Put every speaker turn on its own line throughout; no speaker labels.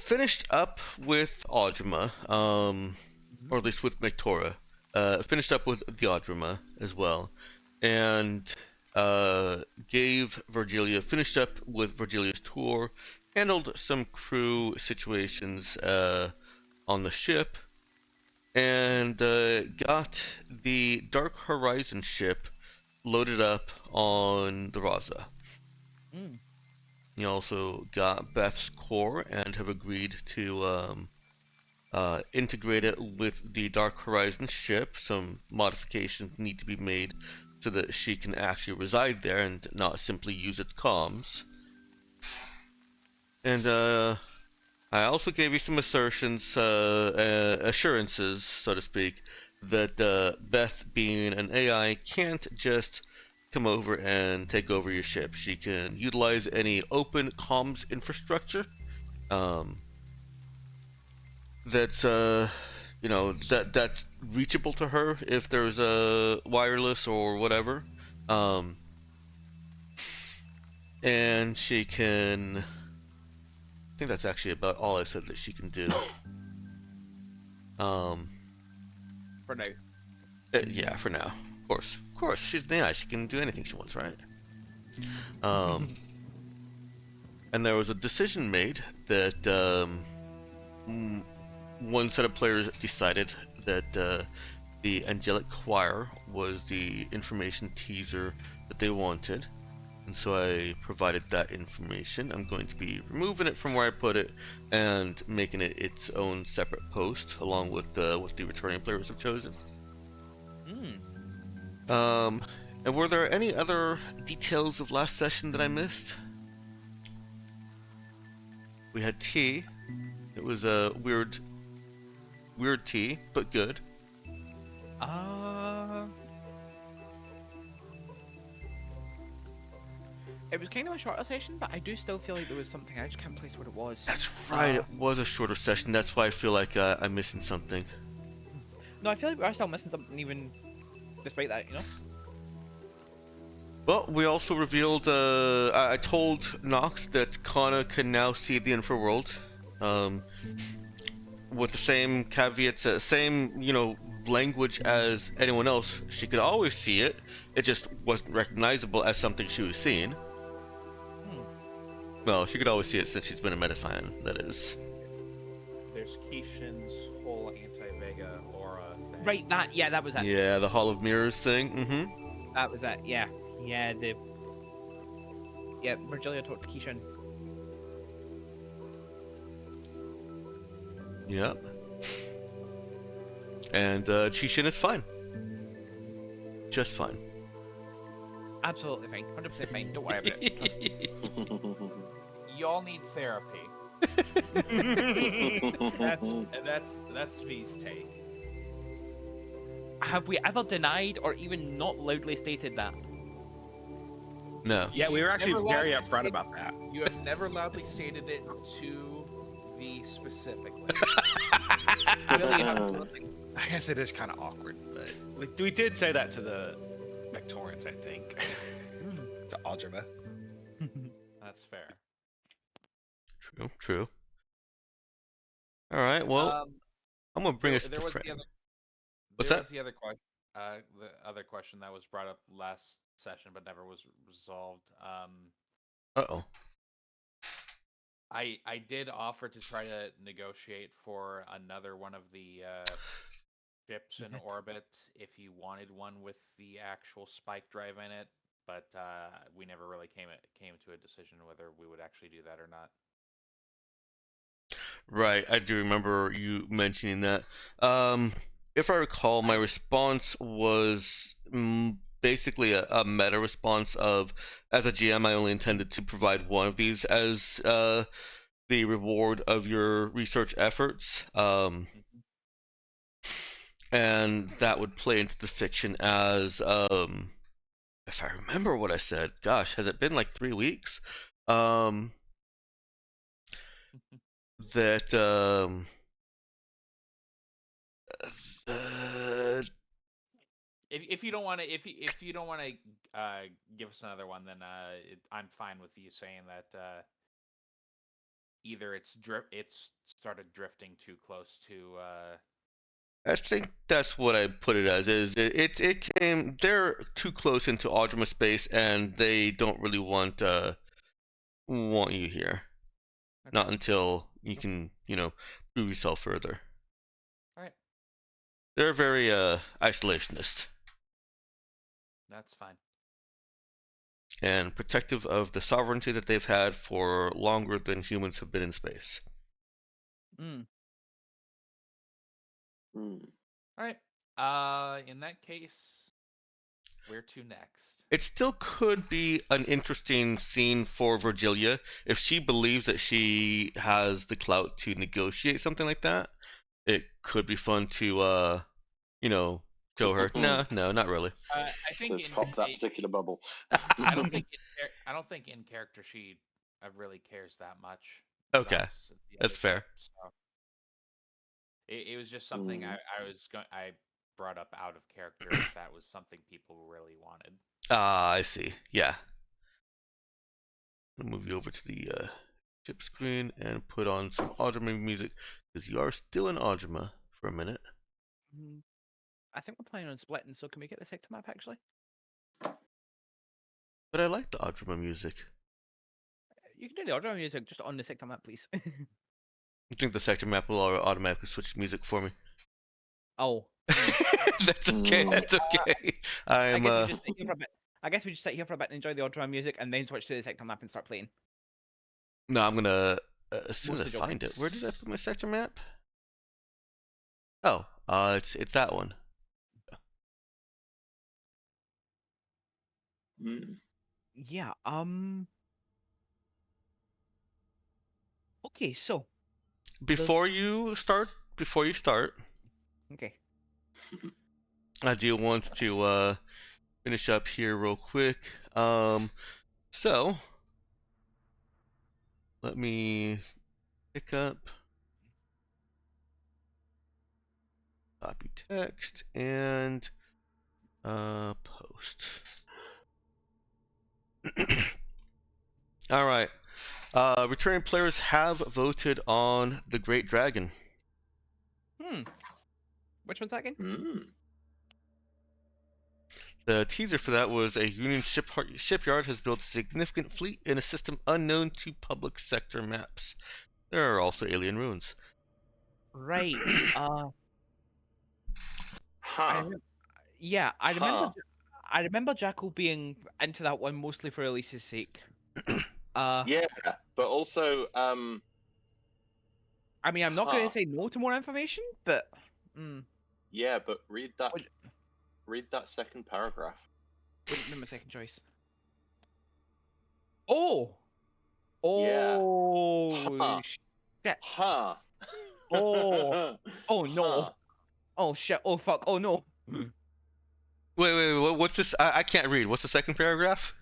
finished up with Audrima, or at least with Mectora. Finished up with the Audrima as well, and gave Virgilia, finished up with Virgilia's tour, handled some crew situations on the ship, and got the Dark Horizon ship loaded up on the Raza.
Mm.
You also got Beth's core and have agreed to integrate it with the Dark Horizon ship. Some modifications need to be made so that she can actually reside there and not simply use its comms. And I also gave you some assurances, so to speak, that Beth, being an AI, can't just come over and take over your ship. She can utilize any open comms infrastructure um, that's that's reachable to her if there's a wireless or whatever, um, and she can. I think that's actually about all I said that she can do. Um,
For now.
yeah, for now. Of course, she's the AI. She can do anything she wants, right? Um, and there was a decision made that one set of players decided that the Angelic Choir was the information teaser that they wanted, and so I provided that information. I'm going to be removing it from where I put it and making it its own separate post, along with what the returning players have chosen. Um, and were there any other details of last session that I missed? We had tea. It was a weird tea, but good.
It was kind of a shorter session, but I do still feel like there was something. I just can't place what it was.
That's right. It was a shorter session. That's why I feel like I'm missing something.
No, I feel like we are still missing something, even despite that.
Well, we also revealed. I told Nox that Kana can now see the Infraworld, um, with the same caveats, same language as anyone else. She could always see it. It just wasn't recognizable as something she was seeing. Well, she could always see it since she's been a Metascion. That is.
There's Keishan's whole anti-Vega aura thing.
Right, that was it.
Yeah, the Hall of Mirrors thing. Mm-hmm.
That was it. Yeah, Virgilia talked to Keishan.
Yep. And Chishin is fine. Just fine.
Absolutely fine, 100% fine. Don't worry about it.
Y'all need therapy. That's V's take.
Have we ever denied or even not loudly stated that?
No.
Yeah, we were actually very
Never
upfront about that.
You have never loudly stated it to V specifically.
Really,
I guess it is kind of awkward, but we did say that to the Victorians, I think. To Aldrima.
That's fair.
True. All right. Well, I'm gonna bring us
there
to
was
Fran.
the other.
What's
there
that?
was the other question. The other question that was brought up last session but never was resolved.
Uh-oh.
I did offer to try to negotiate for another one of the ships in orbit if he wanted one with the actual spike drive in it, but we never really came to a decision whether we would actually do that or not.
Right. I do remember you mentioning that. If I recall, my response was basically a meta response of, as a GM, I only intended to provide one of these as the reward of your research efforts. And that would play into the fiction as, if I remember what I said, gosh, has it been like 3 weeks? That
If you don't want to give us another one, then I'm fine with you saying that either it's started drifting too close to.
I think that's what I put it as. Is it came? They're too close into Audrema space, and they don't really want you here. Not until you can prove yourself further.
All right,
They're very isolationist
that's fine.
and protective of the sovereignty that they've had for longer than humans have been in space.
Mm.
All right. In that case, where to next?
It still could be an interesting scene for Virgilia if she believes that she has the clout to negotiate something like that. It could be fun to show her. No, not really.
I think
To pop that particular bubble.
I don't think in character she really cares that much.
Okay,
about the
that's
other
fair.
ship, so. It was just something I brought up out of character if that was something people really wanted.
Ah, I see. Yeah. I'll move you over to the ship screen and put on some Audrema music because you are still in Audrema for a minute.
I think we're planning on splitting, so can we get the sector map actually?
But I like the Audrema music.
You can do the order music just on the sector map, please.
I think the sector map will automatically switch music for me.
Oh.
That's okay. That's okay.
I guess we just sit here for a bit. I guess we just sit here for a bit and enjoy the order music, and then switch to the sector map and start playing.
No, I'm gonna as soon as I
Mostly joking.
find it. Where did I put my sector map? Oh, it's that one.
Yeah. Okay, so.
Before you start,
Okay.
I do want to finish up here real quick. So let me pick up, copy text, and post. All right. Returning players have voted on the Great Dragon.
Which one's that again?
The teaser for that was a Union shipyard has built a significant fleet in a system unknown to public sector maps. There are also alien ruins.
Right.
Huh.
I remember Jackal being into that one mostly for Elise's sake.
Yeah, but also,
I mean, I'm not going to say no to more information, but.
Yeah, but read that second paragraph.
Wouldn't be my second choice. Oh.
Yeah.
Oh. Shit.
Huh.
Oh. Oh no.
Huh.
Oh shit. Oh fuck. Oh no.
Wait. What's this? I can't read. What's the second paragraph?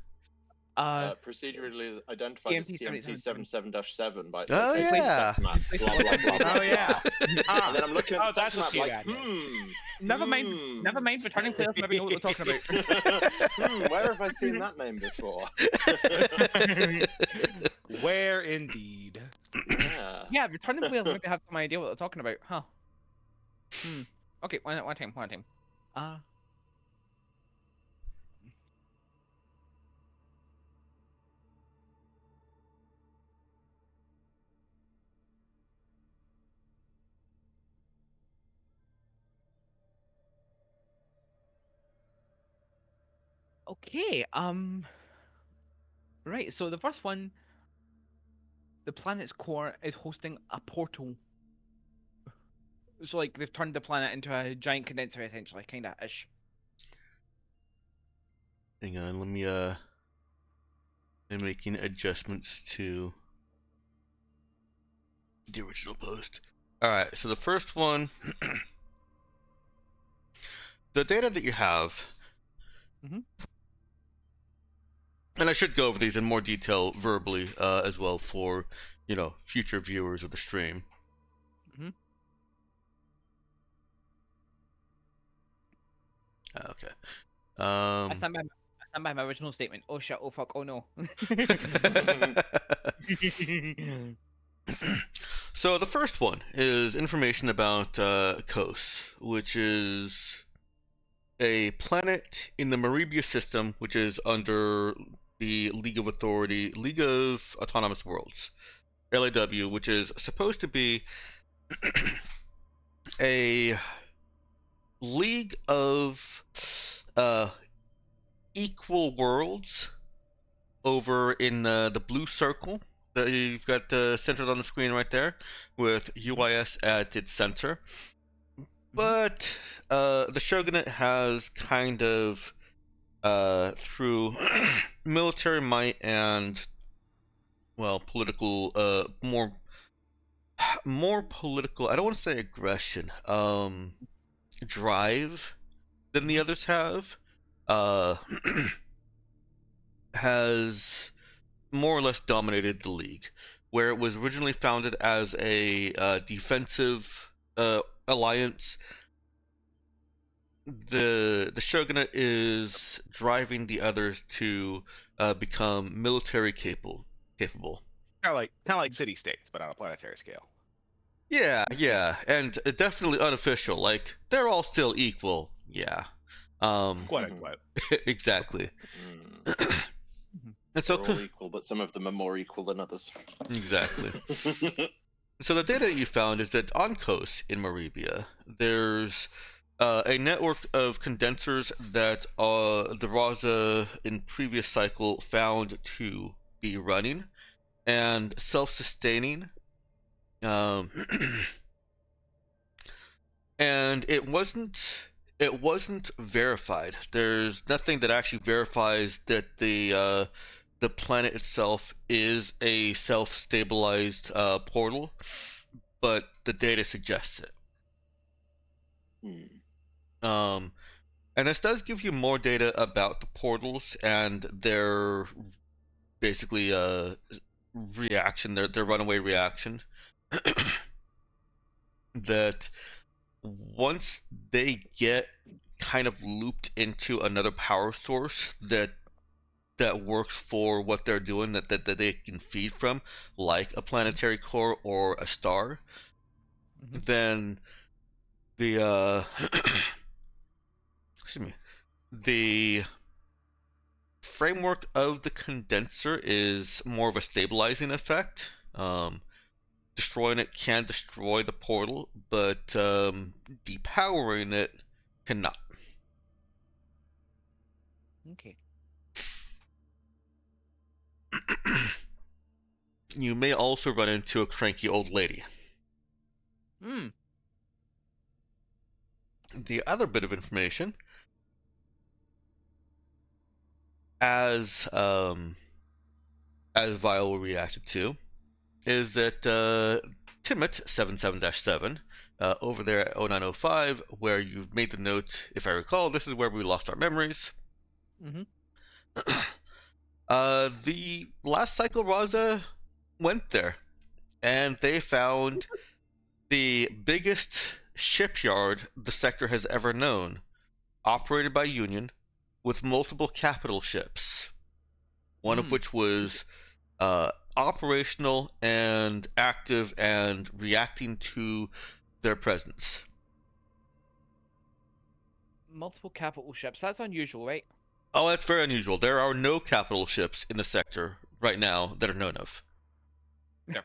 Procedurally identified as TMT 77-7 by its
Oh,
location
yeah.
sector map. Blah, blah, blah, blah,
Oh yeah.
And then I'm looking at the
that's
sector
what
map
you
like,
Never mind. Returning players never know what we're talking about.
where have I seen that name before?
Where indeed?
Yeah.
Yeah, returning players maybe have some idea what they're talking about, huh? Okay, one time. Okay, right, so the first one, the planet's core is hosting a portal. So, like, they've turned the planet into a giant condenser, essentially, kinda-ish.
Hang on, let me I'm making adjustments to the original post. Alright, so the first one, the data that you have, and I should go over these in more detail verbally as well for, future viewers of the stream. Okay.
I stand by my original statement. Oh shit, oh fuck, oh no.
So the first one is information about Kos, which is a planet in the Maribia system, which is under the League of Autonomous Worlds, LAW, which is supposed to be a league of equal worlds over in the blue circle that you've got centered on the screen right there, with UIS at its center. But the Shogunate has kind of, through military might and, well, political, more political, I don't want to say aggression, drive than the others have, has more or less dominated the league, where it was originally founded as a defensive alliance. The Shogunate is driving the others to become military capable.
Kind of like city states, but on a planetary scale.
Yeah, and definitely unofficial. Like they're all still equal. Yeah.
Quite.
Exactly.
And so they're all equal, but some of them are more equal than others.
Exactly. So the data you found is that on Kos in Maribia, there's a network of condensers that the Raza in previous cycle found to be running and self-sustaining. And it wasn't verified. There's nothing that actually verifies that the planet itself is a self-stabilized portal, but the data suggests it. And this does give you more data about the portals and their basically reaction, their runaway reaction. That once they get kind of looped into another power source that works for what they're doing, that they can feed from, like a planetary core or a star, then the excuse me, the framework of the condenser is more of a stabilizing effect. Destroying it can destroy the portal, but depowering it cannot.
Okay.
You may also run into a cranky old lady. The other bit of information, as Vile reacted to, is that Timmit 77-7 over there at 0905, where you've made the note, if I recall, this is where we lost our memories. The last cycle Raza went there, and they found the biggest shipyard the sector has ever known, operated by Union, with multiple capital ships, one of which was operational and active and reacting to their presence.
Multiple capital ships. That's unusual, right?
Oh, that's very unusual. There are no capital ships in the sector right now that are known of.
Yeah,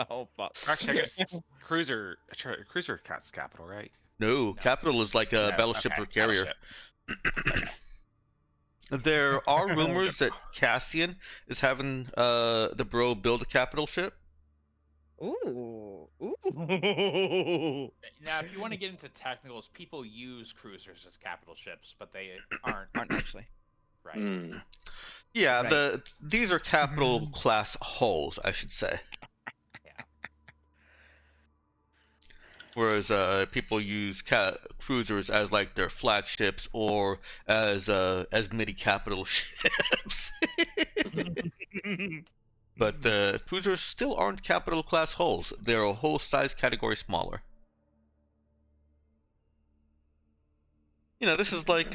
oh fuck.
Actually, I guess cruiser counts capital, right?
No, capital is like a battleship or carrier. There are rumors that Cassian is having the bro build a capital ship.
Ooh.
Now, if you want to get into technicals, people use cruisers as capital ships, but they aren't
actually.
Right.
Yeah,
Right.
these are capital class hulls, I should say.
Yeah.
Whereas people use cruisers as like their flagships or as mini capital ships. But cruisers still aren't capital class hulls. They're a whole size category smaller. You know, this is like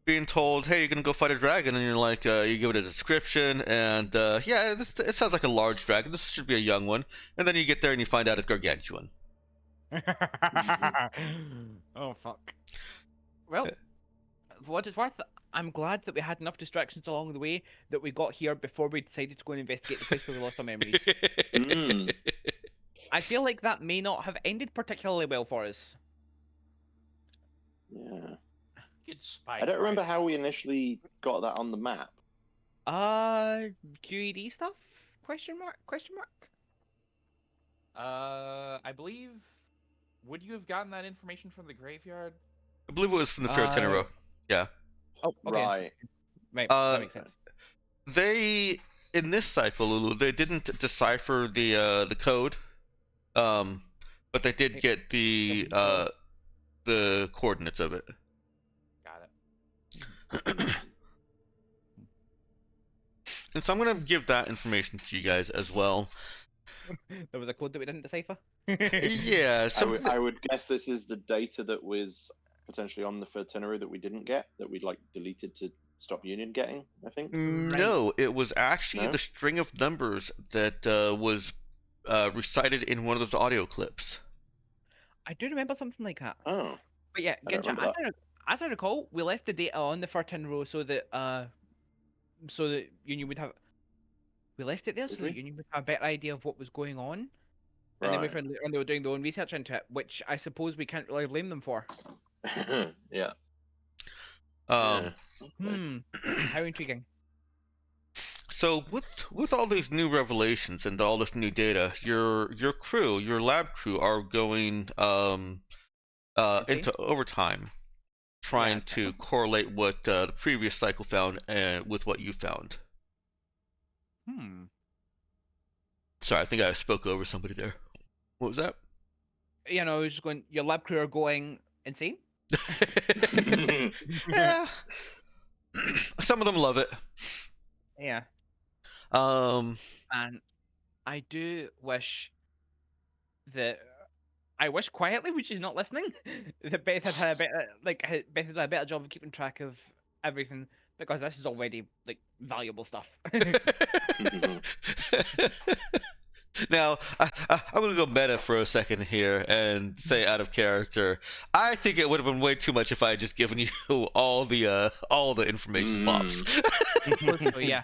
being told, hey, you're gonna go fight a dragon, and you're like, you give it a description, and yeah, it sounds like a large dragon. This should be a young one. And then you get there and you find out it's gargantuan.
Oh fuck. Well, for what it's worth, I'm glad that we had enough distractions along the way that we got here before we decided to go and investigate the place where we lost our memories. I feel like that may not have ended particularly well for us.
Yeah.
Good spike.
I don't remember how we initially got that on the map.
QED stuff? Question mark? Question mark?
I believe. Would you have gotten that information from the graveyard?
I believe it was from the Fair Tenero. Yeah.
Oh, okay.
Right.
Right, that makes sense.
They, in this cycle, Lulu, they didn't decipher the code, but they did get the coordinates of it.
Got it.
And so I'm gonna give that information to you guys as well.
There was a code that we didn't decipher?
Yeah. So
I would guess this is the data that was potentially on the itinerary that we didn't get, that we'd like deleted to stop Union getting, I think.
No, it was actually
No?
the string of numbers that was recited in one of those audio clips.
I do remember something like that.
Oh.
But yeah,
I don't
Gincha,
remember
as I recall, we left the data on the 13 row so that Union would have. We left it there so
Did we?
that Union would have a better idea of what was going on. And then we
Right.
found later on they were doing their own research into it, which I suppose we can't really blame them for.
Yeah.
Um,
Yeah.
How intriguing.
So with all these new revelations and all this new data, your crew, your lab crew, are going into overtime, trying to correlate what the previous cycle found with what you found. Sorry, I think I spoke over somebody there. What was that?
You know, I was just going. Your lab crew are going insane.
Yeah. Some of them love it.
Yeah.
Um.
And I do wish that I wish quietly, when she's not listening, that Beth had a better Beth had a better job of keeping track of everything, because this is already like valuable stuff.
Now, I'm gonna go meta for a second here and say, out of character, I think it would have been way too much if I had just given you all the information pops.
So yeah.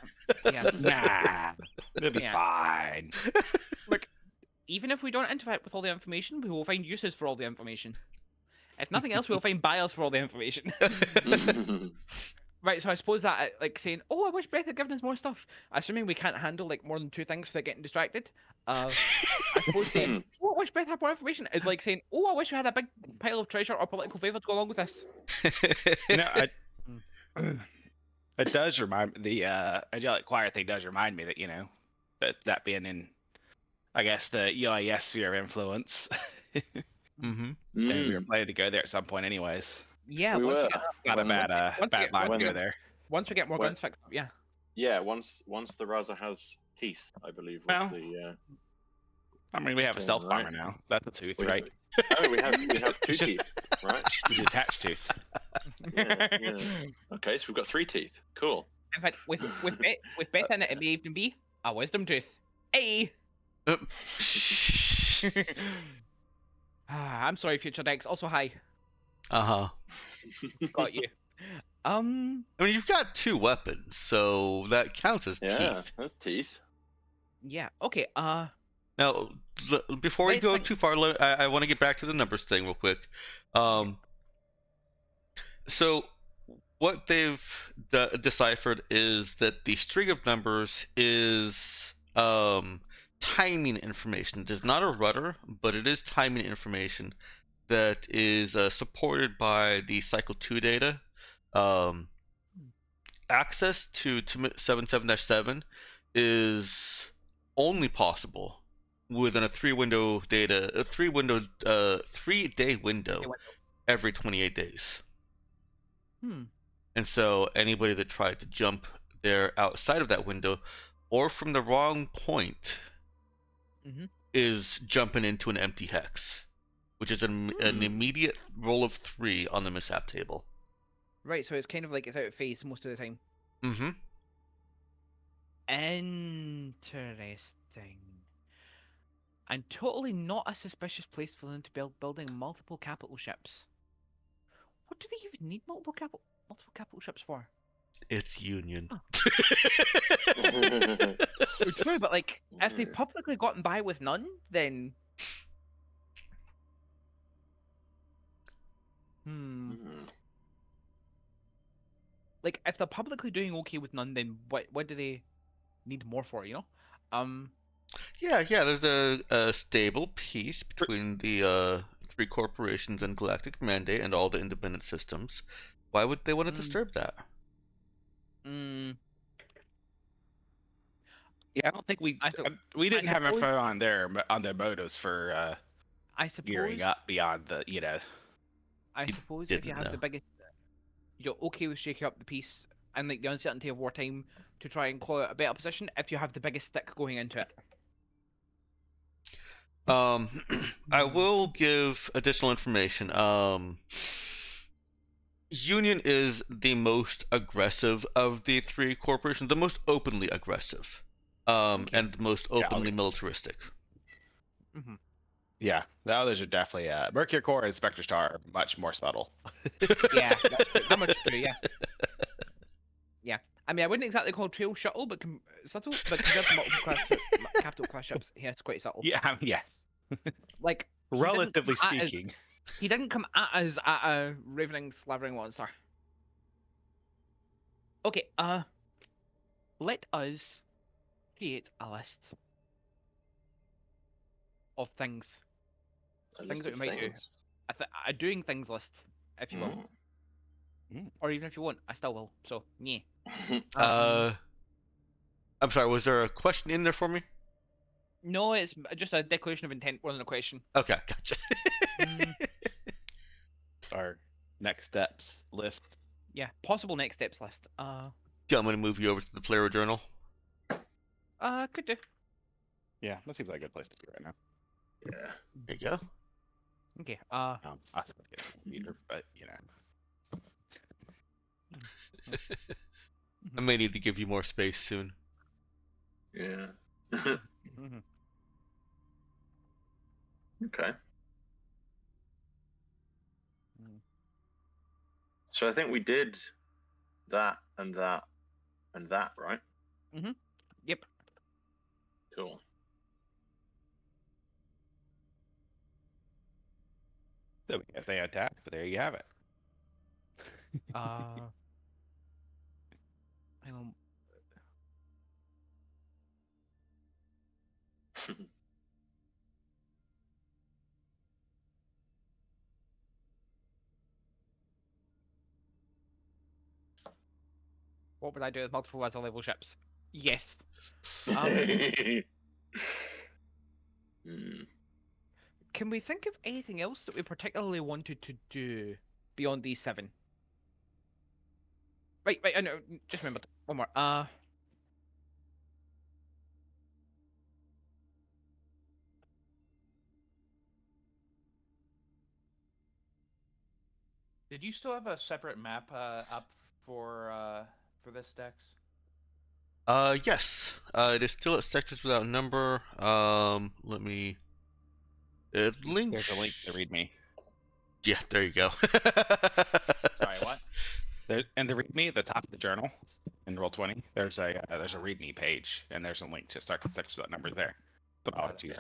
Nah, it'll be fine.
Look, even if we don't interact with all the information, we will find uses for all the information. If nothing else, we will find buyers for all the information. Right, so I suppose that, like, saying, oh, I wish Beth had given us more stuff, assuming we can't handle, like, more than 2 things without getting distracted, I suppose saying, oh, I wish Beth had more information, is like saying, oh, I wish we had a big pile of treasure or political favour to go along with this.
It does remind the angelic choir thing does remind me that, you know, that being in, I guess, the EIS sphere of influence. And we were planning to go there at some point anyways.
Yeah,
we were.
Not a bad line to go there.
Once we get more guns fixed up, yeah.
Yeah, once the Raza has teeth, I believe was
Well,
the.
I mean, we have a stealth
right.
armor now. That's a tooth, right?
Oh, we have 2
It's
teeth, right?
Just a detached tooth.
Yeah. Okay, so we've got 3 teeth. Cool.
In fact, with Beth in it, it may even be a wisdom tooth. Hey! I'm sorry, Future Dex. Also, hi. Got you.
I mean, you've got 2 weapons, so that counts as teeth.
That's teeth.
Yeah. Okay.
Now, before we go too far, I want to get back to the numbers thing real quick. So, what they've deciphered is that the string of numbers is timing information. It is not a rudder, but it is timing information that is supported by the Cycle 2 data. Access to 77-7 is only possible within a 3-day window every 28 days. And so anybody that tried to jump there outside of that window or from the wrong point is jumping into an empty hex, which is an immediate roll of 3 on the mishap table.
Right, so it's kind of like it's out of phase most of the time.
Mm-hmm.
Interesting. And totally not a suspicious place for them to be building multiple capital ships. What do they even need multiple capital ships for?
It's Union.
Huh. True, but like, if they publicly gotten by with none, then like if they're publicly doing okay with none, then what do they need more for? You know,
Yeah, there's a stable peace between the three corporations and Galactic Mandate and all the independent systems. Why would they want to disturb that?
Yeah, I don't think we
I
didn't have
suppose-
info on their motives for
I suppose
gearing up beyond the
I
You
suppose if you
didn't
have the
know.
biggest, you're okay with shaking up the peace and like the uncertainty of wartime to try and claw out a better position if you have the biggest stick going into it.
I will give additional information. Union is the most aggressive of the three corporations, the most openly aggressive,
Okay.
and the most openly militaristic.
Yeah, the others are definitely Mercury Core and Spectre Star are much more subtle.
Yeah, that's true. That much true. Yeah. Yeah. I mean, I wouldn't exactly call Trail subtle, but subtle. But compared to multiple class capital class ships, yeah, it's quite subtle.
Yeah, yeah.
Like
Relatively speaking.
He didn't come at us at a ravening, slavering monster. Okay, let us create a list of things.
A
Things
list
that
of
we might do.
things.
A doing things list, if you will. Or even if you won't, I still will. So, yeah.
I'm sorry, was there a question in there for me?
No, it's just a declaration of intent more than a question.
Okay, gotcha.
Our next steps list.
Yeah, possible next steps list.
I'm gonna move you over to the player journal.
Could do.
Yeah, that seems like a good place to be right now.
Yeah.
There you go.
Okay.
I have to get a computer, but you know.
I may need to give you more space soon.
Yeah. Okay. So I think we did that and that and that, right?
Yep.
Cool.
So if they attack, but there you have it.
Hang on. What would I do with multiple as level ships? Yes. Can we think of anything else that we particularly wanted to do beyond these 7? Right, I know. Just remembered. One more.
Did you still have a separate map up for this Dex?
Yes. It is still at sectors without number. Let me. It links.
There's a link to README.
Yeah, there you go.
Sorry, what?
In the README at the top of the journal in Roll20, there's a README page, and there's a link to start sectors without numbers there. Apologies.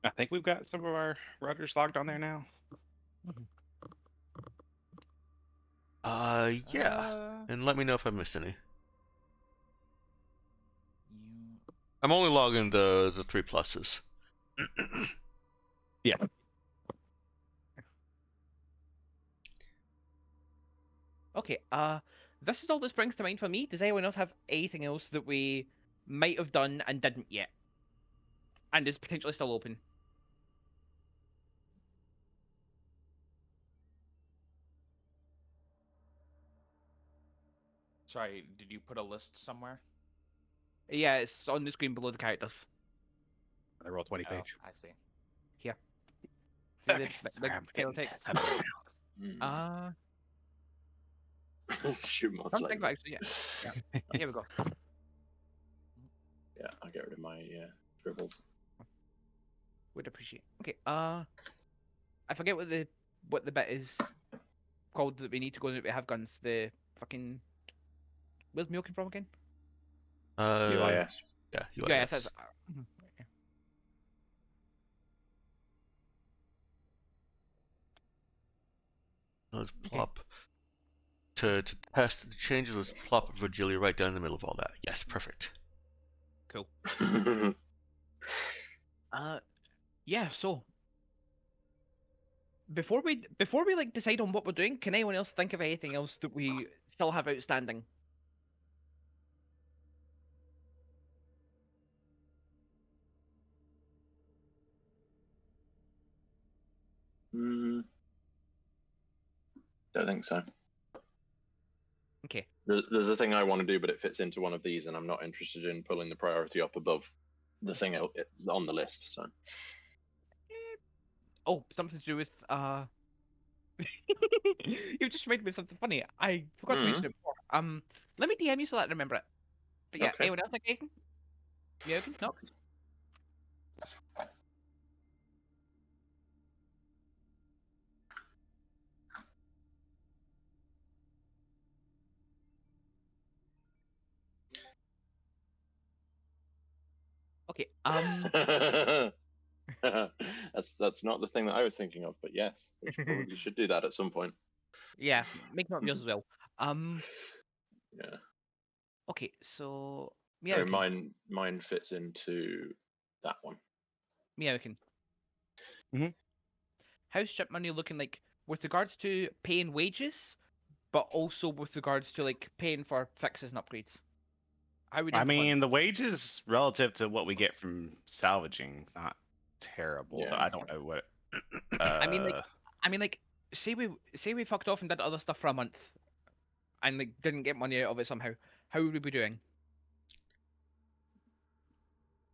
I think we've got some of our routers logged on there now.
Yeah. And let me know if I missed any.
You...
I'm only logging the 3 pluses.
Yeah.
Okay, this is all that springs to mind for me. Does anyone else have anything else that we might have done and didn't yet? And is potentially still open?
Sorry, did you put a list somewhere?
Yeah, it's on the screen below the characters.
The roll 20
Oh,
page.
I see.
See
Okay,
the
sorry, I'm
tail
getting
text.
that better
Mm. Shoot more
Something
slightly.
actually, yeah. Here we go.
Yeah, I'll get rid of my scribbles.
Would appreciate. Okay. I forget what the bit is called that we need to go that we have guns. The fucking where's milking from again?
UIS.
Yeah, UIS.
Yeah, yes, that's. Okay.
Let's
Okay.
plop to test the changes. Let's plop Virgilia right down in the middle of all that. Yes, perfect.
Cool. Yeah. So before we like decide on what we're doing, can anyone else think of anything else that we still have outstanding?
Mm, don't think so.
Okay.
There's a thing I want to do, but it fits into one of these, and I'm not interested in pulling the priority up above the thing on the list. So
Oh, something to do with You've just reminded me of something funny. I forgot to mention it before. Let me DM you so that I remember it. But yeah,
Okay.
anyone else like anything? Yeah, okay. No. Okay.
That's not the thing that I was thinking of, but yes, we probably should do that at some point.
Yeah, make note of yours as well.
Yeah.
Okay, so yeah,
Sorry, mine fits into that one.
Meowkin.
Mhm.
How's ship money looking like with regards to paying wages, but also with regards to like paying for fixes and upgrades? How we doing
I
for funds?
mean, the wages relative to what we get from salvaging is not terrible.
Yeah.
But I don't know what.
I mean like say we fucked off and did other stuff for a month and like didn't get money out of it somehow. How would we be doing?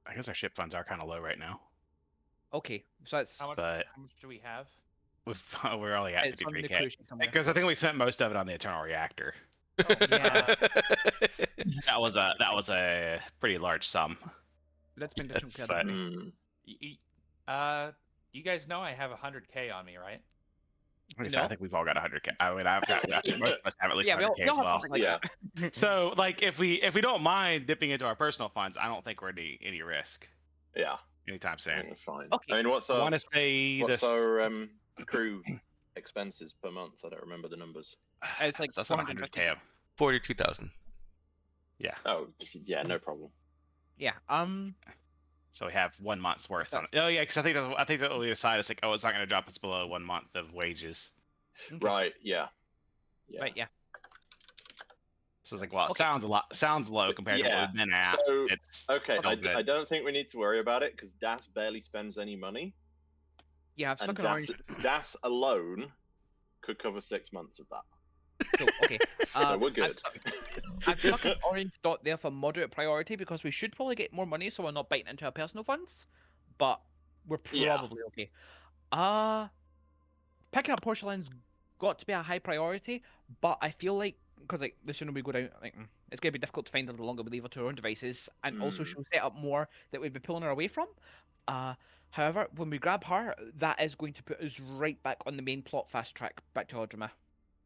I guess our ship funds are kind of low right now.
Okay, so that's
How much?
But-
How much do we have?
We're only at
it's on the
53K.
cruise ship somewhere.
Because I think we spent most of it on the Eternal Reactor.
Oh,
Yeah.
That was a pretty large sum.
Let's spend a chunk of
But-
that.
You guys know I have 100K on me, right?
Like I said,
No.
I think we've all got 100K. I mean, I think most of us have at least
Yeah, we
100K
all
as
have
well.
something like
Yeah.
that.
So, like, if we don't mind dipping into our personal funds, I don't think we're at any risk
Yeah.
anytime
I
soon.
think we're fine.
Okay.
I mean, what's
I
our
want to say
what's
this.
our crew expenses per month? I don't remember the numbers.
It's like
that's not
450.
100K.
42,000.
Yeah.
Oh, yeah, no problem.
Yeah.
So we have 1 month's worth on it.
That's-
Oh yeah, because I think that will be aside. It's like, oh, it's not going to drop us below 1 month of wages.
Okay.
Right. Yeah. Yeah.
Right. Yeah.
So it's like, well, it
Okay.
sounds low compared to what
Yeah,
we've been at.
so-
It's
Okay.
still good.
I don't think we need to worry about it because Das barely spends any money,
Yeah. I've
and
stuck an orange.
Das alone could cover 6 months of that.
Cool. Okay.
So we're good.
I've stuck an orange dot there for moderate priority because we should probably get more money, so we're not biting into our personal funds. But we're
Yeah.
probably okay. Picking up porcelain's got to be a high priority, but I feel like because like the sooner we go down, like it's gonna be difficult to find her the longer we leave her to her own devices, and also
Mm.
she'll set up more that we'd be pulling her away from. However, when we grab her, that is going to put us right back on the main plot fast track back to Audrima,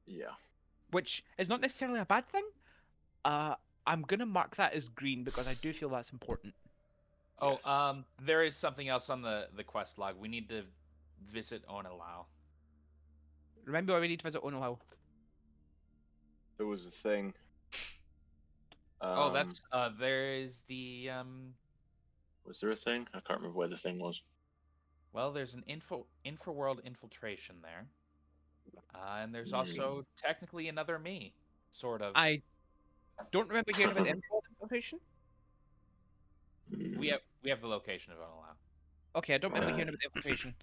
Yeah.
which is not necessarily a bad thing. I'm gonna mark that as green because I do feel that's important.
Oh,
Yes.
there is something else on the quest log. We need to visit Onalau.
Remember why we need to visit Onolau?
There was a thing.
Oh, that's there is the
Was there a thing? I can't remember where the thing was.
well, there's an infraworld infiltration there, and there's
Hmm.
also technically another me, sort of.
I don't remember hearing about the infiltration.
Hmm.
We have the location of Onalau.
Okay, I don't remember hearing about the infiltration.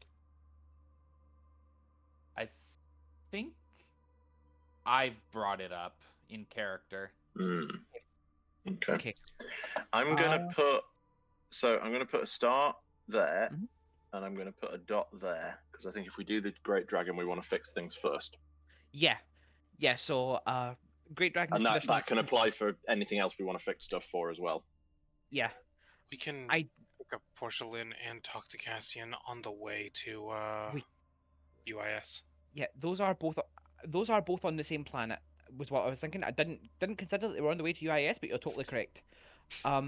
I think I've brought it up in character.
Hmm. Okay.
Okay.
I'm gonna put a star there,
Mhm.
and I'm gonna put a dot there because I think if we do the Great Dragon, we want to fix things first,
Yeah. So Great Dragon's
and that
traditional.
can apply for anything else we want to fix stuff for as well.
Yeah.
We can
I-
pick up Porcelain and talk to Cassian on the way to UIS.
Yeah, those are both on the same planet. Was what I was thinking. I didn't consider that they were on the way to UIS, but you're totally correct. I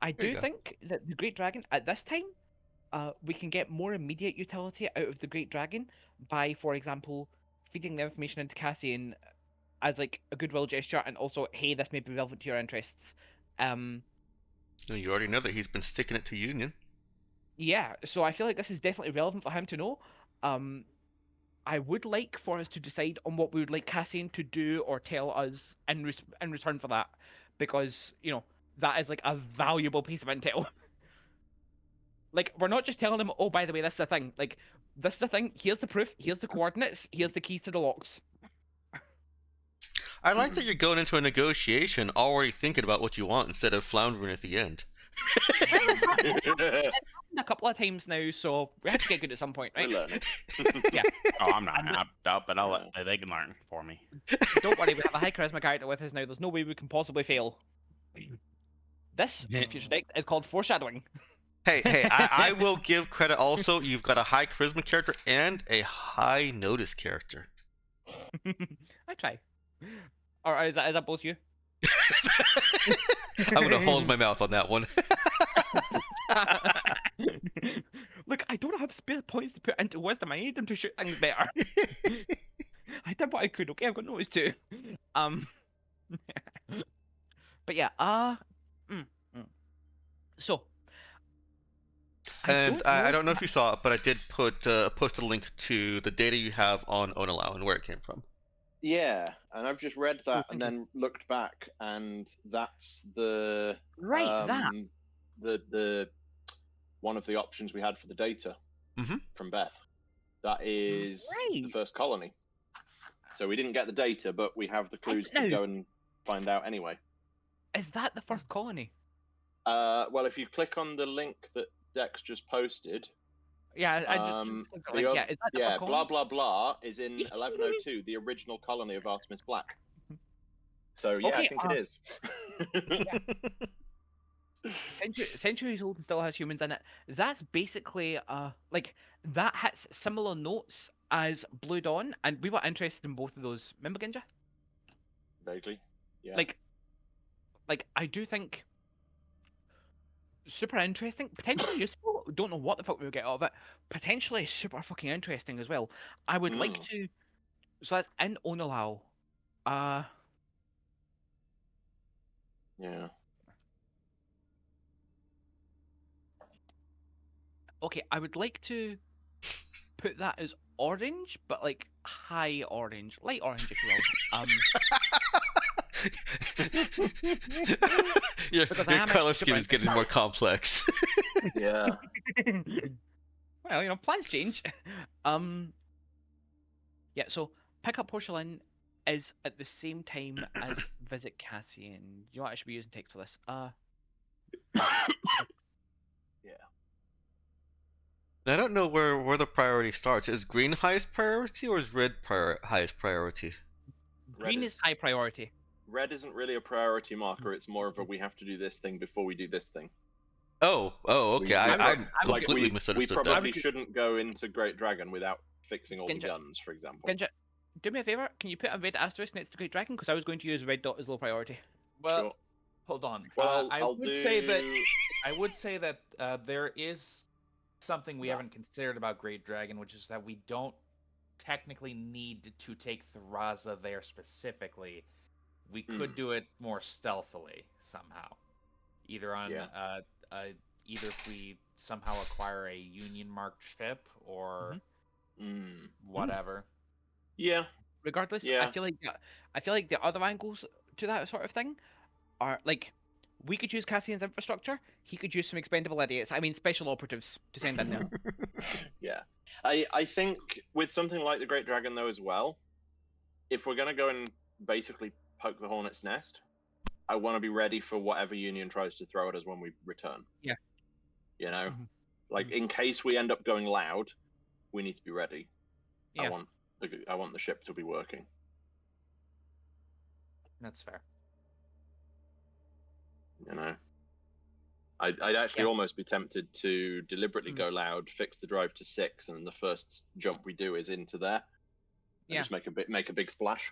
There you
do
go.
think that the Great Dragon at this time, we can get more immediate utility out of the Great Dragon by, for example, feeding the information into Cassian as like a goodwill gesture, and also, hey, this may be relevant to your interests.
You already know that he's been sticking it to Union.
Yeah, so I feel like this is definitely relevant for him to know. I would like for us to decide on what we would like Cassian to do or tell us in return for that, because that is like a valuable piece of intel. Like, we're not just telling him, oh, by the way, this is a thing. Like, this is a thing. Here's the proof. Here's the coordinates. Here's the keys to the locks.
I like that you're going into a negotiation already thinking about what you want instead of floundering at the end.
A couple of times now, so we have to get good at some point,
We're
right?
learning.
Yeah.
Oh, I'm not. But they can learn for me.
Don't worry, we have a high charisma character with us now. There's no way we can possibly fail. This, future deck, is called foreshadowing.
Hey, I will give credit also. You've got a high charisma character and a high notice character.
I try. Or is that both you?
I'm gonna hold my mouth on that one.
Look, I don't have spare points to put into wisdom. I need them to shoot things better. I did what I could. Okay, I've got notice too. But yeah. So.
And I don't know if you saw it, but I did post a link to the data you have on Onalau and where it came from.
Yeah, and I've just read that
thank
and then looked back, and that's the
that.
the one of the options we had for the data from Beth. That is the first colony. So we didn't get the data, but we have the clues to go and find out anyway.
Is that the first colony?
Well, if you click on the link that Dex just posted.
Yeah,
yeah,
is that the first
blah
colony?
blah blah is in 1102, the original colony of Artemis Black. So yeah,
Okay,
I think it is.
Centuries old and still has humans in it. That's basically like that hits similar notes as Blue Dawn, and we were interested in both of those. Remember Ginja?
Vaguely, yeah.
Like I do think super interesting, potentially useful. Don't know what the fuck we'll get out of it. Potentially super fucking interesting as well. I would like to. So that's in Onalau.
Yeah.
Okay, I would like to put that as orange, but like high orange, light orange, if you will.
your
Because I am
color
actually
scheme is getting more complex.
Yeah.
Well, plans change. Yeah, so pick up Porcelain is at the same time as visit Cassian. You know what, I should be using text for this.
Yeah.
I don't know where the priority starts. Is green highest priority or is red highest priority?
Green is high priority.
Red isn't really a priority marker. It's more of a we have to do this thing before we do this thing.
Oh, okay. I completely misunderstood
we probably
that.
shouldn't go into Great Dragon without fixing all the guns, for example.
Genja, do me a favor. Can you put a red asterisk next to Great Dragon? Because I was going to use red dot as low priority.
Well,
Sure.
hold on.
Well,
I would say that there is something we haven't considered about Great Dragon, which is that we don't technically need to take Thraza there specifically. We could do it more stealthily somehow, either on either if we somehow acquire a Union marked ship or whatever.
Yeah.
Regardless, I feel like the other angles to that sort of thing are like we could use Cassian's infrastructure. He could use some expendable idiots. I mean, special operatives to send in there.
Yeah, I think with something like the Great Dragon though as well, if we're gonna go and basically poke the hornet's nest, I want to be ready for whatever Union tries to throw at us when we return.
Yeah.
You know, like in case we end up going loud, we need to be ready.
Yeah.
I want the ship to be working.
That's fair.
You know, I'd actually almost be tempted to deliberately go loud, fix the drive to 6, and the first jump we do is into there, and just make a big splash.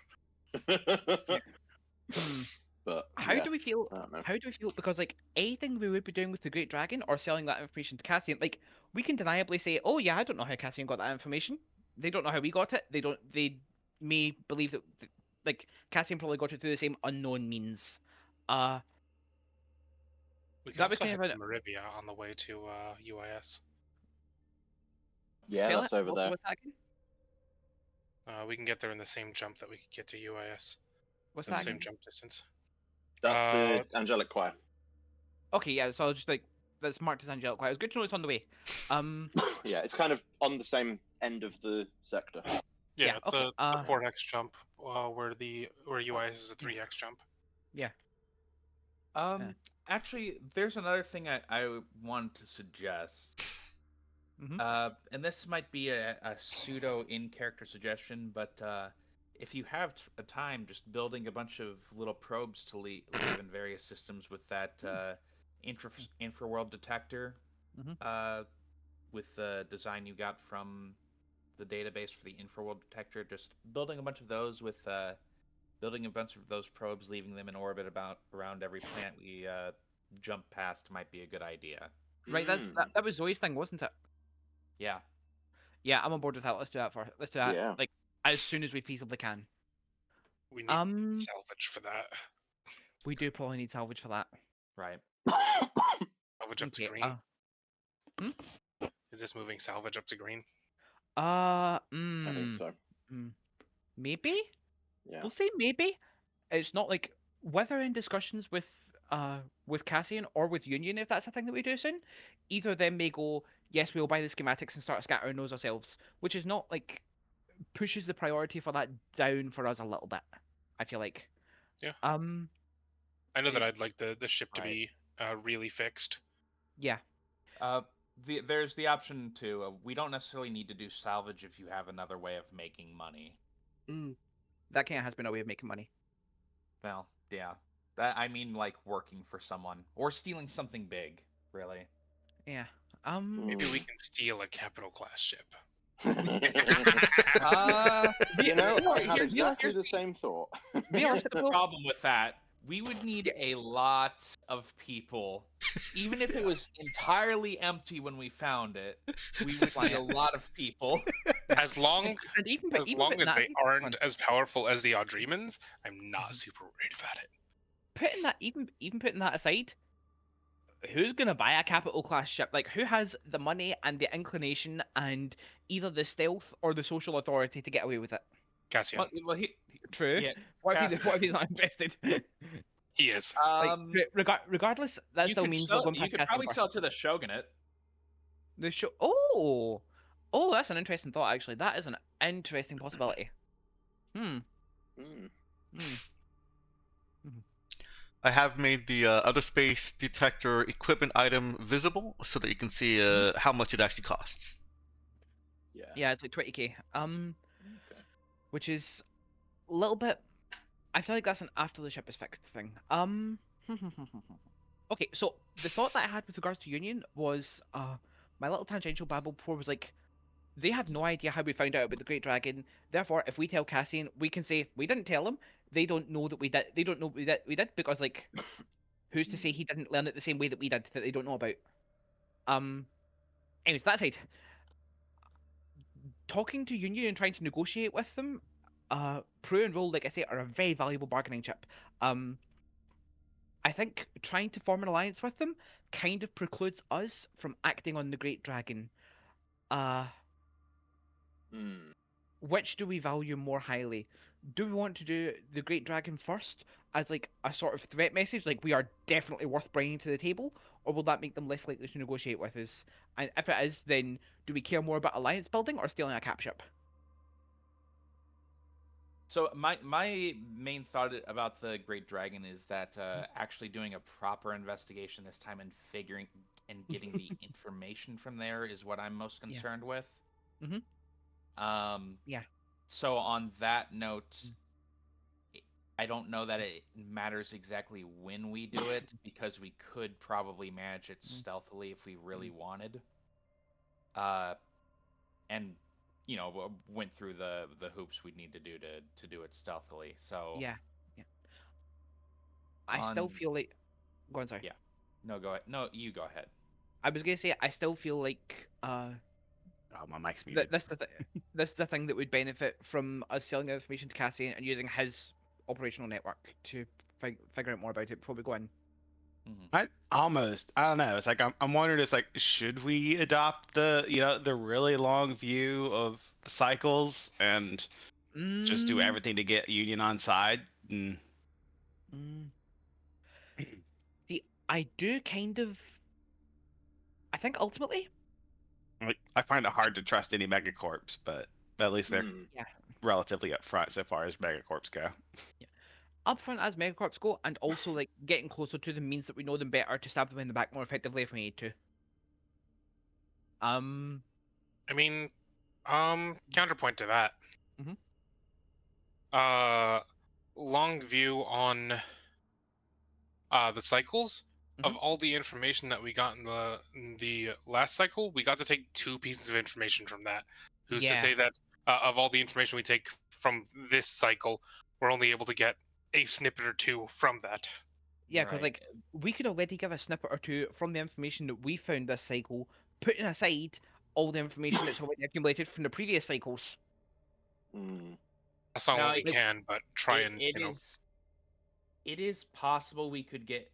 But
how do we feel? How do we feel? Because like anything we would be doing with the Great Dragon or selling that information to Cassian, like we can deniably say, "Oh yeah, I don't know how Cassian got that information. They don't know how we got it. They don't. They may believe that, like Cassian probably got it through the same unknown means."
We can also hit Maribia on the way to UIS.
Yeah, that's over there.
We can get there in the same jump that we could get to UIS.
What's
so
that?
Same jump distance.
That's the Angelic Choir.
Okay, yeah. So I'll just like that's marked as Angelic Choir. It's good to know it's on the way.
Yeah, it's kind of on the same end of the sector.
Yeah, it's a 4x jump, where UIS is a 3x jump.
Yeah.
Actually, there's another thing I want to suggest. And this might be a pseudo in-character suggestion, but if you have a time, just building a bunch of little probes to leave in various systems with that infraworld detector, with the design you got from the database for the infraworld detector, just building a bunch of those with building a bunch of those probes, leaving them in orbit around every planet we jump past might be a good idea.
Right, that was Zoe's thing, wasn't it?
Yeah.
Yeah, I'm on board with that. Let's do that Let's do that like as soon as we feasibly can.
We need salvage for that.
We do probably need salvage for that.
Right.
Salvage up to green. Is this moving salvage up to green?
I think so.
Maybe?
Yeah.
We'll say maybe. It's not like whether in discussions with Cassian or with Union, if that's a thing that we do soon, either of them may go, yes, we'll buy the schematics and start scattering those ourselves, which is not like pushes the priority for that down for us a little bit, I feel like.
Yeah. I know that I'd like the ship to be really fixed.
Yeah.
There's the option too. We don't necessarily need to do salvage if you have another way of making money.
That kind of has been a way of making money.
Well, yeah. I mean, like working for someone or stealing something big, really.
Yeah.
Maybe we can steal a capital class ship.
You know, I had exactly the same thought.
Here's the problem with that. We would need a lot of people. Even if it was entirely empty when we found it, we would need a lot of people.
As long as they aren't as powerful as the Audremans, I'm not super worried about it.
Putting that aside, who's gonna buy a capital class ship? Like, who has the money and the inclination and either the stealth or the social authority to get away with it?
Cassian.
Well,
True.
Yeah,
what if he's not invested?
He is.
Regardless, that still means we're going past
you could
Cassian
probably
first.
sell to the Shogunate.
Oh, that's an interesting thought. Actually, that is an interesting possibility.
I have made the other space detector equipment item visible so that you can see how much it actually costs.
Yeah, it's like 20k. Which is a little bit. I feel like that's an after the ship is fixed thing. Okay, so the thought that I had with regards to Union was my little tangential babble before was like, they have no idea how we found out about the Great Dragon. Therefore, if we tell Cassian, we can say we didn't tell him. They don't know that we did. They don't know we did because like, who's to say he didn't learn it the same way that we did that they don't know about? Anyways, that aside, talking to Union and trying to negotiate with them, Prue and Roll, like I say, are a very valuable bargaining chip. I think trying to form an alliance with them kind of precludes us from acting on the Great Dragon. Which do we value more highly? Do we want to do the Great Dragon first as like a sort of threat message, like we are definitely worth bringing to the table, or will that make them less likely to negotiate with us? And if it is, then do we care more about alliance building or stealing a cap ship?
So my main thought about the Great Dragon is that actually doing a proper investigation this time and figuring and getting the information from there is what I'm most concerned with.
Yeah.
So on that note, I don't know that it matters exactly when we do it, because we could probably manage it stealthily if we really wanted. And went through the hoops we'd need to do to do it stealthily. So
yeah. I still feel like. Go on, sorry.
Yeah. No, go ahead. No, you go ahead.
I was gonna say I still feel like
Oh, my mic's muted.
this is the thing that would benefit from us selling the information to Cassian and using his operational network to figure out more about it before we go in.
I don't know. It's like I'm wondering. It's like, should we adopt the really long view of the cycles and just do everything to get Union on side?
See, I do kind of. I think ultimately.
Like, I find it hard to trust any megacorps, but at least they're relatively upfront so far as megacorps go.
Yeah. Upfront as megacorps go, and also like getting closer to them means that we know them better to stab them in the back more effectively if we need to.
I mean, counterpoint to that. Long view on the cycles. Of all the information that we got in the last cycle, we got to take 2 pieces of information from that. Who's to say that of all the information we take from this cycle, we're only able to get a snippet or 2 from that?
Yeah, because like we could already give a snippet or 2 from the information that we found this cycle, putting aside all the information that's already accumulated from the previous cycles.
That's not what we can, but try and
It is possible we could get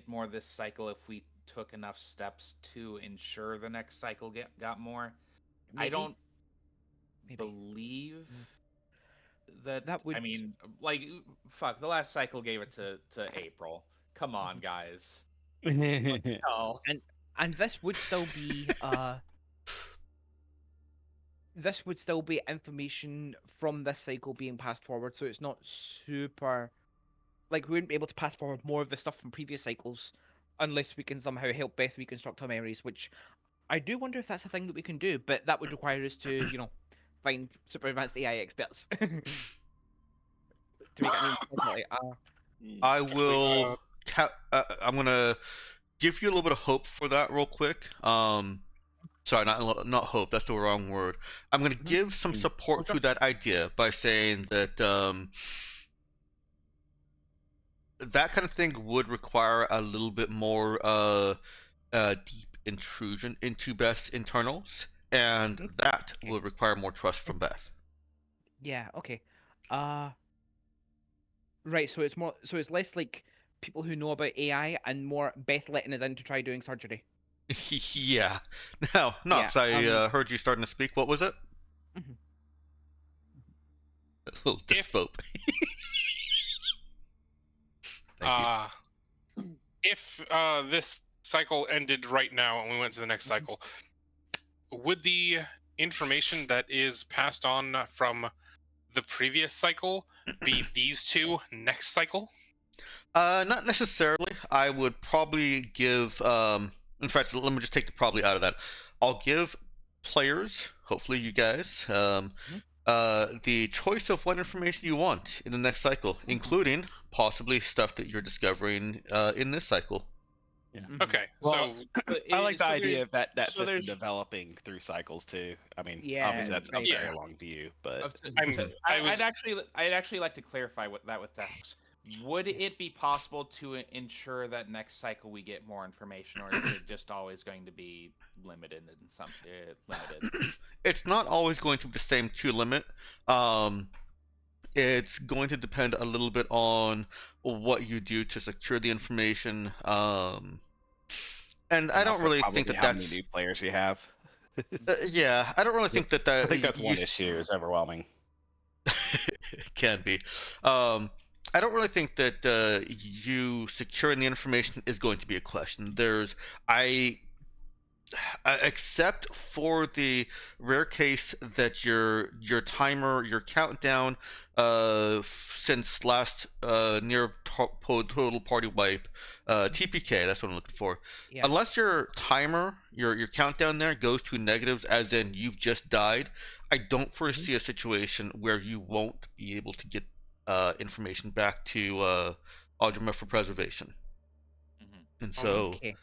more this cycle if we took enough steps to ensure the next cycle got more. Maybe. I don't believe that would. I mean, like, fuck, the last cycle gave it to April. Come on, guys.
And this would still be this would still be information from this cycle being passed forward, so it's not super. Like, we wouldn't be able to pass forward more of the stuff from previous cycles unless we can somehow help Beth reconstruct her memories, which I do wonder if that's a thing that we can do, but that would require us to, find super advanced AI experts. To make it
I will. I'm gonna give you a little bit of hope for that real quick. Sorry, not hope. That's the wrong word. I'm gonna give some support to that idea by saying that that kind of thing would require a little bit more deep intrusion into Beth's internals, and that will require more trust from Beth.
Yeah. Okay. Right. So it's less like people who know about AI and more Beth letting us in to try doing surgery.
Yeah. Now, Nox, I heard you starting to speak. What was it? A little dyspope.
If this cycle ended right now and we went to the next cycle, would the information that is passed on from the previous cycle be these 2 next cycle?
Not necessarily. I would probably give. In fact, let me just take the probably out of that. I'll give players, hopefully you guys, the choice of what information you want in the next cycle, including possibly stuff that you're discovering in this cycle.
Yeah.
Okay.
Well, so I like the idea of that system developing through cycles too. I mean, obviously that's a very long view, but
I'd actually like to clarify that with Tex. Would it be possible to ensure that next cycle we get more information, or is it just always going to be limited in some limited?
It's not always going to be the same 2 limit. It's going to depend a little bit on what you do to secure the information. And I don't really think that
how many new players you have.
Yeah, I don't really think that.
I think that's one issue. Is overwhelming.
It can be. I don't really think that you securing the information is going to be a question. except for the rare case that your timer, your countdown, since last near total party wipe, TPK. That's what I'm looking for.
Yeah.
Unless your timer, your countdown there goes to negatives, as in you've just died, I don't foresee a situation where you won't be able to get information back to Audrema for preservation. And so
Okay.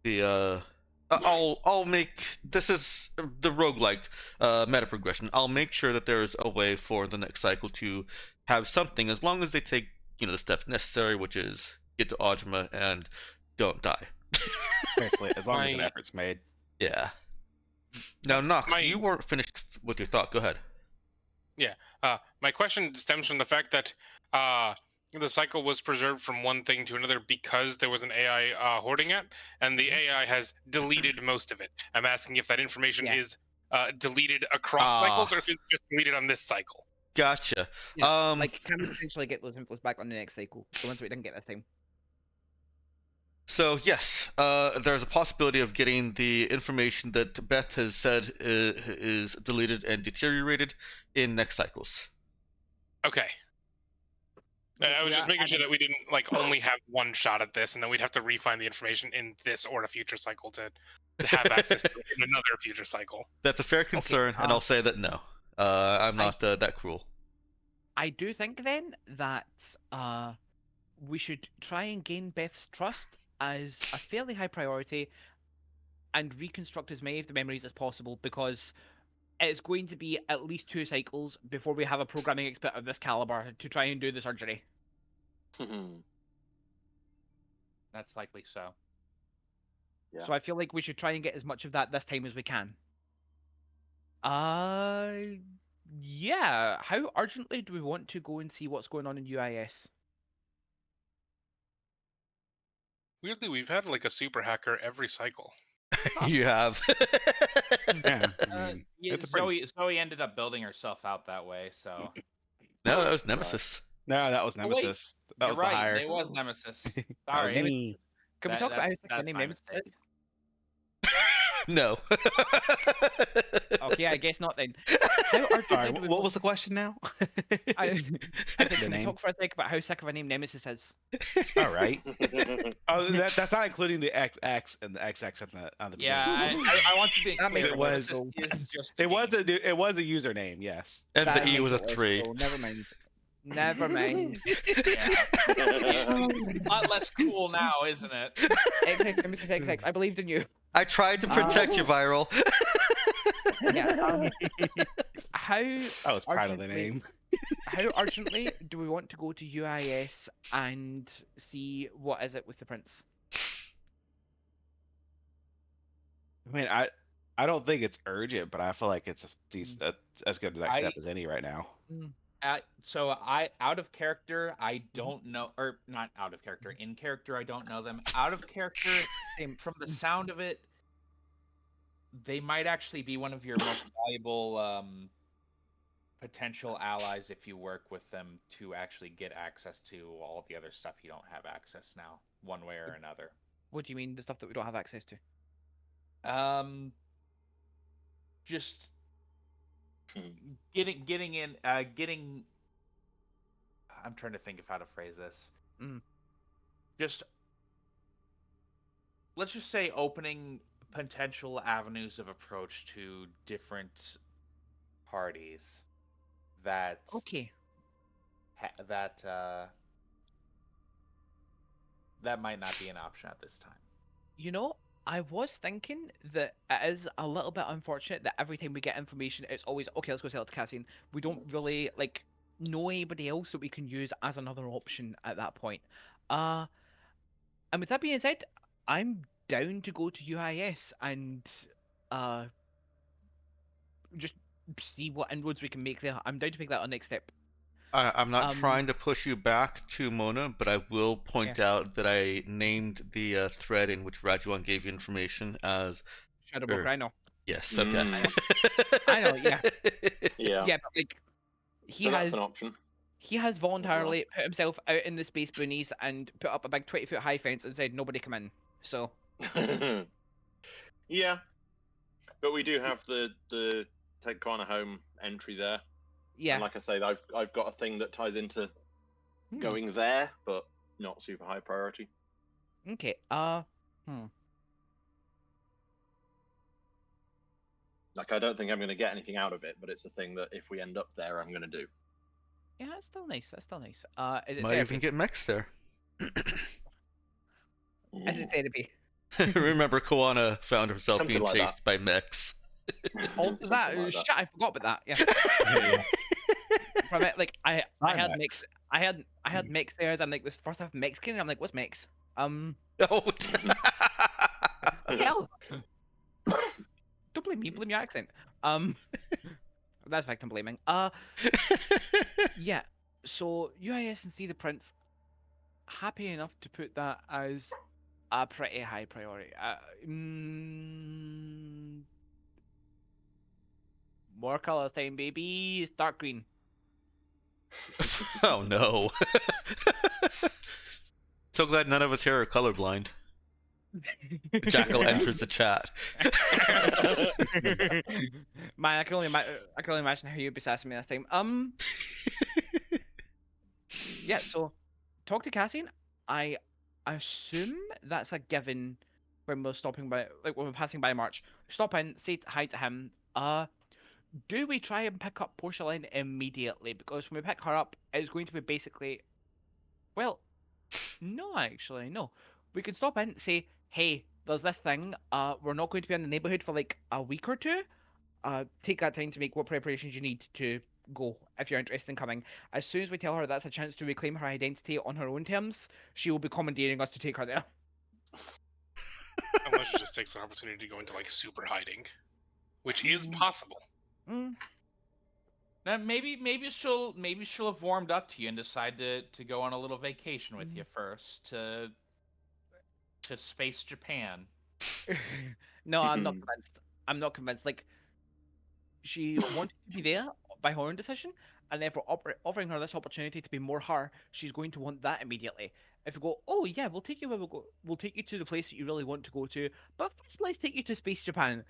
the I'll make this is the roguelike meta progression. I'll make sure that there's a way for the next cycle to have something, as long as they take the steps necessary, which is get to Audrema and don't die.
Basically, as long as an effort's made.
Yeah. Now, Nox, you weren't finished with your thought. Go ahead.
Yeah. My question stems from the fact that the cycle was preserved from one thing to another because there was an AI hoarding it, and the AI has deleted most of it. I'm asking if that information is deleted across cycles, or if it's just deleted on this cycle.
Gotcha.
Yeah, like, can we potentially get those infos back on the next cycle? The ones we didn't get this time.
So yes, there's a possibility of getting the information that Beth has said is deleted and deteriorated in next cycles.
Okay. I was just making sure that we didn't only have one shot at this, and then we'd have to refine the information in this or a future cycle to have access to it in another future cycle.
That's a fair concern, and I'll say that no, I'm not that cruel.
I do think then that we should try and gain Beth's trust as a fairly high priority and reconstruct as many of the memories as possible, because it's going to be at least 2 cycles before we have a programming expert of this caliber to try and do the surgery.
That's likely so.
Yeah. So I feel like we should try and get as much of that this time as we can. Yeah. How urgently do we want to go and see what's going on in UIS?
Weirdly, we've had a super hacker every cycle.
You have.
Zoe ended up building herself out that way, so.
No, that was Nemesis.
No, that was Nemesis. That was
right.
the hire.
It was Nemesis. Sorry.
Can we talk about how sick the name Nemesis is?
No.
Okay, I guess not then.
Sorry, what was the question now?
I think can we talk for a sec about how sick of a name Nemesis is?
All right. Oh, that's not including the XX and the XX on the beginning.
Yeah, I want to be clear.
It was a username, yes.
And the E was a 3.
So never mind. Never mind.
A lot less cool now, isn't it?
XX, I believed in you.
I tried to protect you, Viral.
Yeah.
I was proud of the name.
How urgently do we want to go to UIS and see what is it with the prince?
I mean, I don't think it's urgent, but I feel like it's as good a next step as any right now.
So out of character, I don't know, or not out of character, in character, I don't know them. Out of character, from the sound of it, they might actually be one of your most valuable potential allies if you work with them to actually get access to all of the other stuff you don't have access now, one way or another.
What do you mean, the stuff that we don't have access to?
Just getting in. I'm trying to think of how to phrase this. Just let's just say opening potential avenues of approach to different parties that that might not be an option at this time.
You know, I was thinking that it is a little bit unfortunate that every time we get information, it's always, okay, let's go sell it to Cassian. We don't really, know anybody else that we can use as another option at that point. And with that being said, I'm down to go to UIS and just see what inroads we can make there. I'm down to make that our next step.
I'm not trying to push you back to Mona, but I will point out that I named the thread in which Rajuan gave you information as
Shadowbroker. I know.
Yes. Okay.
I know. Yeah.
Yeah.
Yeah, but
that's an option.
He has voluntarily put himself out in the space boonies and put up a big 20-foot high fence and said nobody come in. So.
Yeah, but we do have the Take Connor home entry there.
Yeah.
And like I said, I've got a thing that ties into going there, but not super high priority.
Okay.
Like, I don't think I'm going to get anything out of it, but it's a thing that if we end up there, I'm going to do.
Yeah, that's still nice. That's still nice. Is it
Might
therapy?
even get mechs there.
Is it therapy?
Remember, Koana found herself
Something
being
like
chased by mechs.
Also,
Something
that
like that.
shit, I forgot about that. Yeah. From it, like I had mix. I had mix there, as I'm like, this first half Mexican, and I'm like, what's mix?
Oh.
Hell. Don't blame me. Blame your accent. That's victim blaming. Yeah. So UIS and See the Prince, happy enough to put that as a pretty high priority. More colors time, baby. It's dark green.
Oh no. So glad none of us here are colorblind. Jackal enters the chat.
Man, I can only imagine how you'd be sassing me this time. Yeah. So, talk to Cassian. I assume that's a given when we're stopping by, like when we're passing by March. Stop in, say hi to him. Do we try and pick up Porcelain immediately? Because when we pick her up, it's going to be basically, well, no, actually, no. We could stop in, say, hey, there's this thing. We're not going to be in the neighborhood for like a week or two. Take that time to make what preparations you need to go if you're interested in coming. As soon as we tell her that's a chance to reclaim her identity on her own terms, she will be commandeering us to take her there.
Unless she just takes an opportunity to go into like super hiding, which is possible.
Now maybe she'll have warmed up to you and decide to go on a little vacation with you first to space Japan.
No, I'm not convinced. I'm not convinced. Like, she wanted to be there by her own decision, and therefore offering her this opportunity to be more her, she's going to want that immediately. If we go, oh yeah, we'll take you where we go. We'll take you to the place that you really want to go to, but first let's take you to Space Japan.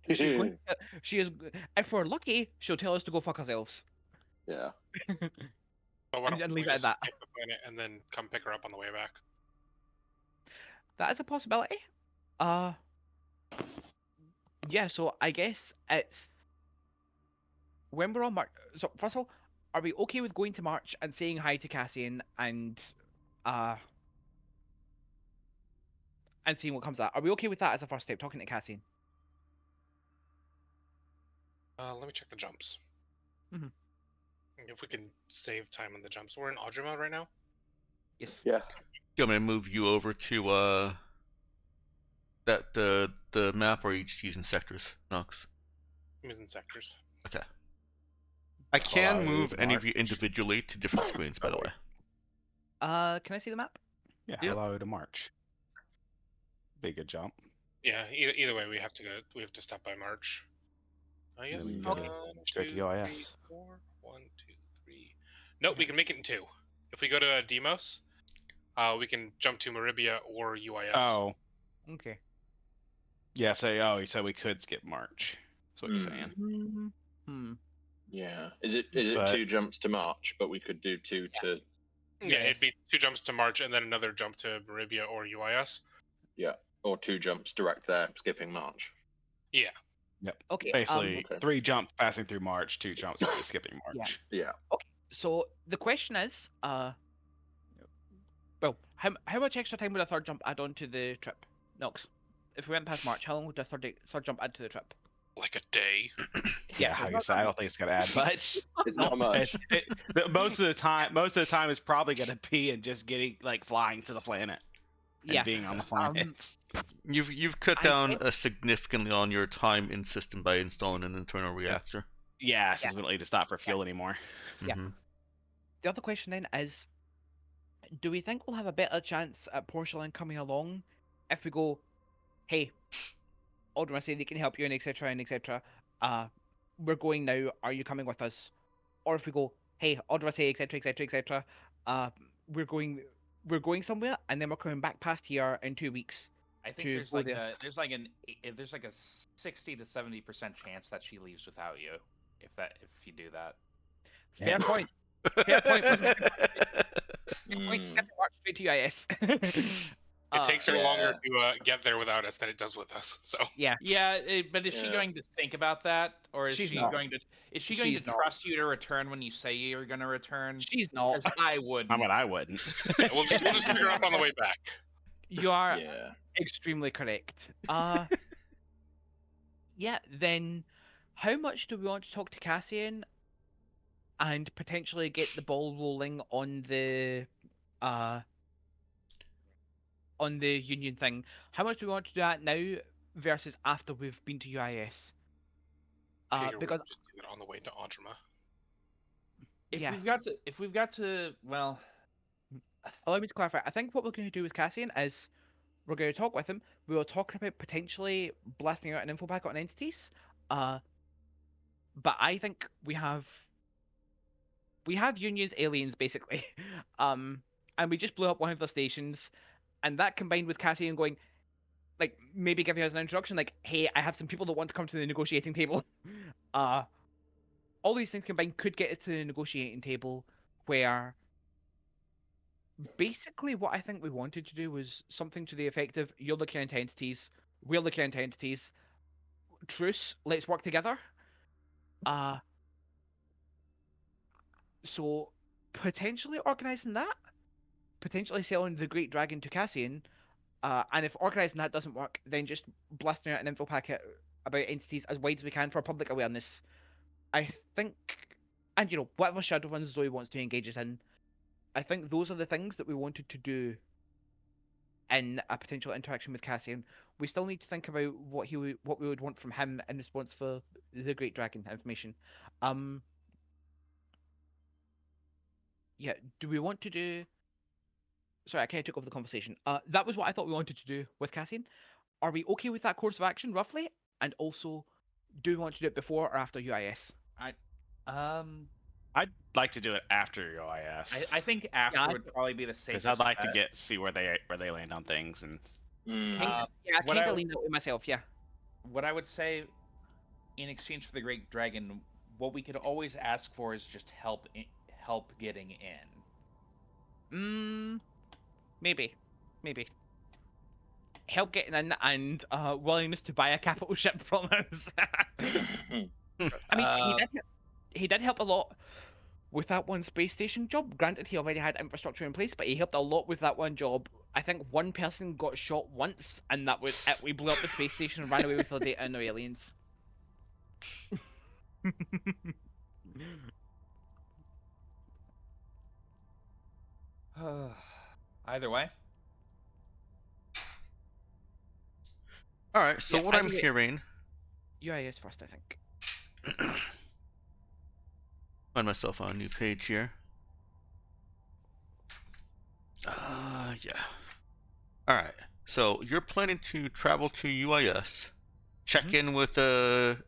She's going. She is. If we're lucky, she'll tell us to go fuck ourselves.
Yeah.
But why don't
And
we
leave it at
just
that.
skip the planet and then come pick her up on the way back?
That is a possibility. Yeah. So I guess it's when we're on March. So first of all, are we okay with going to March and saying hi to Cassian and seeing what comes out? Are we okay with that as a first step? Talking to Cassian.
Let me check the jumps.
Mm-hmm.
If we can save time on the jumps. We're in Audrima right now?
Yes.
Yeah.
You want me to move you over to that the map, or each using sectors, Nox?
I'm using sectors.
Okay. I can
Allow you
move
to
any of
march.
you individually to different screens, by the way.
Can I see the map?
Yeah,
Yep.
allow you to march. Big a jump.
Yeah, either way, we have to stop by March. I guess.
we go straight to UIS.
3, 4, 1, 2, 3. Nope, we can make it in 2. If we go to Demos, we can jump to Maribia or UIS.
Oh,
Okay.
yeah. So we could skip March. That's what you're saying.
Yeah. Is it
But-
2 jumps to March, but we could do 2 to...
Yeah, it'd be 2 jumps to March and then another jump to Maribia or UIS.
Yeah. Or 2 jumps direct there, skipping March.
Yeah.
Yep.
Okay.
Basically,
Okay.
3 jumps passing through March, 2 jumps after skipping March.
Yeah.
Okay. So the question is, well, how much extra time would a third jump add on to the trip, Nox? If we went past March, how long would a third jump add to the trip?
Like a day.
Yeah, like I said, I don't think it's gonna add much.
It's not much.
Most of the time, is probably gonna be in just getting flying to the planet and
Yeah.
being on the planet.
You've cut down significantly on your time in system by installing an internal reactor.
Yeah, since we don't need to stop for fuel anymore.
Yeah.
Mhm.
The other question then is, do we think we'll have a better chance at Porcelain coming along if we go, hey, Aldrin say they can help you and etc. and etc. We're going now. Are you coming with us? Or if we go, hey, Aldrin say etc. etc. etc. We're going somewhere and then we're coming back past here in 2 weeks.
I think there's like a 60 to 70% chance that she leaves without you if you do that.
Fair point. Fair point. Fair point. Skip the march straight to UIS.
It takes her longer to get there without us than it does with us. So
yeah.
But is she going to think about that, or is she
not.
going to? Is she going to trust you to return when you say you're going to return?
She's not.
Because I wouldn't.
I mean, I wouldn't.
we'll just pick her up on the way back.
You are extremely correct. Yeah. Then, how much do we want to talk to Cassian, and potentially get the ball rolling on the union thing? How much do we want to do that now versus after we've been to UIS? Because
just do it on the way to Audrema.
If we've got to, well,
allow me to clarify. I think what we're going to do with Cassian is we're going to talk with him. We were talking about potentially blasting out an info packet on entities. But I think we have unions, aliens, basically. And we just blew up one of their stations, and that combined with Cassian going, like, maybe giving us an introduction, like, hey, I have some people that want to come to the negotiating table. All these things combined could get us to the negotiating table, where basically what I think we wanted to do was something to the effect of, you're the current entities, we're the current entities, truce, let's work together. So potentially organising that, potentially selling the Great Dragon to Cassian, and if organising that doesn't work, then just blasting out an info packet about entities as wide as we can for public awareness. I think, and whatever Shadowruns Zoe wants to engage us in, I think those are the things that we wanted to do in a potential interaction with Cassian. We still need to think about what we would want from him in response for the Great Dragon information. Yeah, do we want to do... Sorry, I kind of took over the conversation. That was what I thought we wanted to do with Cassian. Are we okay with that course of action, roughly? And also, do we want to do it before or after UIS?
I'd like to do it after UIS.
I think after would probably be the safest.
Because I'd like to see where they land on things and.
I kind of lean that way myself. Yeah.
What I would say, in exchange for the Great Dragon, what we could always ask for is just help getting in.
Maybe. Help getting in and willingness to buy a capital ship from us. I mean, he did help a lot with that one space station job. Granted, he already had infrastructure in place, but he helped a lot with that one job. I think one person got shot once, and that was it. We blew up the space station and ran away with the data and the aliens.
Either way.
All right. So what I'm hearing.
UIS first, I think.
Find myself on a new page here. Yeah. All right. So you're planning to travel to UIS, check in with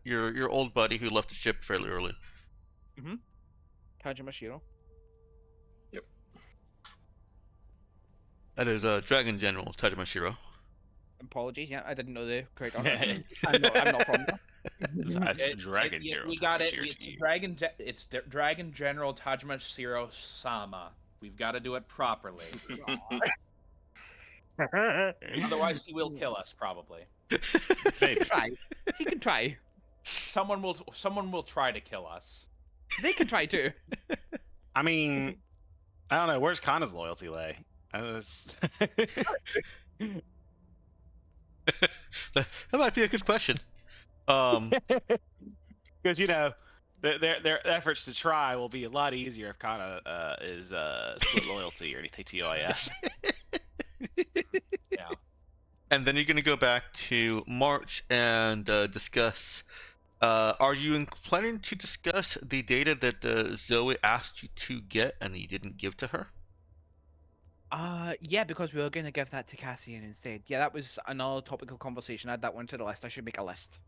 your old buddy who left the ship fairly early.
Tajimashiro.
Yep.
That
is Dragon General Tajimashiro.
Apologies, yeah, I didn't know the correct honor. I'm not from there.
Dragon General.
We got it. It's Dragon General Tajimashiro Sama. We've got to do it properly. Otherwise, he will kill us probably.
Try. He can try.
Someone will try to kill us.
They can try too.
I mean, I don't know. Where's Kana's loyalty lay?
That might be a good question.
Because their efforts to try will be a lot easier if Kana is split loyalty or anything to UIS.
Yeah.
And then you're going to go back to March and discuss. Are you planning to discuss the data that Zoe asked you to get and you didn't give to her?
Yeah, because we were going to give that to Cassian instead. Yeah, that was another topical conversation. Add that one to the list. I should make a list.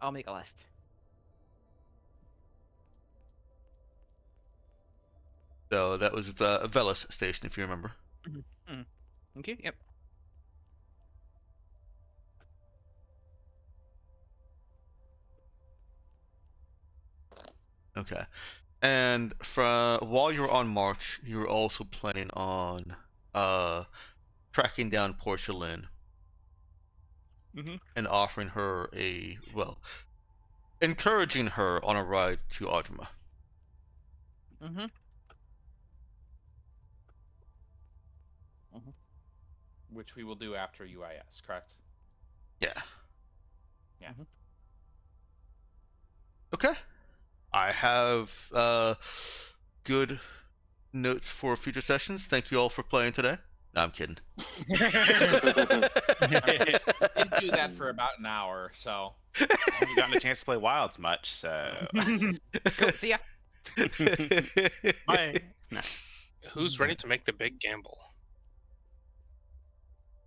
I'll make a list.
So that was Velas Station, if you remember.
Okay, yep.
Okay. And while you're on march, you're also planning on tracking down Portia Lynn and offering her encouraging her on a ride to Audrema.
Which we will do after UIS, correct?
Yeah.
Yeah.
Okay. I have good notes for future sessions. Thank you all for playing today. No, I'm kidding.
I did do that for about an hour, so.
I haven't gotten a chance to play Wilds much, so.
Cool, see ya.
Bye. No.
Who's ready to make the big gamble?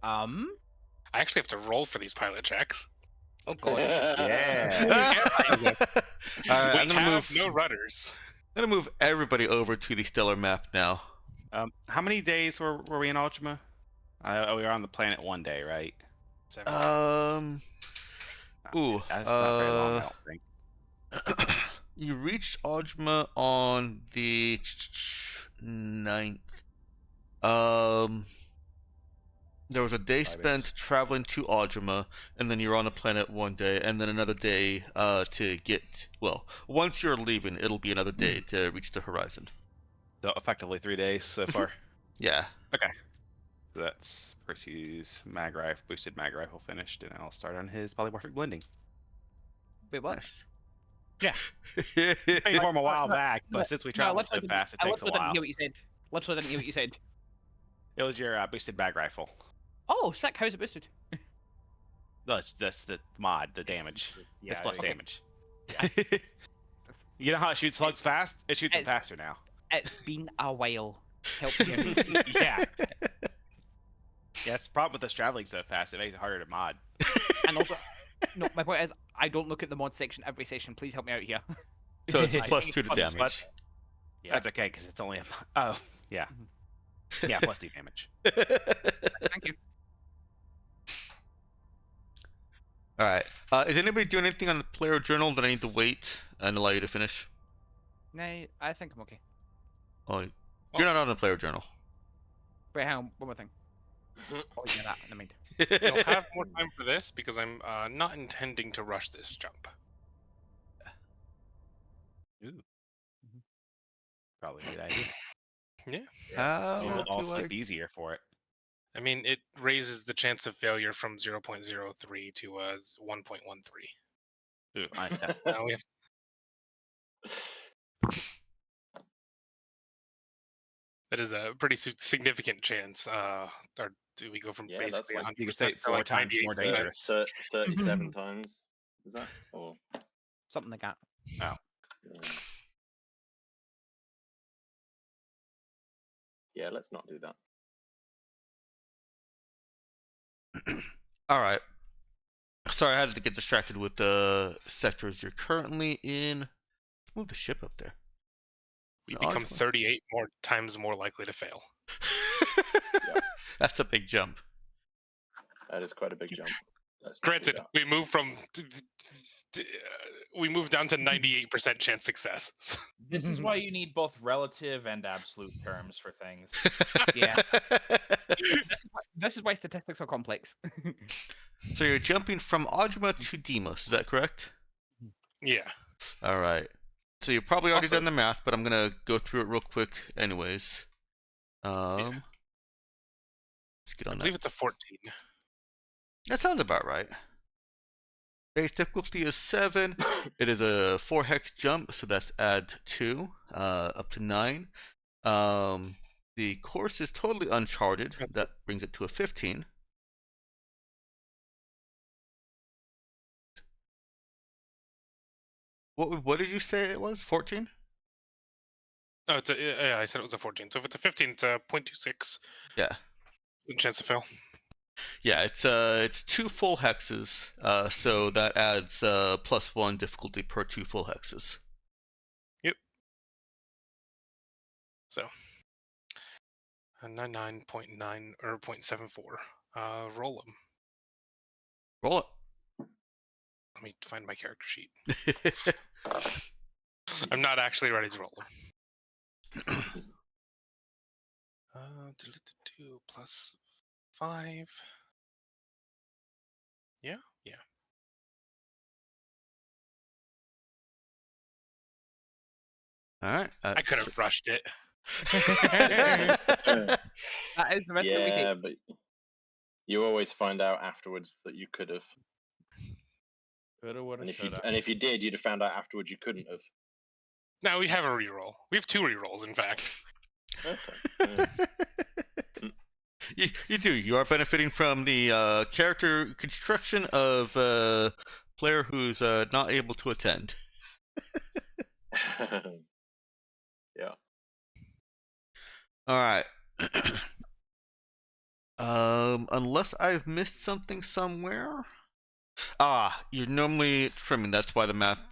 I actually have to roll for these pilot checks.
Oh god.
Yeah.
Alright,
We have no rudders.
I'm gonna move everybody over to the stellar map now.
How many days were we in Ultima? We were on the planet one day, right?
17.
That's not very long, I don't think.
You reached Ojma on the 9th. There was a day spent traveling to Ojma, and then you're on the planet one day, and then another day to get. Well, once you're leaving, it'll be another day to reach the horizon.
So effectively 3 days so far.
Yeah.
Okay. So that's Percy's boosted mag rifle finished, and I'll start on his polymorphic blending.
Wait, what?
Nice.
Yeah. Paid for him a while back, but since we traveled so fast, it takes a
I didn't
while.
hear what you said. Literally didn't hear what you said.
It was your boosted mag rifle.
Oh, sick. How's it boosted?
That's the mod, the damage.
Yeah,
It's plus
okay.
damage. You know how it shoots slugs fast? It shoots them faster now.
It's been a while. Help you.
Yeah. Yeah, it's the problem with us traveling so fast. It makes it harder to mod.
And also, no, my point is, I don't look at the mod section every session. Please help me out here.
So it's a
I
plus
think
2
it's
to
plus
damage.
Yeah.
That's okay, because it's only a... Oh, yeah. Yeah, plus 2 damage.
Thank you.
Alright. Is anybody doing anything on the player journal that I need to wait and allow you to finish?
No, I think I'm okay.
Oh, you're not on the player journal.
Wait, hang on. One more thing. Oh, yeah, that. Never mind.
You'll have more time for this because I'm not intending to rush this jump.
Ooh. Probably a good idea.
Yeah.
How
We'll all
do
sleep
I...
easier for it.
I mean, it raises the chance of failure from 0.03 to 1.13.
Ooh, I accept.
Now we have... That is a pretty significant chance. Or do we go from
Yeah,
basically
that's like,
100%
you could say
to
4
like
times more
98%?
dangerous.
37 times. Is that? Or
Something like that.
Oh.
Yeah, let's not do that.
Alright. Sorry, I had to get distracted with the sectors you're currently in. Let's move the ship up there.
We
No,
become
actually.
38 more times more likely to fail.
That's a big jump.
That is quite a big jump. Let's not do
Granted,
that.
we move from we move down to 98% chance success.
This is why you need both relative and absolute terms for things.
Yeah. This is why statistics are complex.
So you're jumping from Ojma to Deimos, is that correct?
Yeah.
Alright. So you've probably already
Also-
done the math, but I'm gonna go through it real quick anyways. Let's get
I
on
believe
that.
it's a 14.
That sounds about right. Base difficulty is 7. It is a 4 hex jump, so that's add 2, up to 9. The course is totally uncharted. That brings it to a 15. What did you say it was? 14?
Oh, yeah, I said it was a 14. So if it's a 15, it's a 0.26.
Yeah.
Chance to fail.
Yeah, it's 2 full hexes, so that adds +1 difficulty per 2 full hexes.
Yep. So, 99.9 or 0.74. Roll them.
Roll it.
Let me find my character sheet. I'm not actually ready to roll them. 2 plus 5. Yeah.
All right.
I could have rushed it.
That is the risk that we take.
Yeah, but you always find out afterwards that you could have.
Coulda, woulda,
And
shoulda.
if you did, you'd have found out afterwards you couldn't have.
Now we have a reroll. We have 2 rerolls, in fact.
Okay.
You do. You are benefiting from the character construction of a player who's not able to attend.
Yeah.
All right. Unless I've missed something somewhere. You're normally trimming. That's why the math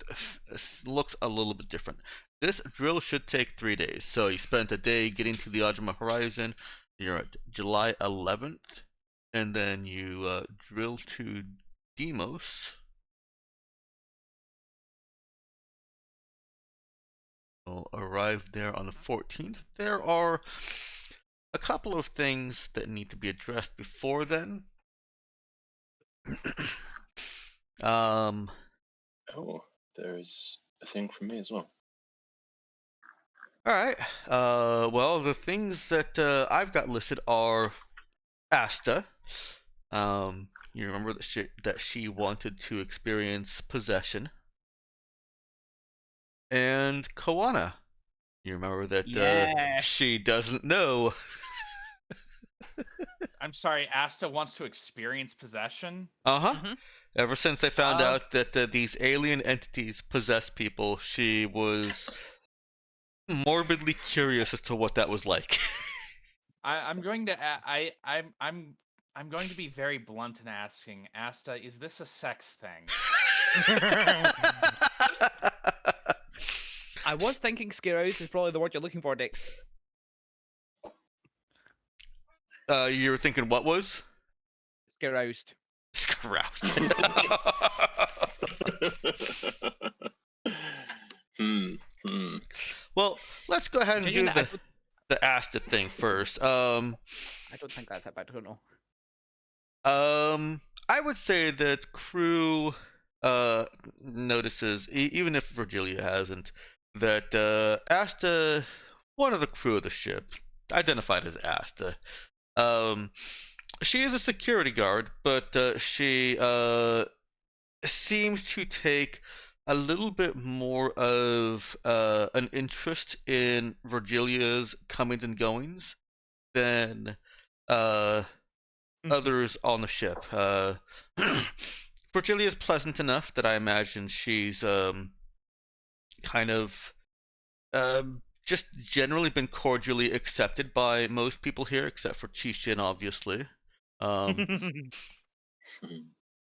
looks a little bit different. This drill should take 3 days. So you spent a day getting to the Ajima horizon. You're at July 11th, and then you drill to Demos. You'll arrive there on the 14th. There are a couple of things that need to be addressed before then.
Oh, there's a thing from me as well.
All right. Well, the things that I've got listed are Asta. You remember that she wanted to experience possession, and Koana. You remember that she doesn't know.
I'm sorry, Asta wants to experience possession?
Uh-huh.
Mm-hmm.
Ever since they found out that these alien entities possess people, she was morbidly curious as to what that was like.
I'm going to I'm going to be very blunt in asking, Asta, is this a sex thing?
I was thinking scaroused is probably the word you're looking for, Dix.
You were thinking what was?
Scaroused.
Scaroused. Well, let's go ahead and do the Asta thing first.
I don't think that's it, but I don't know.
I would say that crew notices, even if Virgilia hasn't, that Asta, one of the crew of the ship, identified as Asta, she is a security guard, but she seems to take a little bit more of an interest in Virgilia's comings and goings than others on the ship. Virgilia is pleasant enough that I imagine she's kind of just generally been cordially accepted by most people here, except for Chishin, obviously.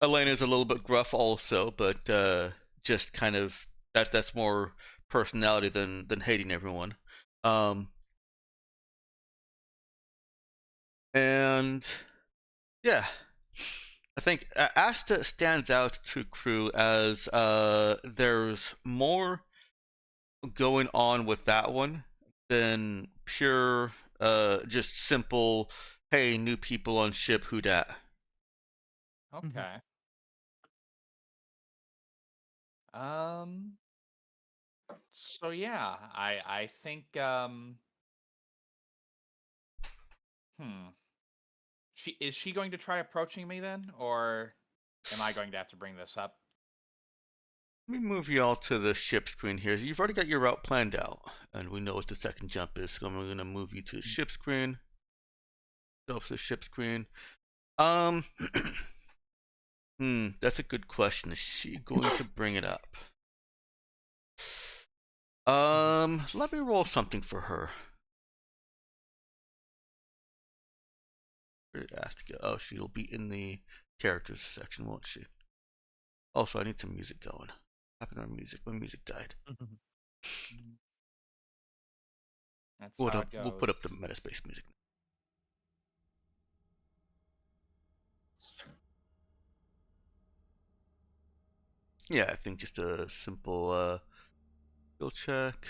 Elena's a little bit gruff also, but just kind of that's more personality than hating everyone. And yeah, I think Asta stands out to crew as there's more going on with that one than pure just simple, hey, new people on ship, who dat?
Okay. So yeah, I think is she going to try approaching me then, or am I going to have to bring this up?
Let me move you all to the ship screen here. You've already got your route planned out, and we know what the second jump is, so I'm going to move you to the ship screen. Go to the ship screen. That's a good question. Is she going to bring it up? Let me roll something for her. Oh, she'll be in the characters section, won't she? Also, I need some music going. What happened to our music? My music died.
That's how it goes.
We'll put up the Metaspace music. Yeah, I think just a simple skill check.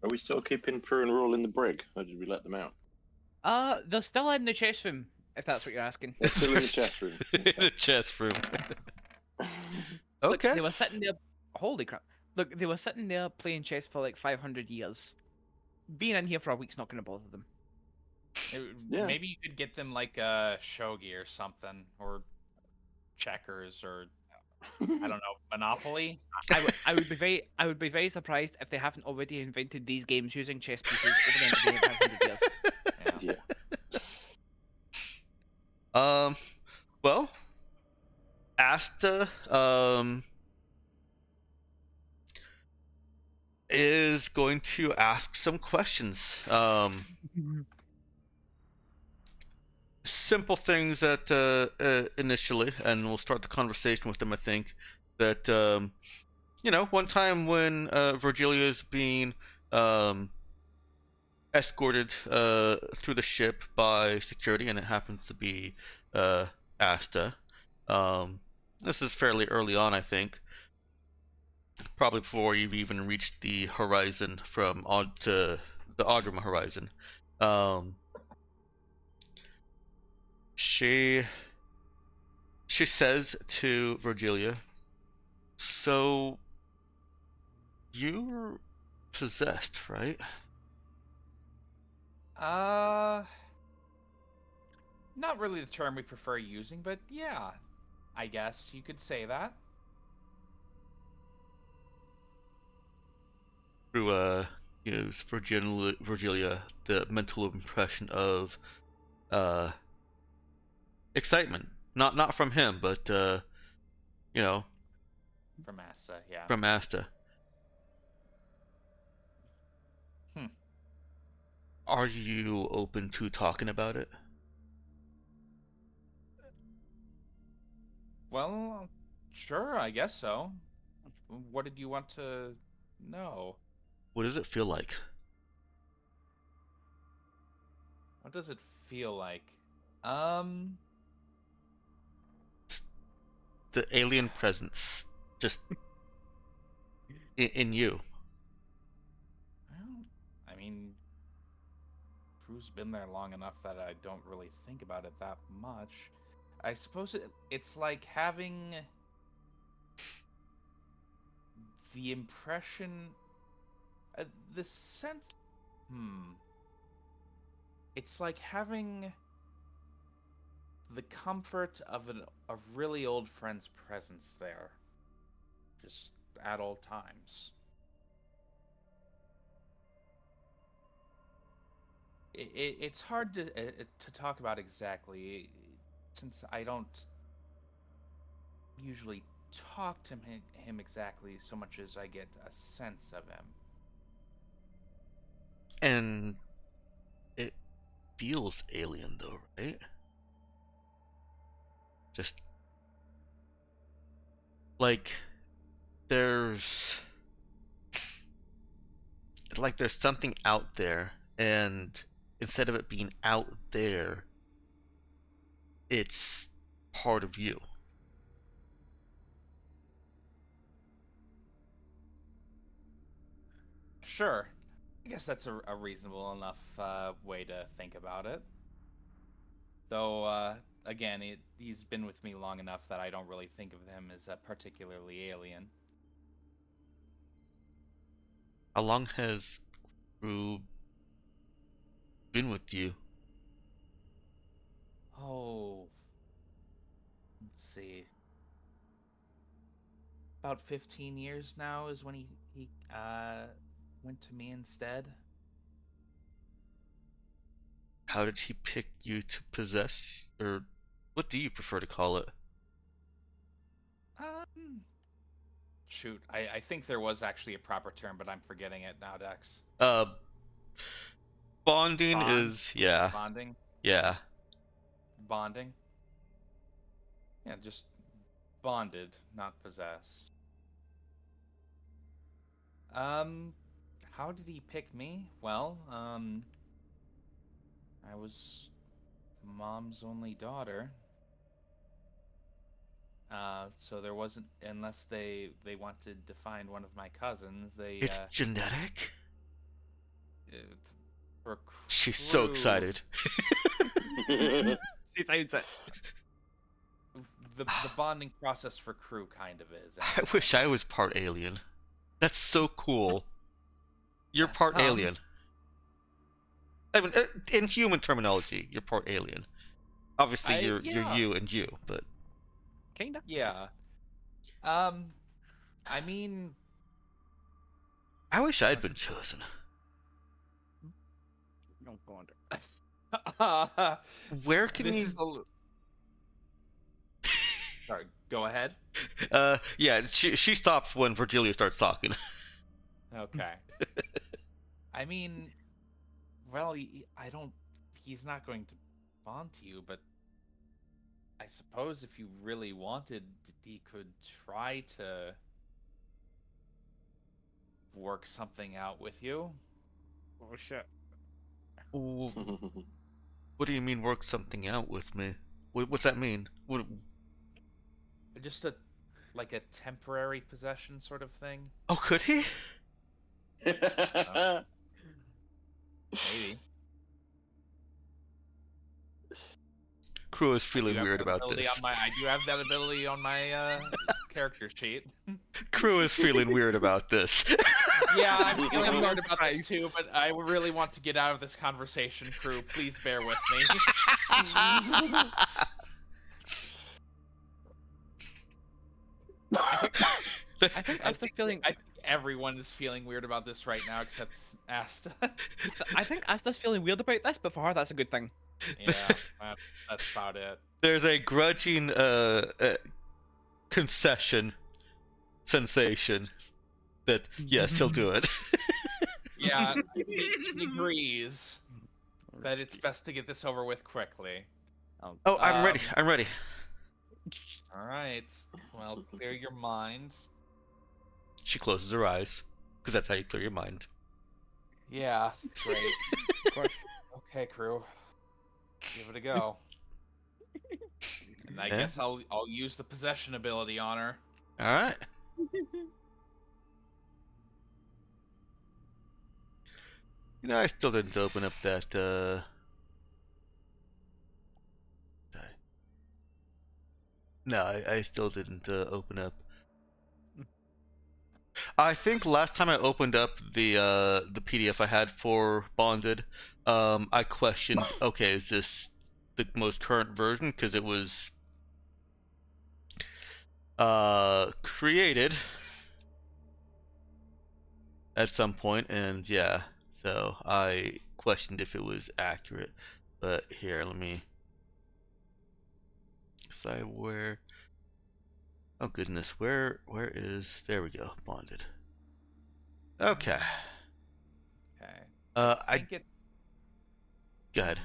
Are we still keeping Prue and Rule in the brig, or did we let them out?
They're still in the chest room, if that's what you're asking.
They're still in the chest room.
In the chest room.
Look,
Okay.
they were sitting there. Holy crap! Look, they were sitting there playing chess for like 500 years. Being in here for a week's not going to bother them.
Yeah.
Maybe you could get them like a shogi or something, or checkers, or I don't know, Monopoly.
I would be very surprised if they haven't already invented these games using chess pieces over the entertainment of 500 years.
Yeah.
Well, Asta, is going to ask some questions. Simple things that initially, and we'll start the conversation with them. I think that one time when Virgilia is being escorted through the ship by security, and it happens to be Asta. This is fairly early on, I think. Probably before you've even reached the horizon from to the Audruma horizon. She says to Virgilia, "So you're possessed, right?"
Not really the term we prefer using, but yeah, I guess you could say that.
Through gives Virgilia the mental impression of excitement, not from him, but
From Asta, yeah.
from Asta. Are you open to talking about it?
Well, sure, I guess so. What did you want to know?
What does it feel like?
What does it feel like?
The alien presence just in you.
Well, I mean, Prue's been there long enough that I don't really think about it that much. I suppose it's like having the impression, the sense. It's like having the comfort of a really old friend's presence there, just at all times. It's hard to talk about exactly, since I don't usually talk to him exactly so much as I get a sense of him.
And it feels alien though, right? Just like there's something out there, and instead of it being out there, it's part of you.
Sure. I guess that's a reasonable enough way to think about it. Though, again, he's been with me long enough that I don't really think of him as particularly alien.
How long has Rue been with you?
Oh, let's see. About 15 years now is when he went to me instead.
How did he pick you to possess, or what do you prefer to call it?
Shoot, I think there was actually a proper term, but I'm forgetting it now, Dex.
Bonding is, yeah.
Bonding?
Yeah.
Just bonding? Yeah, just bonded, not possessed. How did he pick me? Well, I was Mom's only daughter. So there wasn't, unless they wanted to find one of my cousins.
It's genetic?
For
She's so excited.
She sounds it.
The bonding process for crew kind of is.
I wish I was part alien. That's so cool. You're part alien. I mean, in human terminology, you're part alien. Obviously, you're you and you, but
Kinda.
Yeah. I mean,
I wish I'd been chosen.
Don't go under.
Where can you?
Sorry, go ahead.
Yeah, she stops when Virgilia starts talking.
Okay. I mean, well, I don't. He's not going to bond to you, but I suppose if you really wanted, he could try to work something out with you.
Oh shit.
What do you mean work something out with me? What's that mean? What?
Just like a temporary possession sort of thing.
Oh, could he?
Maybe.
Crew is feeling weird about this.
I do have that ability on my character sheet.
Crew is feeling weird about this.
Yeah, I'm feeling weird about this too, but I really want to get out of this conversation, crew. Please bear with me.
I think
everyone is feeling weird about this right now, except Asta.
I think Asta's feeling weird about this, but for her, that's a good thing.
Yeah, that's about it.
There's a grudging concession sensation that yes, he'll do it.
Yeah, he agrees that it's best to get this over with quickly.
Oh, I'm ready. I'm ready.
All right. Well, clear your mind.
She closes her eyes, because that's how you clear your mind.
Yeah, great. Okay, crew. Give it a go. And I guess I'll use the possession ability on her.
All right. You know, I still didn't open up that. No, I still didn't open up. I think last time I opened up the PDF I had for Bonded, I questioned, okay, is this the most current version? Because it was created at some point, and yeah, so I questioned if it was accurate. But here, let me decide where. Oh goodness, where is? There we go, Bonded. Okay.
Okay.
I
think it's.
Go ahead.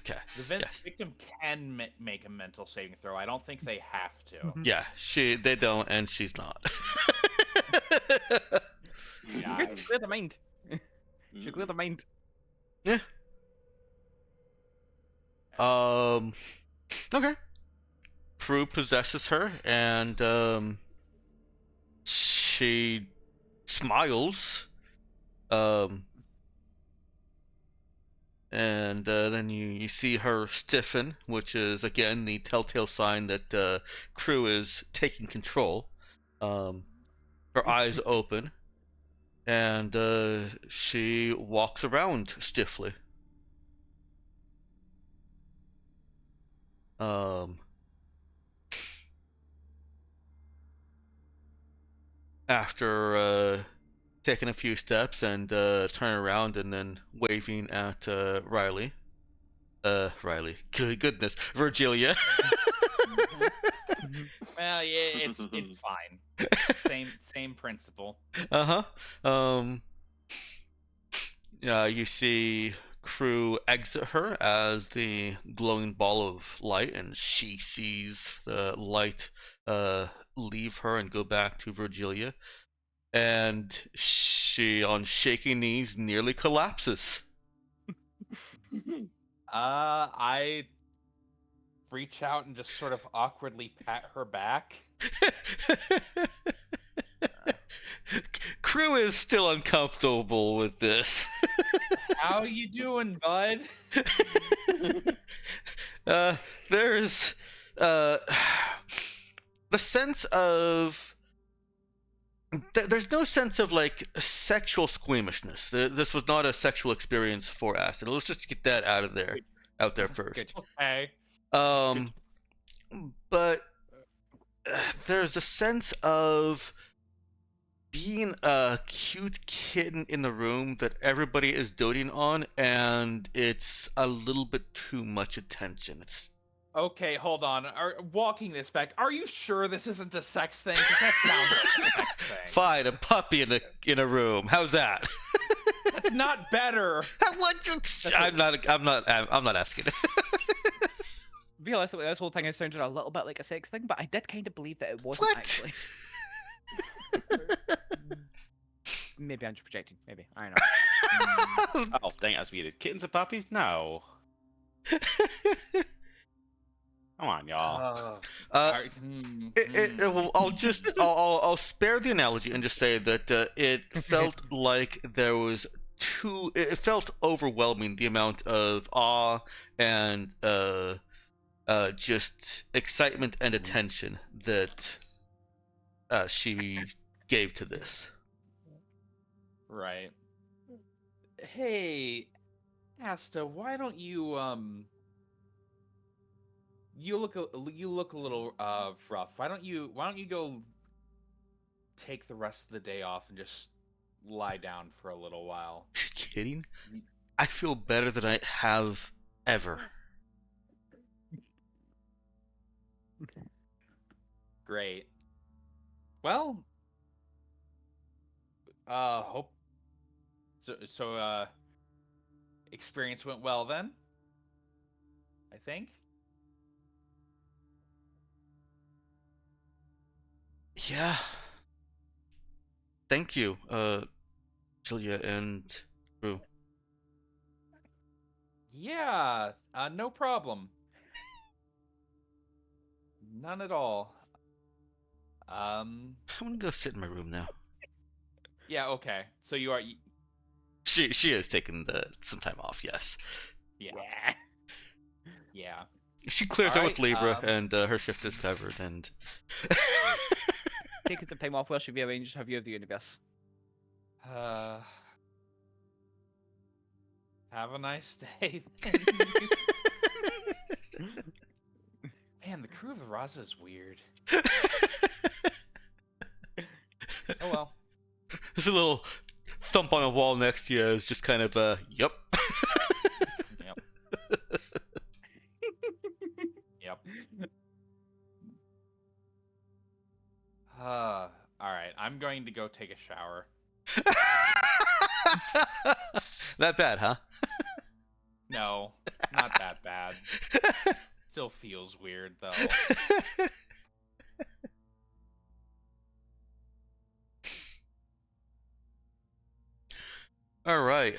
Okay.
The victim can make a mental saving throw. I don't think they have to.
Yeah, they don't, and she's not.
Yeah, clear the mind. She clear the mind.
Yeah. Okay. Prue possesses her, and she smiles. And then you see her stiffen, which is again the telltale sign that Crew is taking control. Her eyes open, and she walks around stiffly. After taking a few steps and turning around and then waving at Riley. Riley. Good goodness, Virgilia.
Well, yeah, it's fine. Same principle.
You see Crew exit her as the glowing ball of light, and she sees the light leave her and go back to Virgilia. And she, on shaky knees, nearly collapses.
I reach out and just sort of awkwardly pat her back.
Crew is still uncomfortable with this.
How you doing, bud?
There's the sense of there's no sense of like sexual squeamishness. This was not a sexual experience for Acid. Let's just get that out there first.
Okay.
But there's a sense of being a cute kitten in the room that everybody is doting on, and it's a little bit too much attention. It's
Okay, hold on. Walking this back, are you sure this isn't a sex thing? 'Cause that sounds like a sex thing.
fine, a puppy in a room. How's that?
That's not better.
What? I'm not asking.
Realistically, this whole thing has sounded a little bit like a sex thing, but I did kind of believe that it wasn't
What?
actually. Maybe I'm just projecting. Maybe. I don't know.
Oh, dang, I was muted. Kittens and puppies? No. Come on, y'all.
I'll spare the analogy and just say that it felt like there was it felt overwhelming, the amount of awe and just excitement and attention that she gave to this.
Right. Hey, Asta, why don't you you look a little rough. Why don't you go take the rest of the day off and just lie down for a little while?
Are you kidding? I feel better than I have ever.
Great. Well, hope so experience went well then, I think.
Yeah. Thank you, Julia and Rue.
Yeah, no problem. None at all.
I'm gonna go sit in my room now.
Yeah, okay. So you are...
She has taken some time off, yes.
Yeah. Yeah.
She clears out
Alright,
with Libra, and her shift is covered, and...
Taking some time off, where should we arrange her view of the universe?
Have a nice day. Man, the crew of the Raza is weird. Oh well.
There's a little thump on a wall next to you is just kind of yep.
Yep. Yep. Alright, I'm going to go take a shower.
That bad, huh?
No, not that bad. Still feels weird, though.
Alright,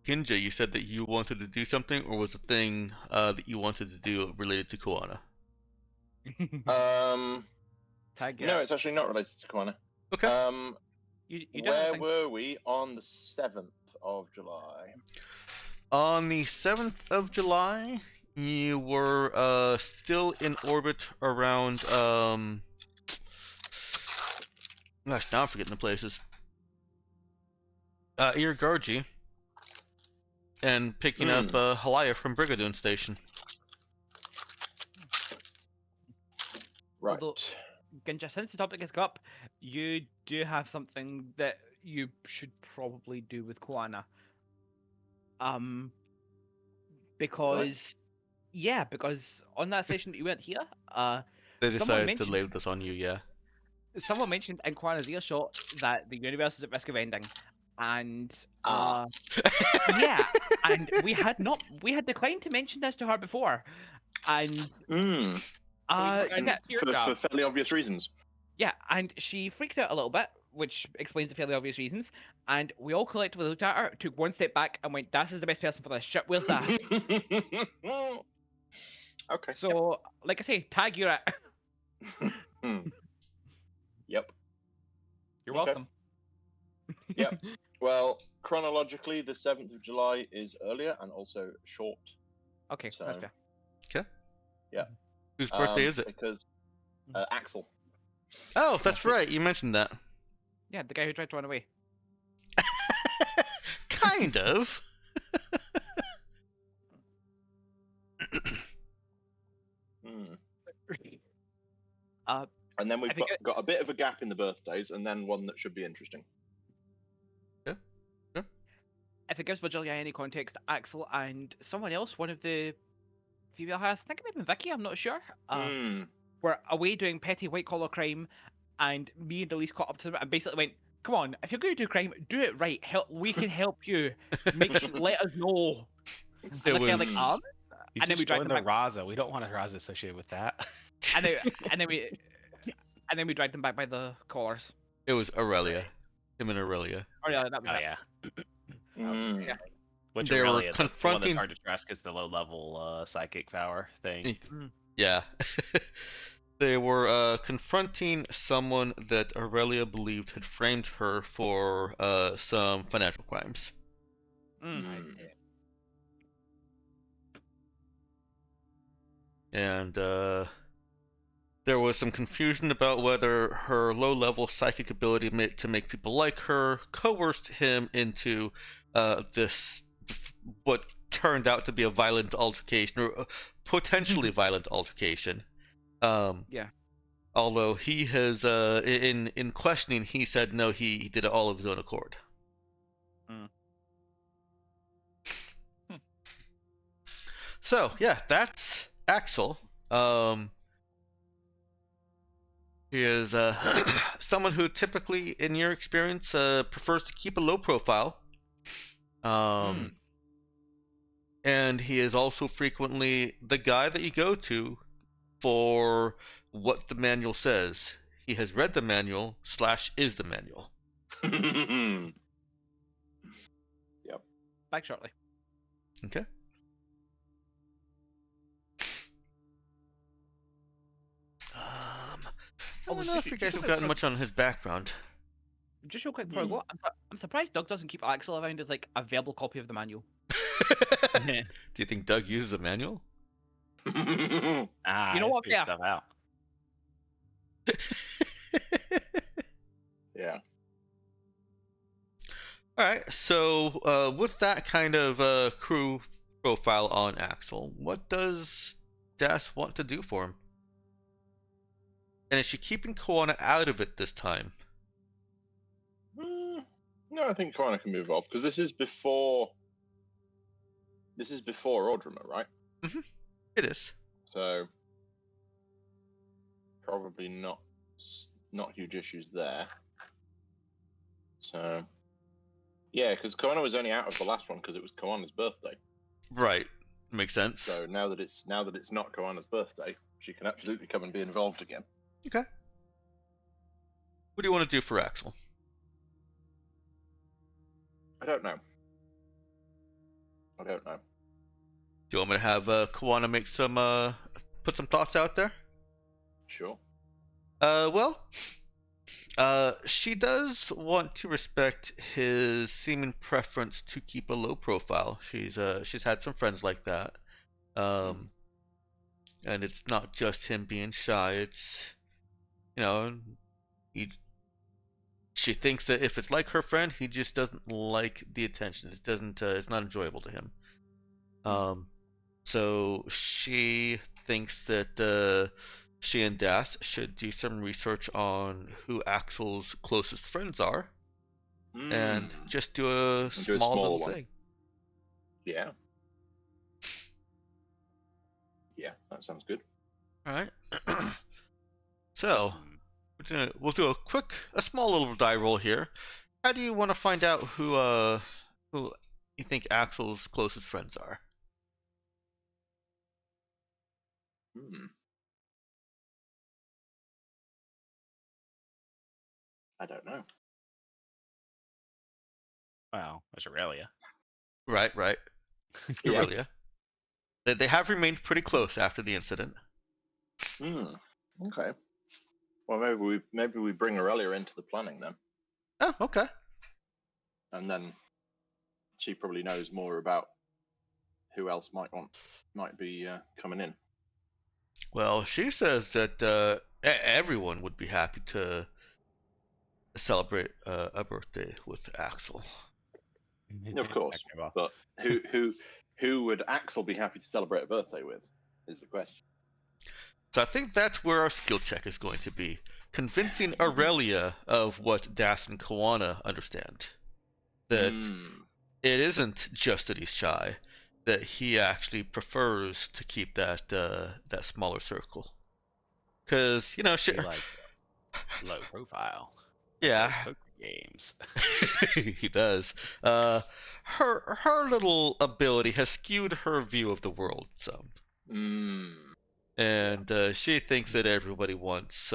Ginja, you said that you wanted to do something, or was the thing that you wanted to do related to Koana?
No, it's actually not related to Koana.
Okay.
Where were we on the 7th of July?
On the 7th of July, you were still in orbit around gosh, now I'm forgetting the places. Irgarji, and picking up Halaya from Brigadoon Station.
Right.
Although, Ginja, since the topic has come up, you do have something that you should probably do with Koana. Because on that station that you went here,
They decided to lay this on you, yeah.
Someone mentioned in Koana's earshot that the universe is at risk of ending, and yeah, and we had declined to mention this to her before, and
for fairly obvious reasons.
yeah, and she freaked out a little bit which explains the fairly obvious reasons. And we all collectively looked at her, took one step back, and went, "Das is the best person for this shit. Where's Das?"
Okay.
So, like I say, tag you're at.
Yep.
You're
Okay.
welcome.
Yep. Well, chronologically, the 7th of July is earlier and also short.
Okay,
So,
that's fair.
Okay.
Yeah.
Whose birthday is it?
Because Axel.
Oh, that's right. You mentioned that.
Yeah, the guy who tried to run away.
Kind of.
And then we've
I think
got a bit of a gap in the birthdays, and then one that should be interesting.
if it gives Virgilia any context, Axel and someone else, one of the female hires, I think it might have been Vicky, I'm not sure, were away doing petty white collar crime, and me and Elise caught up to them and basically went, "Come on, if you're going to do crime, do it right. We can help you. Let us know." And
It
they're
was.
like,
You
and then
just
we dragged
joined
them
the
back.
Raza. We don't want a Raza associated with that.
And then we dragged them back by the collars.
It was Aurelia. Him and Aurelia.
Oh yeah, that was
Oh
it.
yeah.
Yeah.
Which
They were
Aurelia, the one
confronting-
that's hard to trust is the low level psychic power thing.
Yeah. They were confronting someone that Aurelia believed had framed her for some financial crimes.
I see.
And there was some confusion about whether her low-level psychic ability to make people like her coerced him into this what turned out to be a violent altercation, or a potentially violent altercation.
Yeah.
Although he has, in questioning, he said no, he did it all of his own accord. So yeah, that's Axel. He is someone who typically, in your experience, prefers to keep a low profile. And he is also frequently the guy that you go to for what the manual says. He has read the manual / is the manual.
Yep.
Back shortly.
Okay. I don't know if you guys have gotten much on his background.
Just real quick before I go, I'm surprised Doug doesn't keep Axel around as like a verbal copy of the manual.
Do you think Doug uses a manual?
You know what? Yeah.
Stuff out.
Yeah.
All right. So with that kind of crew profile on Axel, what does Das want to do for him? And is she keeping Koana out of it this time?
No, I think Koana can move off because this is before Audrima, right?
Mm-hmm. It is.
So probably not huge issues there. So yeah, because Koana was only out of the last one because it was Koana's birthday.
Right. Makes sense.
So now that it's not Koana's birthday, she can absolutely come and be involved again.
Okay. What do you want to do for Axel?
I don't know.
Do you want me to have Koana make some put some thoughts out there?
Sure.
Well, she does want to respect his seeming preference to keep a low profile. She's had some friends like that. And it's not just him being shy. It's, you know, she thinks that if it's like her friend, he just doesn't like the attention. It doesn't. It's not enjoyable to him. So she thinks that she and Das should do some research on who Axel's closest friends are, and just do a small little thing.
Yeah. Yeah, that sounds good.
All right. So we'll do a small little die roll here. How do you want to find out who you think Axel's closest friends are?
I don't know.
Well, there's Aurelia.
Right.
Yeah.
Aurelia. They have remained pretty close after the incident.
Okay. Well, maybe we bring Aurelia into the planning then,
Oh, okay.
and then she probably knows more about who else might be coming in.
Well, she says that everyone would be happy to celebrate a birthday with Axel.
Of course, but who would Axel be happy to celebrate a birthday with? Is the question.
So I think that's where our skill check is going to be. Convincing Aurelia of what Das and Kawana understand. That it isn't just that he's shy, that he actually prefers to keep that that smaller circle. Because, she...
like low profile.
Yeah.
Poker games.
He does. Her little ability has skewed her view of the world some. And she thinks that everybody wants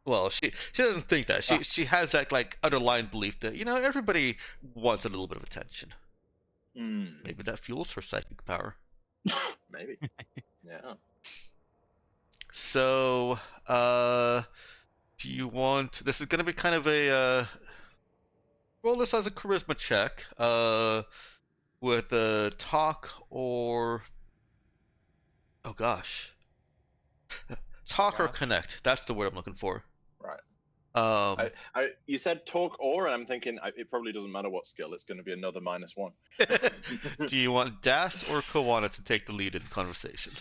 well, she doesn't think that. She has that like underlying belief that, everybody wants a little bit of attention. Maybe that fuels her psychic power.
Maybe. Yeah.
So, do you want... This is going to be kind of a... roll this as a charisma check. With a talk or... Oh gosh. Talk or connect. That's the word I'm looking for.
Right.
You
said talk or, and I'm thinking it probably doesn't matter what skill. It's going to be another -1.
Do you want Das or Kawana to take the lead in the conversation?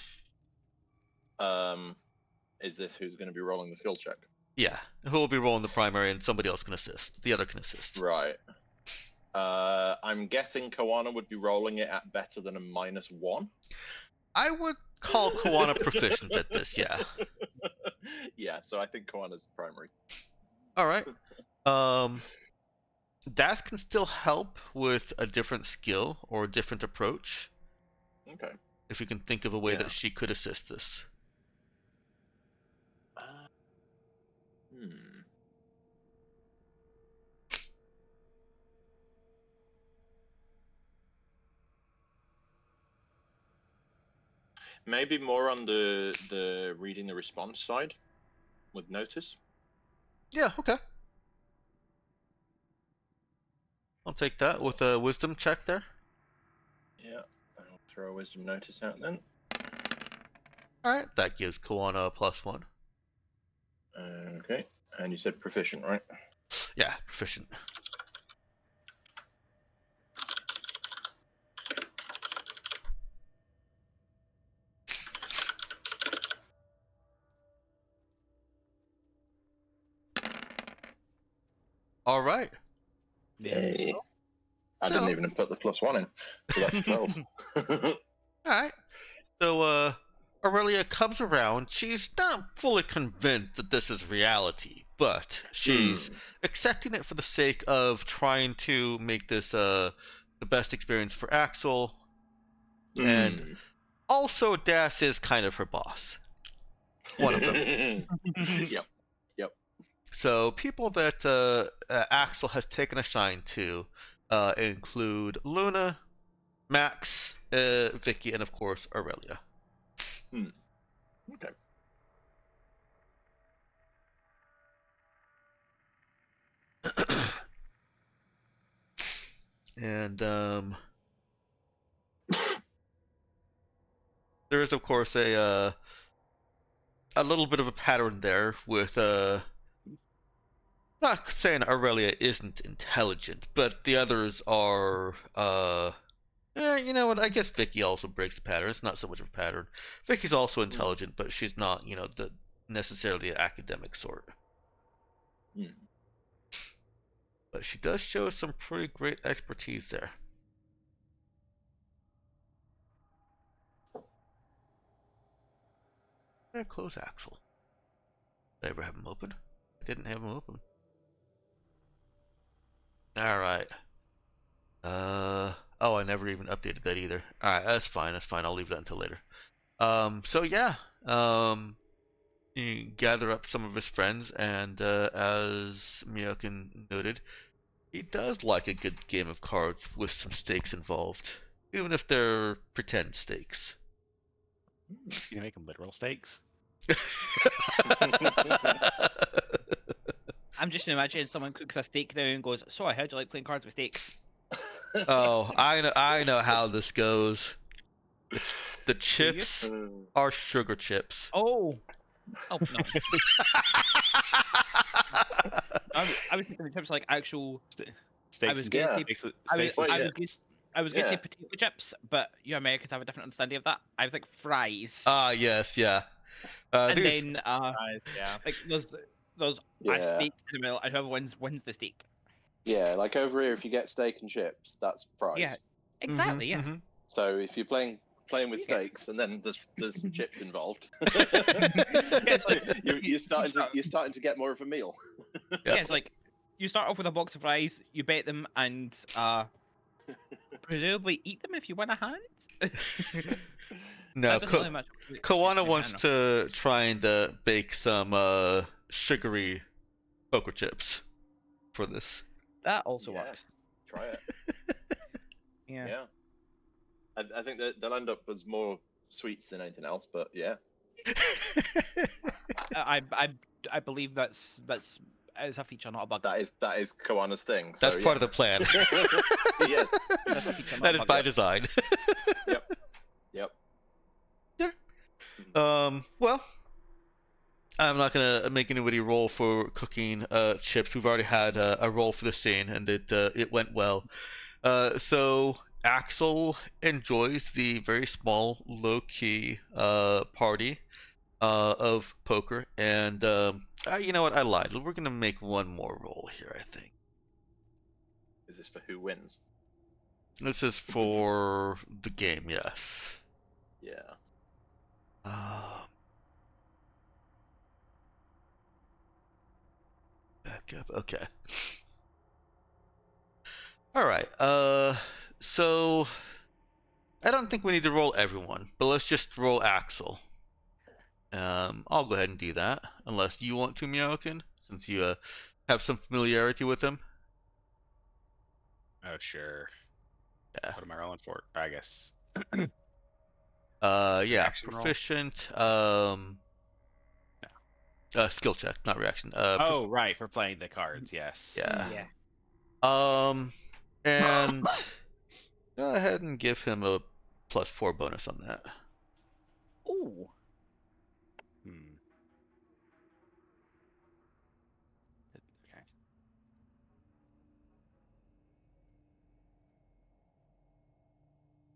Is this who's going to be rolling the skill check?
Yeah, who will be rolling the primary, and somebody else can assist. The other can assist.
Right. I'm guessing Kawana would be rolling it at better than a -1.
I would call Kawana proficient at this. Yeah.
Yeah. So I think Kawana's primary.
All right. Das can still help with a different skill or a different approach.
Okay.
If you can think of a way that she could assist this.
Maybe more on the reading the response side with notice.
Yeah, okay. I'll take that with a wisdom check there.
Yeah, I'll throw a wisdom notice out then.
Alright, that gives Kawana a +1.
Okay, and you said proficient, right?
Yeah, proficient. All right.
Yay. I didn't even put the +1 in, so that's 12.
All right. So, Aurelia comes around. She's not fully convinced that this is reality, but she's accepting it for the sake of trying to make this the best experience for Axel. And also, Das is kind of her boss. One of them.
Yep.
So people that Axel has taken a shine to include Luna, Max, Vicky, and of course Aurelia.
Okay.
And there is of course a little bit of a pattern there with not saying Aurelia isn't intelligent, but the others are you know what, I guess Vicky also breaks the pattern. It's not so much of a pattern. Vicky's also intelligent, but she's not, the necessarily an academic sort. But she does show some pretty great expertise there. Did I close Axel? Did I ever have him open? I didn't have him open. Alright. Oh, I never even updated that either. Alright, that's fine, I'll leave that until later. So yeah. You gather up some of his friends, and as Miyokin noted, He does like a good game of cards with some stakes involved, even if they're pretend stakes.
You make them literal stakes.
I'm just imagining someone cooks a steak now and goes, "So, how'd you like playing cards with steaks?"
Oh, I know how this goes. The chips are sugar chips.
Oh, oh no. I was thinking in terms of like actual.
Steaks and chips.
I was gonna say potato chips, but you Americans have a different understanding of that. I was like fries.
Yes, yeah.
And then
yeah.
like there's a steak in the middle, and whoever wins the steak.
Yeah, like over here, if you get steak and chips, that's fries.
Yeah, exactly. Yeah.
So if you're playing with steaks and then there's some chips involved,
it's like,
you're starting to get more of a meal.
Yeah, it's like you start off with a box of fries, you bet them, and presumably eat them if you win a hand.
No, Kawana wants to try and bake some sugary poker chips for this.
That also works.
Try it.
Yeah.
I think that they'll end up as more sweets than anything else, but yeah.
I believe that's a feature, not a bug.
That is Kawana's thing. So,
that's part of the plan.
Yes.
That is by design.
Yep.
Yeah. Well, I'm not gonna make anybody roll for cooking chips. We've already had a roll for the scene, and it went well. So Axel enjoys the very small, low-key party of poker, and you know what? I lied. We're gonna make one more roll here, I think.
Is this for who wins?
This is for the game, yes.
Yeah.
Back up. Okay. All right. So I don't think we need to roll everyone, but let's just roll Axel. I'll go ahead and do that, unless you want to, Meowkin, since you have some familiarity with him.
Oh, sure.
Yeah.
What am I rolling for? I guess.
Yeah,
Reaction
proficient. Skill check, not reaction.
Oh, right, for playing the cards. Yes.
Yeah. And go ahead and give him a +4 bonus on that.
Ooh.
Okay.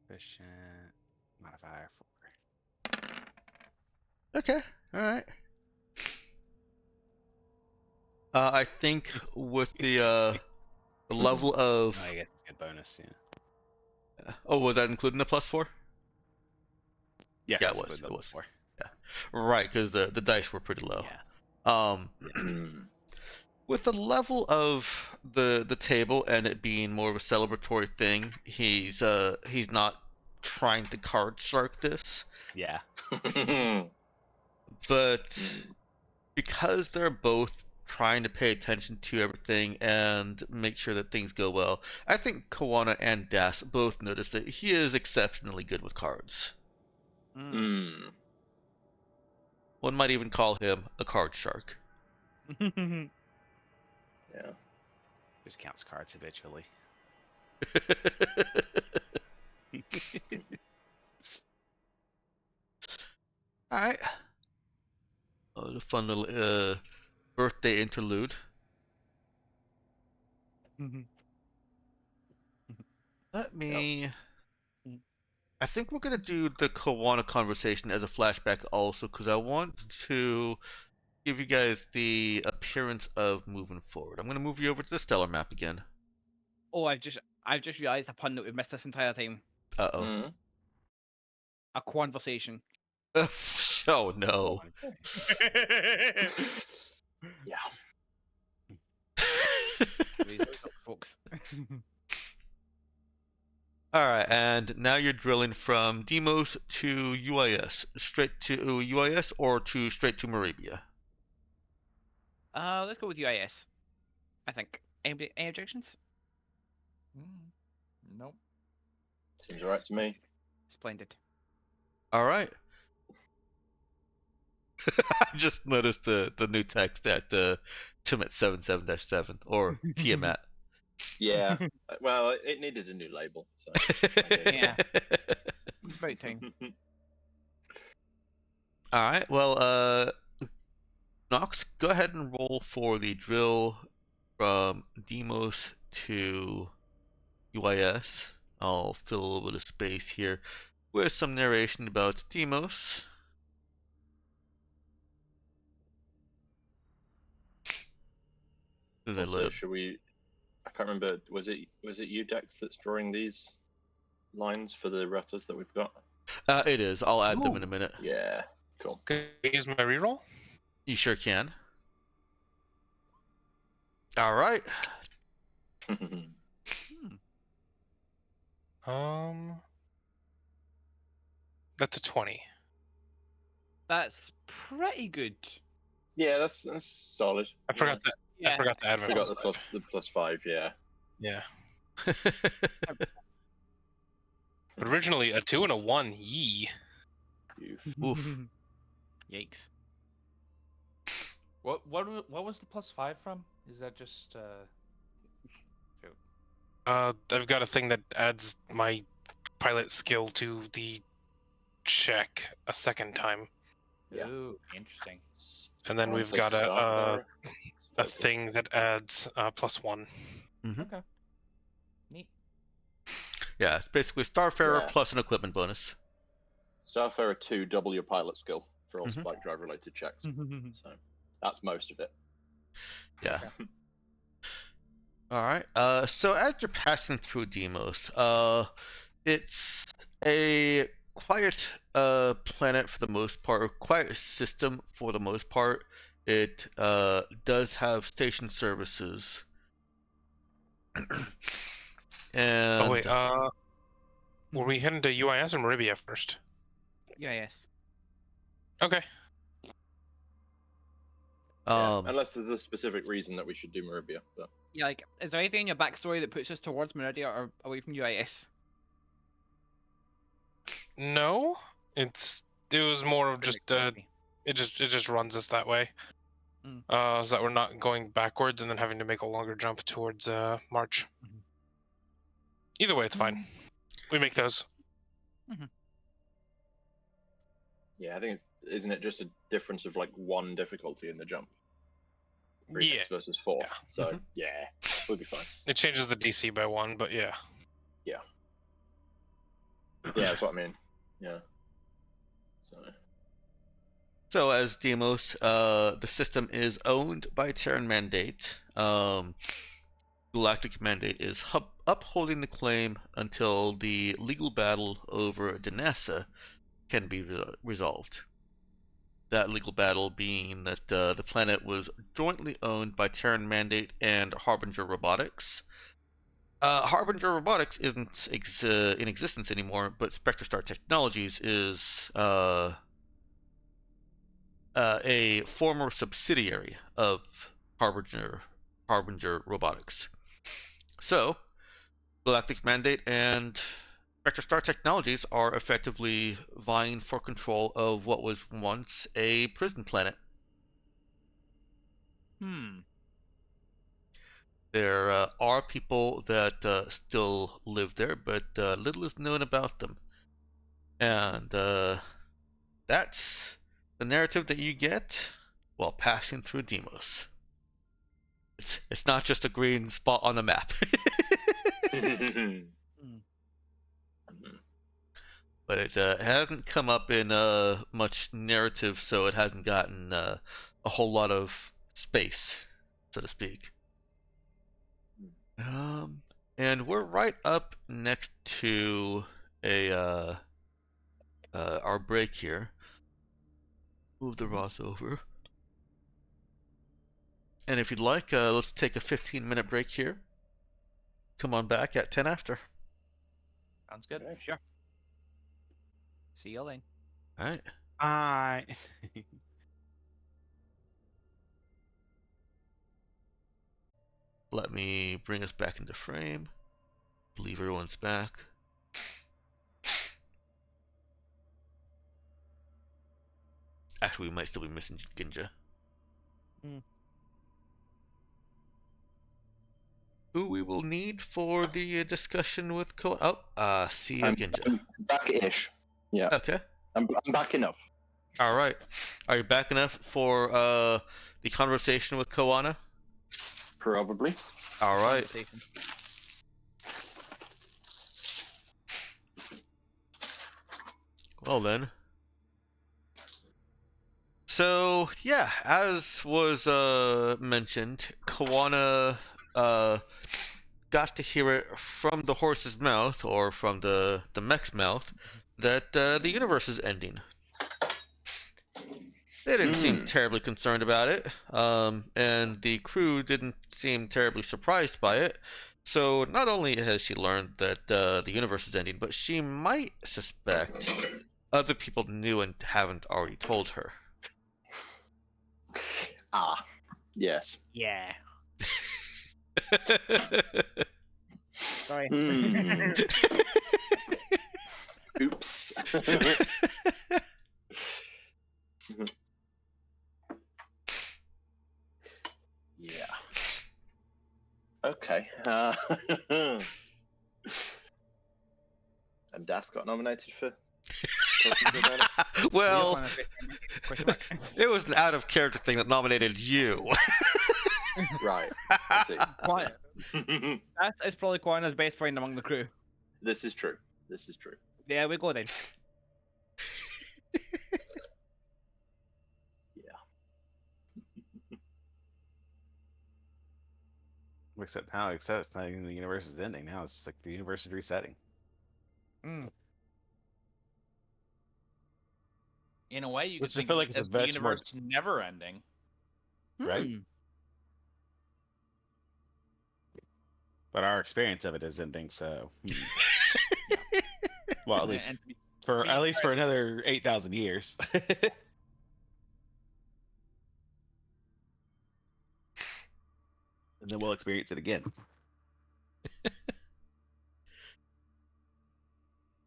Efficient modifier 4.
Okay. All right. I think with the level of.
I guess it's a bonus. Yeah.
Oh, was that including the +4?
Yes,
yeah, it was. It was 4. Yeah. Right, because the dice were pretty low.
Yeah.
With the level of the table and it being more of a celebratory thing, he's not trying to card shark this.
Yeah.
But because they're both trying to pay attention to everything and make sure that things go well, I think Kawana and Das both notice that he is exceptionally good with cards. One might even call him a card shark.
Yeah.
Just counts cards habitually.
Alright. Oh, a fun little birthday interlude. Let me. I think we're gonna do the Kawana conversation as a flashback also, because I want to give you guys the appearance of moving forward. I'm gonna move you over to the stellar map again.
Oh, I've just realised a pun that we've missed this entire time.
Uh-oh.
A conversation.
Oh no.
Yeah.
Folks.
Alright, and now you're drilling from Demos to UIS. Straight to UIS or straight to Marabia?
Let's go with UIS. I think. Any objections?
Nope.
Seems alright to me.
Splendid.
All right. I just noticed the new text at Tiamat 77-7 or Tiamat.
Yeah. Well, it needed a new label. So.
Yeah. It's about time.
All right. Well, Nox, go ahead and roll for the drill from Demos to UIS. I'll fill a little bit of space here with some narration about Demos.
Also, should we? I can't remember. Was it you, Dex, that's drawing these lines for the rutters that we've got?
It is. I'll add them in a minute.
Yeah. Cool.
Can I use my reroll?
You sure can. All right.
That's a 20.
That's pretty good.
Yeah, that's solid.
I forgot to.
Yeah.
I forgot to add my
Forgot
plus
the +5. Yeah.
Yeah. But originally a 2 and a 1. Yee.
Oof.
Yikes.
What was the +5 from? Is that just
I've got a thing that adds my pilot skill to the check a second time,
Yeah.
Ooh, interesting.
and then we've got a thing that adds +1.
Okay. Neat.
Yeah, it's basically Starfarer
Yeah.
plus an equipment bonus.
Starfarer 2, double your pilot skill for all spike drive related checks. So that's most of it.
Yeah.
Okay.
All right. So as you're passing through Deimos, it's a quiet planet for the most part, or quiet system for the most part. It does have station services. And
Oh wait, were we heading to UIS or Maribia first?
UIS.
Okay.
Unless there's a specific reason that we should do Maribia. But...
Yeah, like, is there anything in your backstory that puts us towards Meridia or away from UIS?
No, it was more of just it just runs us that way. So that we're not going backwards and then having to make a longer jump towards March. Either way, it's fine. We make those.
Yeah, I think isn't it just a difference of like 1 difficulty in the jump? 3
Yeah.
versus 4.
Yeah.
So yeah, we'll be fine.
It changes the DC by 1, but yeah.
Yeah. Yeah, that's what I mean. Yeah.
So as Deimos, the system is owned by Terran Mandate. Galactic Mandate is upholding the claim until the legal battle over Danassa can be resolved. That legal battle being that the planet was jointly owned by Terran Mandate and Harbinger Robotics. Harbinger Robotics isn't in existence anymore, but Spectrestar Technologies is a former subsidiary of Harbinger Robotics. So, Galactic Mandate and Spectrestar Technologies are effectively vying for control of what was once a prison planet. There are people that still live there, but little is known about them. And that's the narrative that you get while passing through Deimos. It's not just a green spot on the map. But it hasn't come up in much narrative, so it hasn't gotten a whole lot of space, so to speak. And we're right up next to our break here. Move the Ross over. And if you'd like, let's take a 15-minute break here. Come on back at 10 after.
Sounds good. Okay. Sure. See you then.
All right.
Bye.
let me bring us back into frame. Believe everyone's back. Actually, we might still be missing Ginja. Who we will need for the discussion with see you, Ginja.
I'm back-ish. Yeah.
Okay.
I'm back enough.
All right. Are you back enough for the conversation with Koana?
Probably.
All right. Well then. So yeah, as was mentioned, Koana got to hear it from the horse's mouth, or from the mech's mouth, that the universe is ending. They didn't seem terribly concerned about it, and the crew didn't seem terribly surprised by it. So not only has she learned that the universe is ending, but she might suspect other people knew and haven't already told her.
Ah, yes.
Yeah. Sorry.
Oops. Yeah. Okay. And Das got nominated for talking about it.
Well, it was an out of character thing that nominated you.
Right. I see.
That is probably Koana's best friend among the crew.
This is true. This is true.
There we go then.
Except now, it's not even the universe is ending. Now it's like the universe is resetting.
In a way, you could
Which I
think
feel
of
like
it
it's a
as the
much
universe never ending.
Right. But our experience of it is ending, so. Well, at least for another 8,000 years. And then we'll experience it again.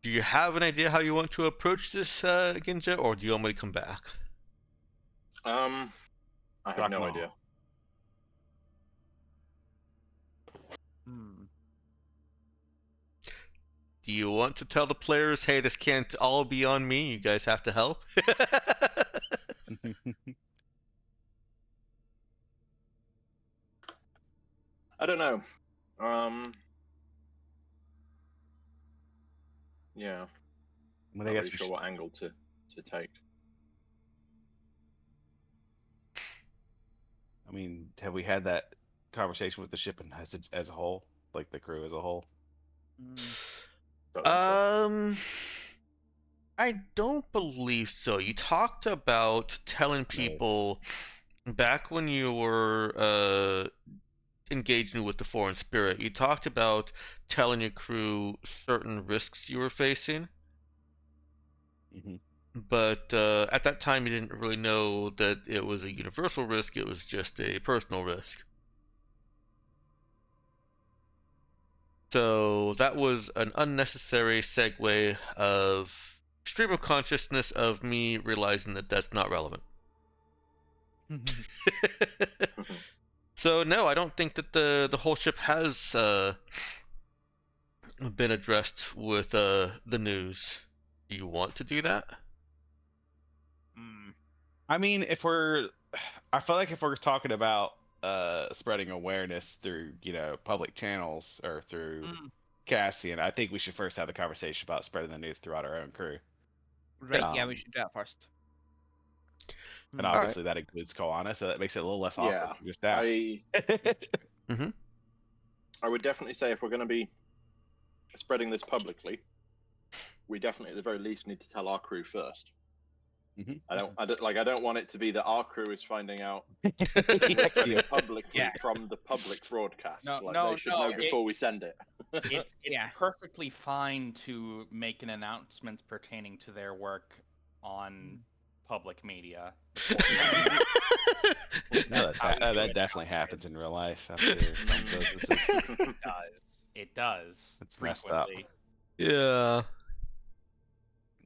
Do you have an idea how you want to approach this, Ginja, or do you want me to come back?
I have no idea.
Do you want to tell the players, hey, this can't all be on me, you guys have to help?
I don't know. Yeah. I'm not really sure what angle to take.
I mean, have we had that conversation with the ship as a whole, like the crew as a whole?
I don't believe so. You talked about telling people back when you were engaging with the foreign spirit. You talked about telling your crew certain risks you were facing. But at that time, you didn't really know that it was a universal risk. It was just a personal risk. So that was an unnecessary segue of stream of consciousness of me realizing that that's not relevant. So no, I don't think that the whole ship has been addressed with the news. Do you want to do that?
I mean, I feel like if we're talking about spreading awareness through, public channels or through Cassian, I think we should first have the conversation about spreading the news throughout our own crew.
Right, yeah, we should do that first.
And obviously that includes Koana, so that makes it a little less awkward.
Yeah,
Just ask.
I would definitely say if we're going to be spreading this publicly, we definitely at the very least need to tell our crew first. I don't want it to be that our crew is finding out publicly from the public broadcast. They should know before we send it.
It's perfectly fine to make an announcement pertaining to their work on public media.
No, that definitely happens in real life. Out there, some businesses.
It does.
It's messed up.
Frequently.
Yeah.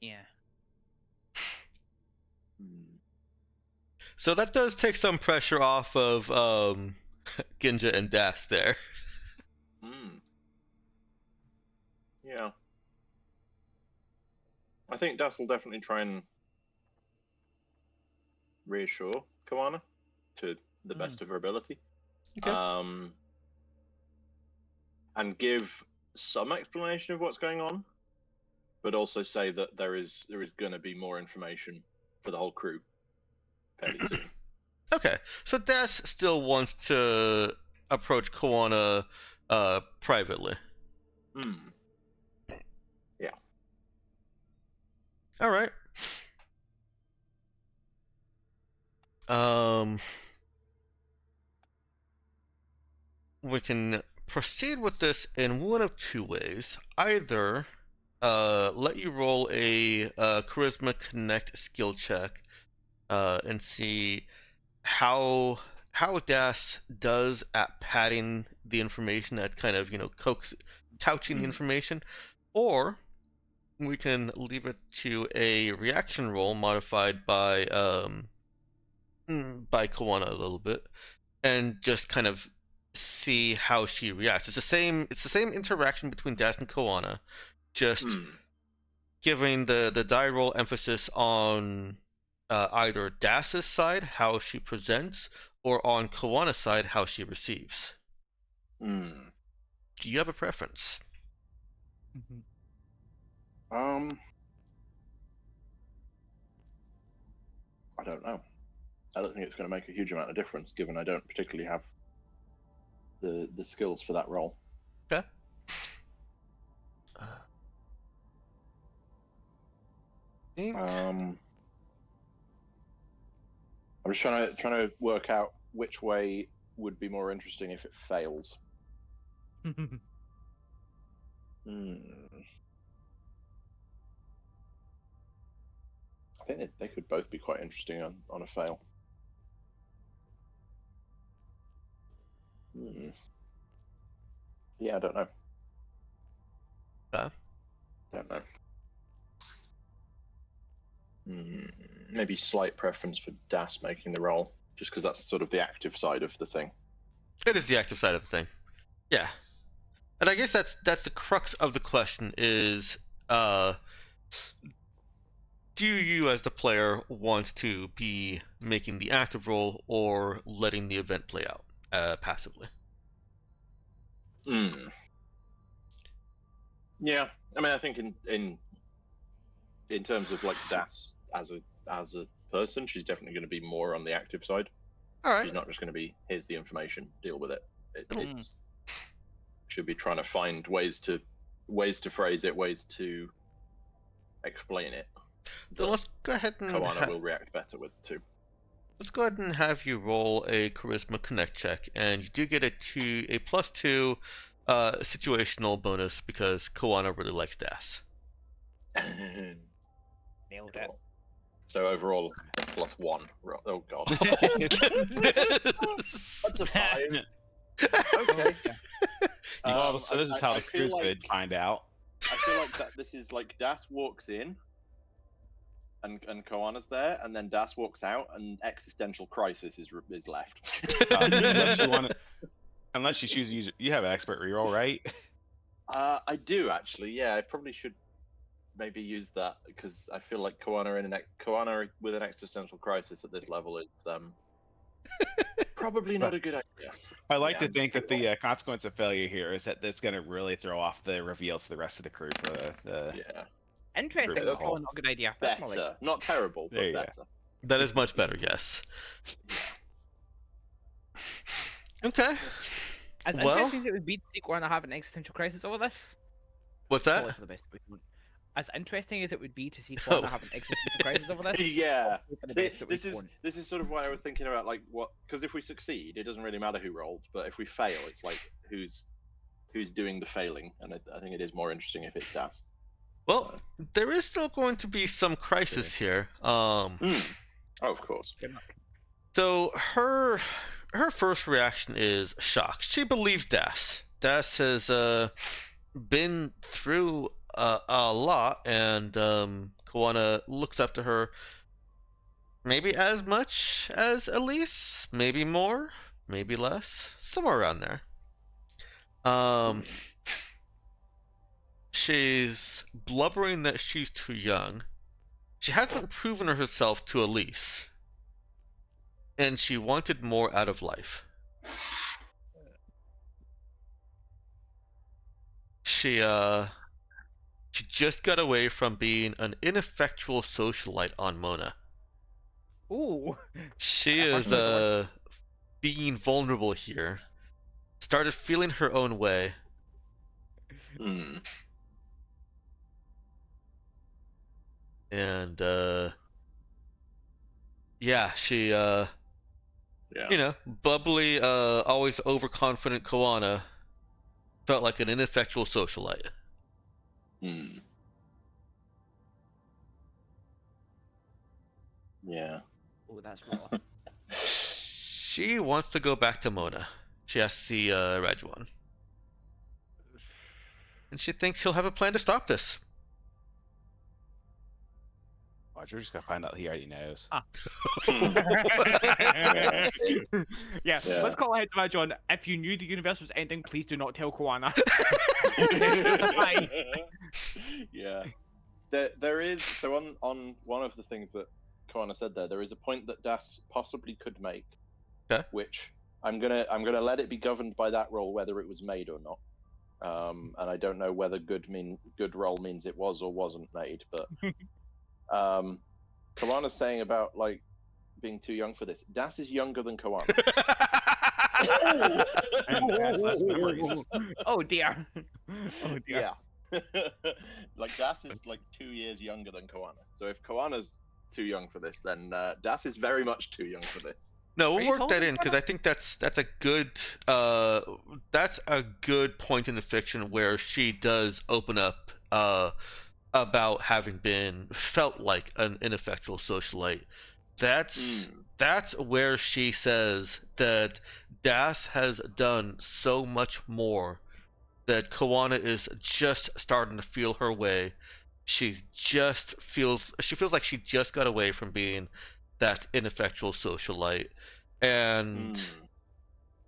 Yeah.
So that does take some pressure off of Ginja and Das there.
Yeah. I think Das will definitely try and reassure Koana to the best of her ability.
Okay.
And give some explanation of what's going on, but also say that there is going to be more information for the whole crew fairly soon.
Okay, so Das still wants to approach Koana privately.
Yeah.
All right. We can proceed with this in one of two ways. Either let you roll a Charisma Connect skill check and see how Das does at padding the information, at kind of couching the information, or we can leave it to a reaction roll modified by Koana a little bit, and just kind of see how she reacts. It's the same interaction between Das and Koana, just giving the die roll emphasis on either Das's side, how she presents, or on Koana's side, how she receives. Do you have a preference?
I don't know. I don't think it's going to make a huge amount of difference, given I don't particularly have the skills for that role.
Okay.
I'm just trying to work out which way would be more interesting if it fails. I think they could both be quite interesting on a fail. Yeah, I don't know. Don't know. Maybe slight preference for Das making the roll, just because that's sort of the active side of the thing.
It is the active side of the thing. Yeah. And I guess that's the crux of the question is, do you as the player want to be making the active roll or letting the event play out passively?
Yeah, I mean, I think in terms of like Das as a person, she's definitely going to be more on the active side.
All right.
She's not just going to be, here's the information, deal with it. It's should be trying to find ways to phrase it, ways to explain it.
Then let's go ahead and
Koana will react better with too.
Let's go ahead and have you roll a Charisma Connect check, and you do get a +2 situational bonus because Koana really likes Das.
Nailed it.
So overall, +1. Oh god. That's a 5. Okay.
So this is how the quiz would find out.
I feel like that this is like Das walks in, and Koana's there, and then Das walks out, and existential crisis is left.
Unless you choose to use, you have an expert reroll, right?
I do actually. Yeah, I probably should maybe use that because I feel like Koana with an existential crisis at this level is probably not a good idea.
I like to think that the consequence of failure here is that that's going to really throw off the reveal to the rest of the crew for the
Interesting.
group as a
That's
whole.
probably not a good idea.
Better, not terrible,
There
but
you go.
better.
That is much better, yes. Okay.
As interesting as it would be to see Koana have an existential crisis over this.
What's
Probably
that?
for the best we want. As interesting as it would be to see Koana have an existential crisis over this.
Yeah.
For the best that we want.
This is sort of what I was thinking about, like what, because if we succeed, it doesn't really matter who rolled, but if we fail, it's like who's doing the failing, and I think it is more interesting if it's Das.
Well, there is still going to be some crisis here.
Oh, of course.
So her first reaction is shock. She believes Das. Das has been through a lot, and Koana looks up to her maybe as much as Elise, maybe more, maybe less, somewhere around there. She's blubbering that she's too young. She hasn't proven herself to Elise, and she wanted more out of life. She just got away from being an ineffectual socialite on Mona.
Ooh.
She is being vulnerable here. Started feeling her own way. And yeah, she you know, bubbly, always overconfident Koana felt like an ineffectual socialite.
Yeah.
Oh, that's raw.
She wants to go back to Mona. She has to see Rajuan. And she thinks he'll have a plan to stop this.
Watch, we're just gonna find out he already knows.
Yeah, let's call ahead to Rajuan. If you knew the universe was ending, please do not tell Koana.
Yeah. There is, so on one of the things that Koana said there is a point that Das possibly could make, which I'm gonna let it be governed by that role whether it was made or not. And I don't know whether good role means it was or wasn't made, but Koana's saying about like being too young for this. Das is younger than Koana.
And has less memories.
Oh dear. Oh dear.
Yeah. Like Das is like 2 years younger than Koana. So if Koana's too young for this, then Das is very much too young for this.
No, we'll work that in because I think that's a good point in the fiction where she does open up about having felt like an ineffectual socialite. That's where she says that Das has done so much more, that Koana is just starting to feel her way. She feels like she just got away from being that ineffectual socialite, and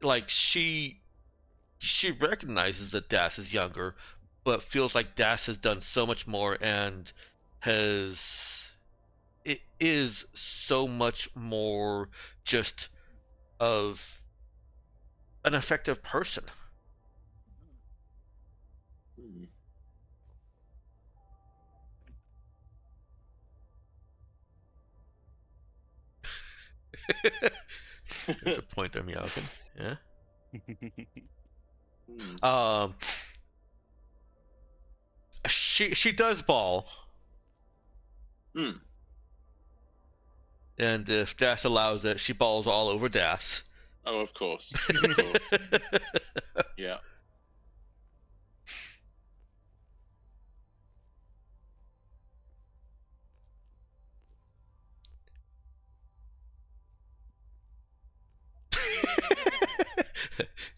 like she recognizes that Das is younger, but feels like Das has done so much more and is so much more just of an effective person. There's a point there, Meowkin. Yeah. She does ball. And if Das allows it, she balls all over Das.
Oh, of course. Yeah.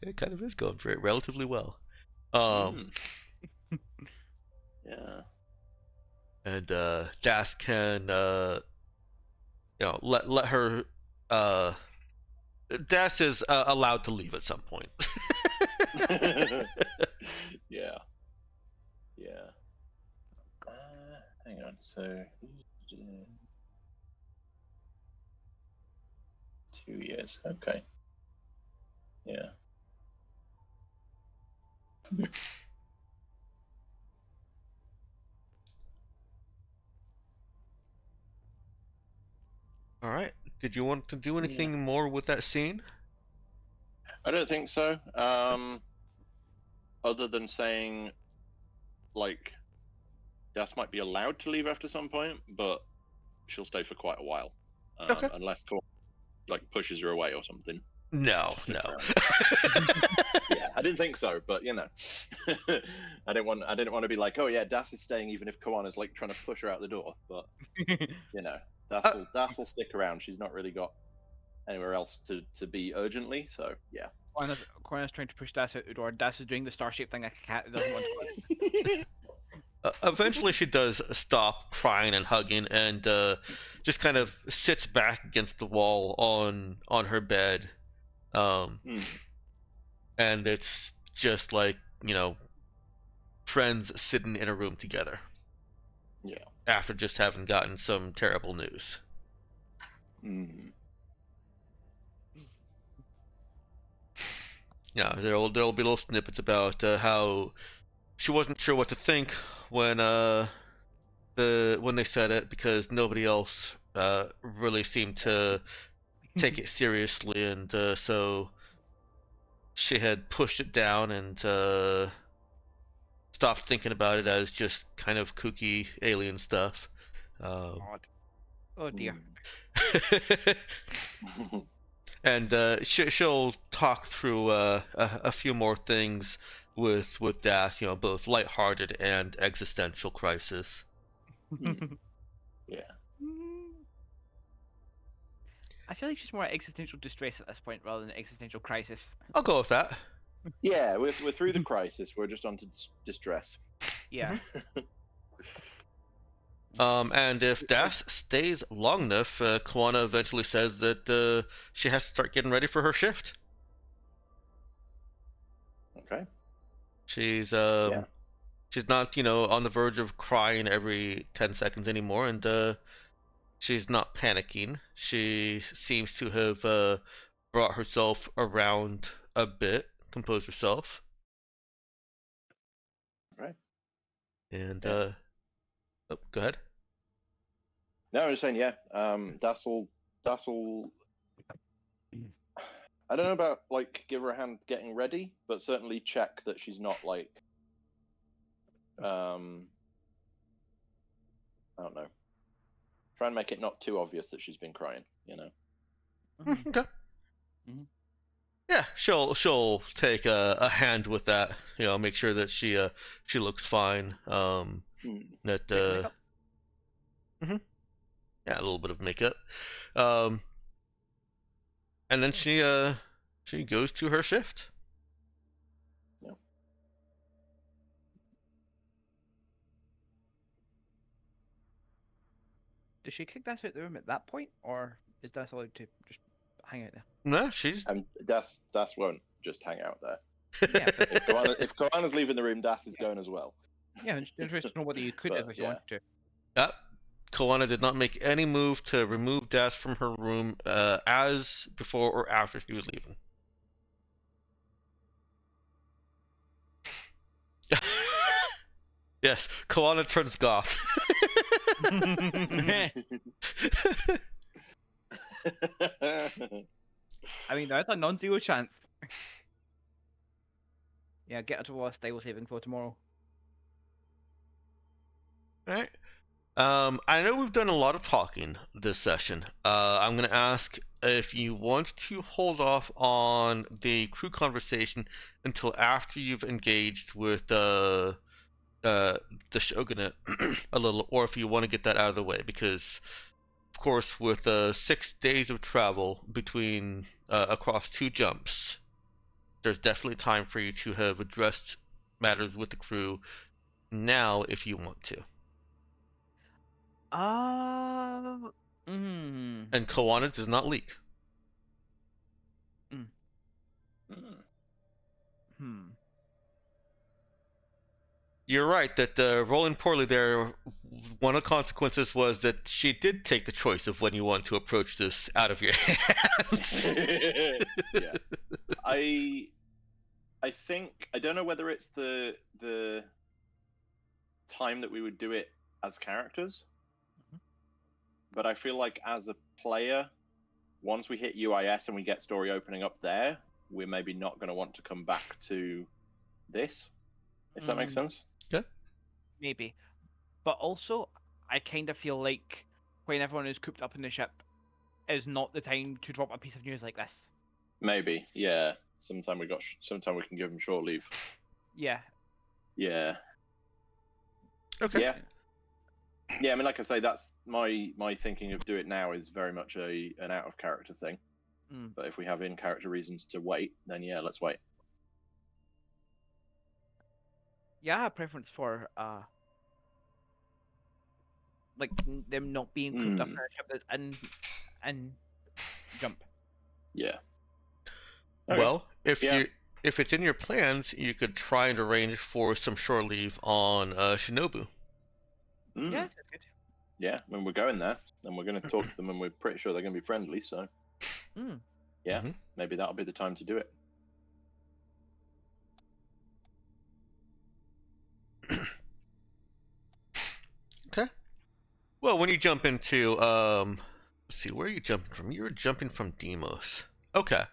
It kind of is going relatively well.
Yeah.
And Das can let her Das is allowed to leave at some point.
Yeah. Hang on. So 2 years. Okay. Yeah.
All right. Did you want to do anything more with that scene?
I don't think so. Other than saying, like, Das might be allowed to leave after some point, but she'll stay for quite a while, unless Cor pushes her away or something.
No.
Yeah, I didn't think so, but you know, I didn't want to be like, oh yeah, Das is staying even if Koana's like trying to push her out the door. But you know, Das will stick around. She's not really got anywhere else to be urgently. So yeah.
Koana's trying to push Das out the door. Das is doing the star-shaped thing like a cat that doesn't want to.
Eventually, she does stop crying and hugging, and just kind of sits back against the wall on her bed, and it's just like, you know, friends sitting in a room together.
Yeah.
After just having gotten some terrible news. Yeah, there'll be little snippets about how she wasn't sure what to think when when they said it, because nobody else really seemed to take it seriously, and so she had pushed it down and stopped thinking about it as just kind of kooky alien stuff.
Oh dear.
And she'll talk through a few more things with Das, you know, both lighthearted and existential crisis.
Yeah.
I feel like she's more existential distress at this point rather than existential crisis.
I'll go with that.
Yeah, we're through the crisis. We're just on to distress.
Yeah.
And if Das stays long enough, Koana eventually says that she has to start getting ready for her shift.
Okay.
She's she's not, you know, on the verge of crying every 10 seconds anymore, and she's not panicking. She seems to have brought herself around a bit, composed herself.
Right.
And
yeah.
Oh, go ahead.
No, I'm just saying, yeah. Das will. I don't know about like give her a hand getting ready, but certainly check that she's not like. I don't know. Try and make it not too obvious that she's been crying. You know.
Okay. Yeah, she'll take a hand with that. You know, make sure that she looks fine. That yeah, a little bit of makeup. And then she goes to her shift.
Yeah.
Does she kick Das out the room at that point, or is Das allowed to just hang out there?
No, she's.
Das won't just hang out there.
Yeah,
if Koana's leaving the room, Das is going as well.
Yeah, I'm just interested to know whether you could if you wanted to.
Yep. Koana did not make any move to remove Das from her room as before or after she was leaving. Yes, Koana turns goth.
I mean, that's a non-zero chance. Yeah, get her to a stable saving for tomorrow.
Alright. I know we've done a lot of talking this session. I'm going to ask if you want to hold off on the crew conversation until after you've engaged with the Shogunate a little, or if you want to get that out of the way, because, of course, with 6 days of travel between across 2 jumps, there's definitely time for you to have addressed matters with the crew now if you want to. And Koana does not leak. You're right that rolling poorly there, one of the consequences was that she did take the choice of when you want to approach this out of your hands.
Yeah. I think, I don't know whether it's the time that we would do it as characters, but I feel like as a player, once we hit UIS and we get story opening up there, we're maybe not going to want to come back to this, if that makes sense.
Yeah.
Maybe. But also, I kind of feel like when everyone is cooped up in the ship is not the time to drop a piece of news like this.
Maybe, yeah. Sometime we can give them shore leave.
Yeah.
Yeah.
Okay.
Yeah. Yeah, I mean, like I say, that's my thinking of do it now is very much an out of character thing. But if we have in character reasons to wait, then yeah, let's wait.
Yeah, I have preference for like them not being cooped up in a ship that's in jump.
Yeah.
Okay. Well, if it's in your plans, you could try and arrange for some shore leave on Shinobu.
Yeah, that's good.
Yeah, when we're going there, and we're going to talk to them, and we're pretty sure they're going to be friendly. So, yeah, maybe that'll be the time to do it.
Okay. Well, when you jump into let's see, where are you jumping from? You're jumping from Deimos. Okay.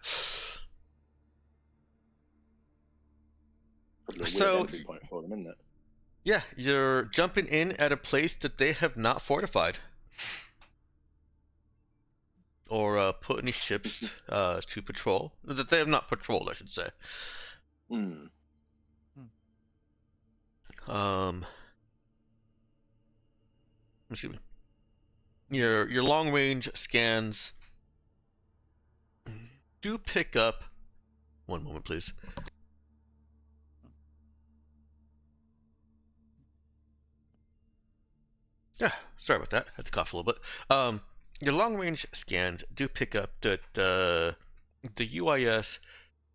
Probably a weird entry point for them, isn't it?
Yeah, you're jumping in at a place that they have not fortified. Or put any ships to patrol. That they have not patrolled, I should say. Excuse me. Your long range scans do pick up. One moment, please. Yeah, sorry about that. I had to cough a little bit. Your long range scans do pick up that the UIS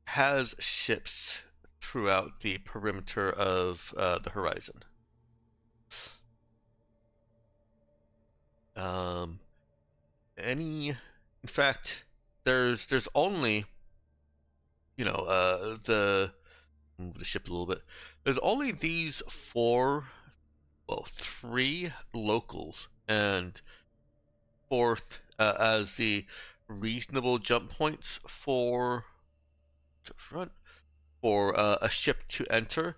has ships throughout the perimeter of the horizon. In fact, there's only, move the ship a little bit. There's only these three locals, and fourth as the reasonable jump points for a ship to enter.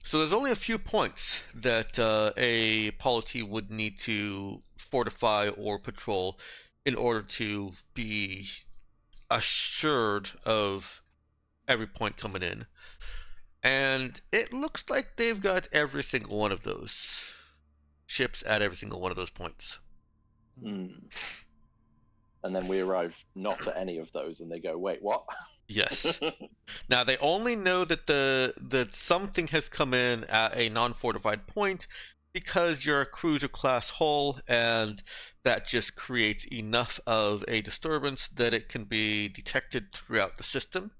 So there's only a few points that a polity would need to fortify or patrol in order to be assured of every point coming in. And it looks like they've got every single one of those ships at every single one of those points.
And then we arrive not at any of those, and they go, "Wait, what?"
Yes. Now they only know that something has come in at a non-fortified point because you're a cruiser class hull, and that just creates enough of a disturbance that it can be detected throughout the system.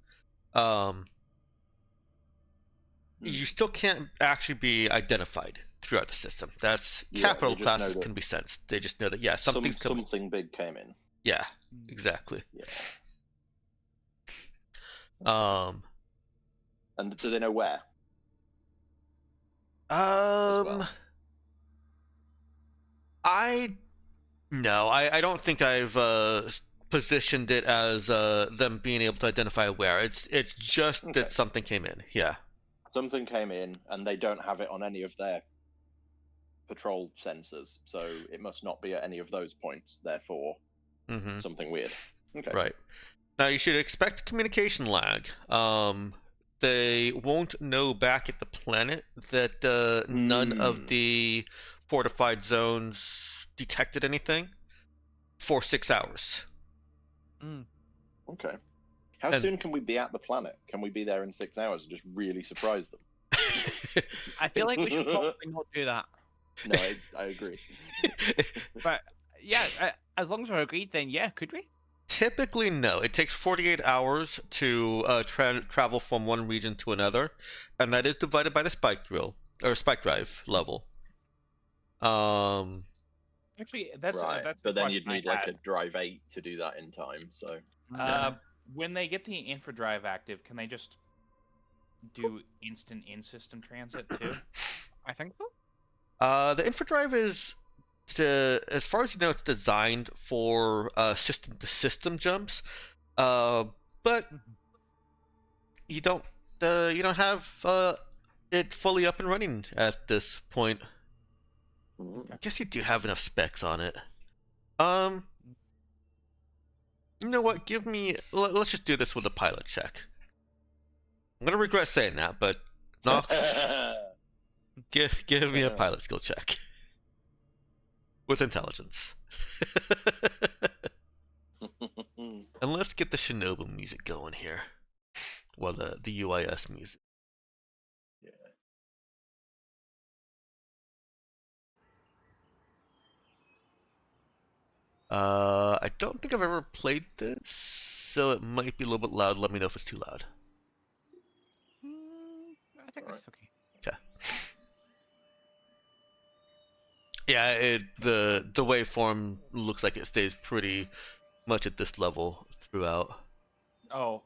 You still can't actually be identified throughout the system. That's capital classes can be sensed. They just know that
something big came in.
Yeah, exactly.
Yeah. And do they know where?
I don't think I've positioned it as them being able to identify where. It's just that something came in. Yeah.
Something came in, and they don't have it on any of their patrol sensors, so it must not be at any of those points. Therefore, something weird. Okay.
Right. Now you should expect communication lag. They won't know back at the planet that none of the fortified zones detected anything for 6 hours.
Okay. How soon can we be at the planet? Can we be there in 6 hours and just really surprise them?
I feel like we should probably not do that.
No, I agree.
But yeah, as long as we're agreed, then yeah, could we?
Typically, no. It takes 48 hours to travel from one region to another, and that is divided by the spike drive level.
Actually, that's
but then you'd need like a drive 8 to do that in time. So
when they get the infra drive active, can they just do instant in-system transit too?
I think so.
The infra drive is, as far as you know, it's designed for system-to-system jumps, but you don't have it fully up and running at this point. I guess you do have enough specs on it. You know what? Give me. Let's just do this with a pilot check. I'm gonna regret saying that, but Nox, give me a pilot skill check with intelligence. And let's get the Shinobu music going here. Well, the UIS music.
Yeah.
I don't think I've ever played this, so it might be a little bit loud. Let me know if it's too loud.
I think
Alright.
it's okay.
Okay. Yeah, the waveform looks like it stays pretty much at this level throughout.
Oh,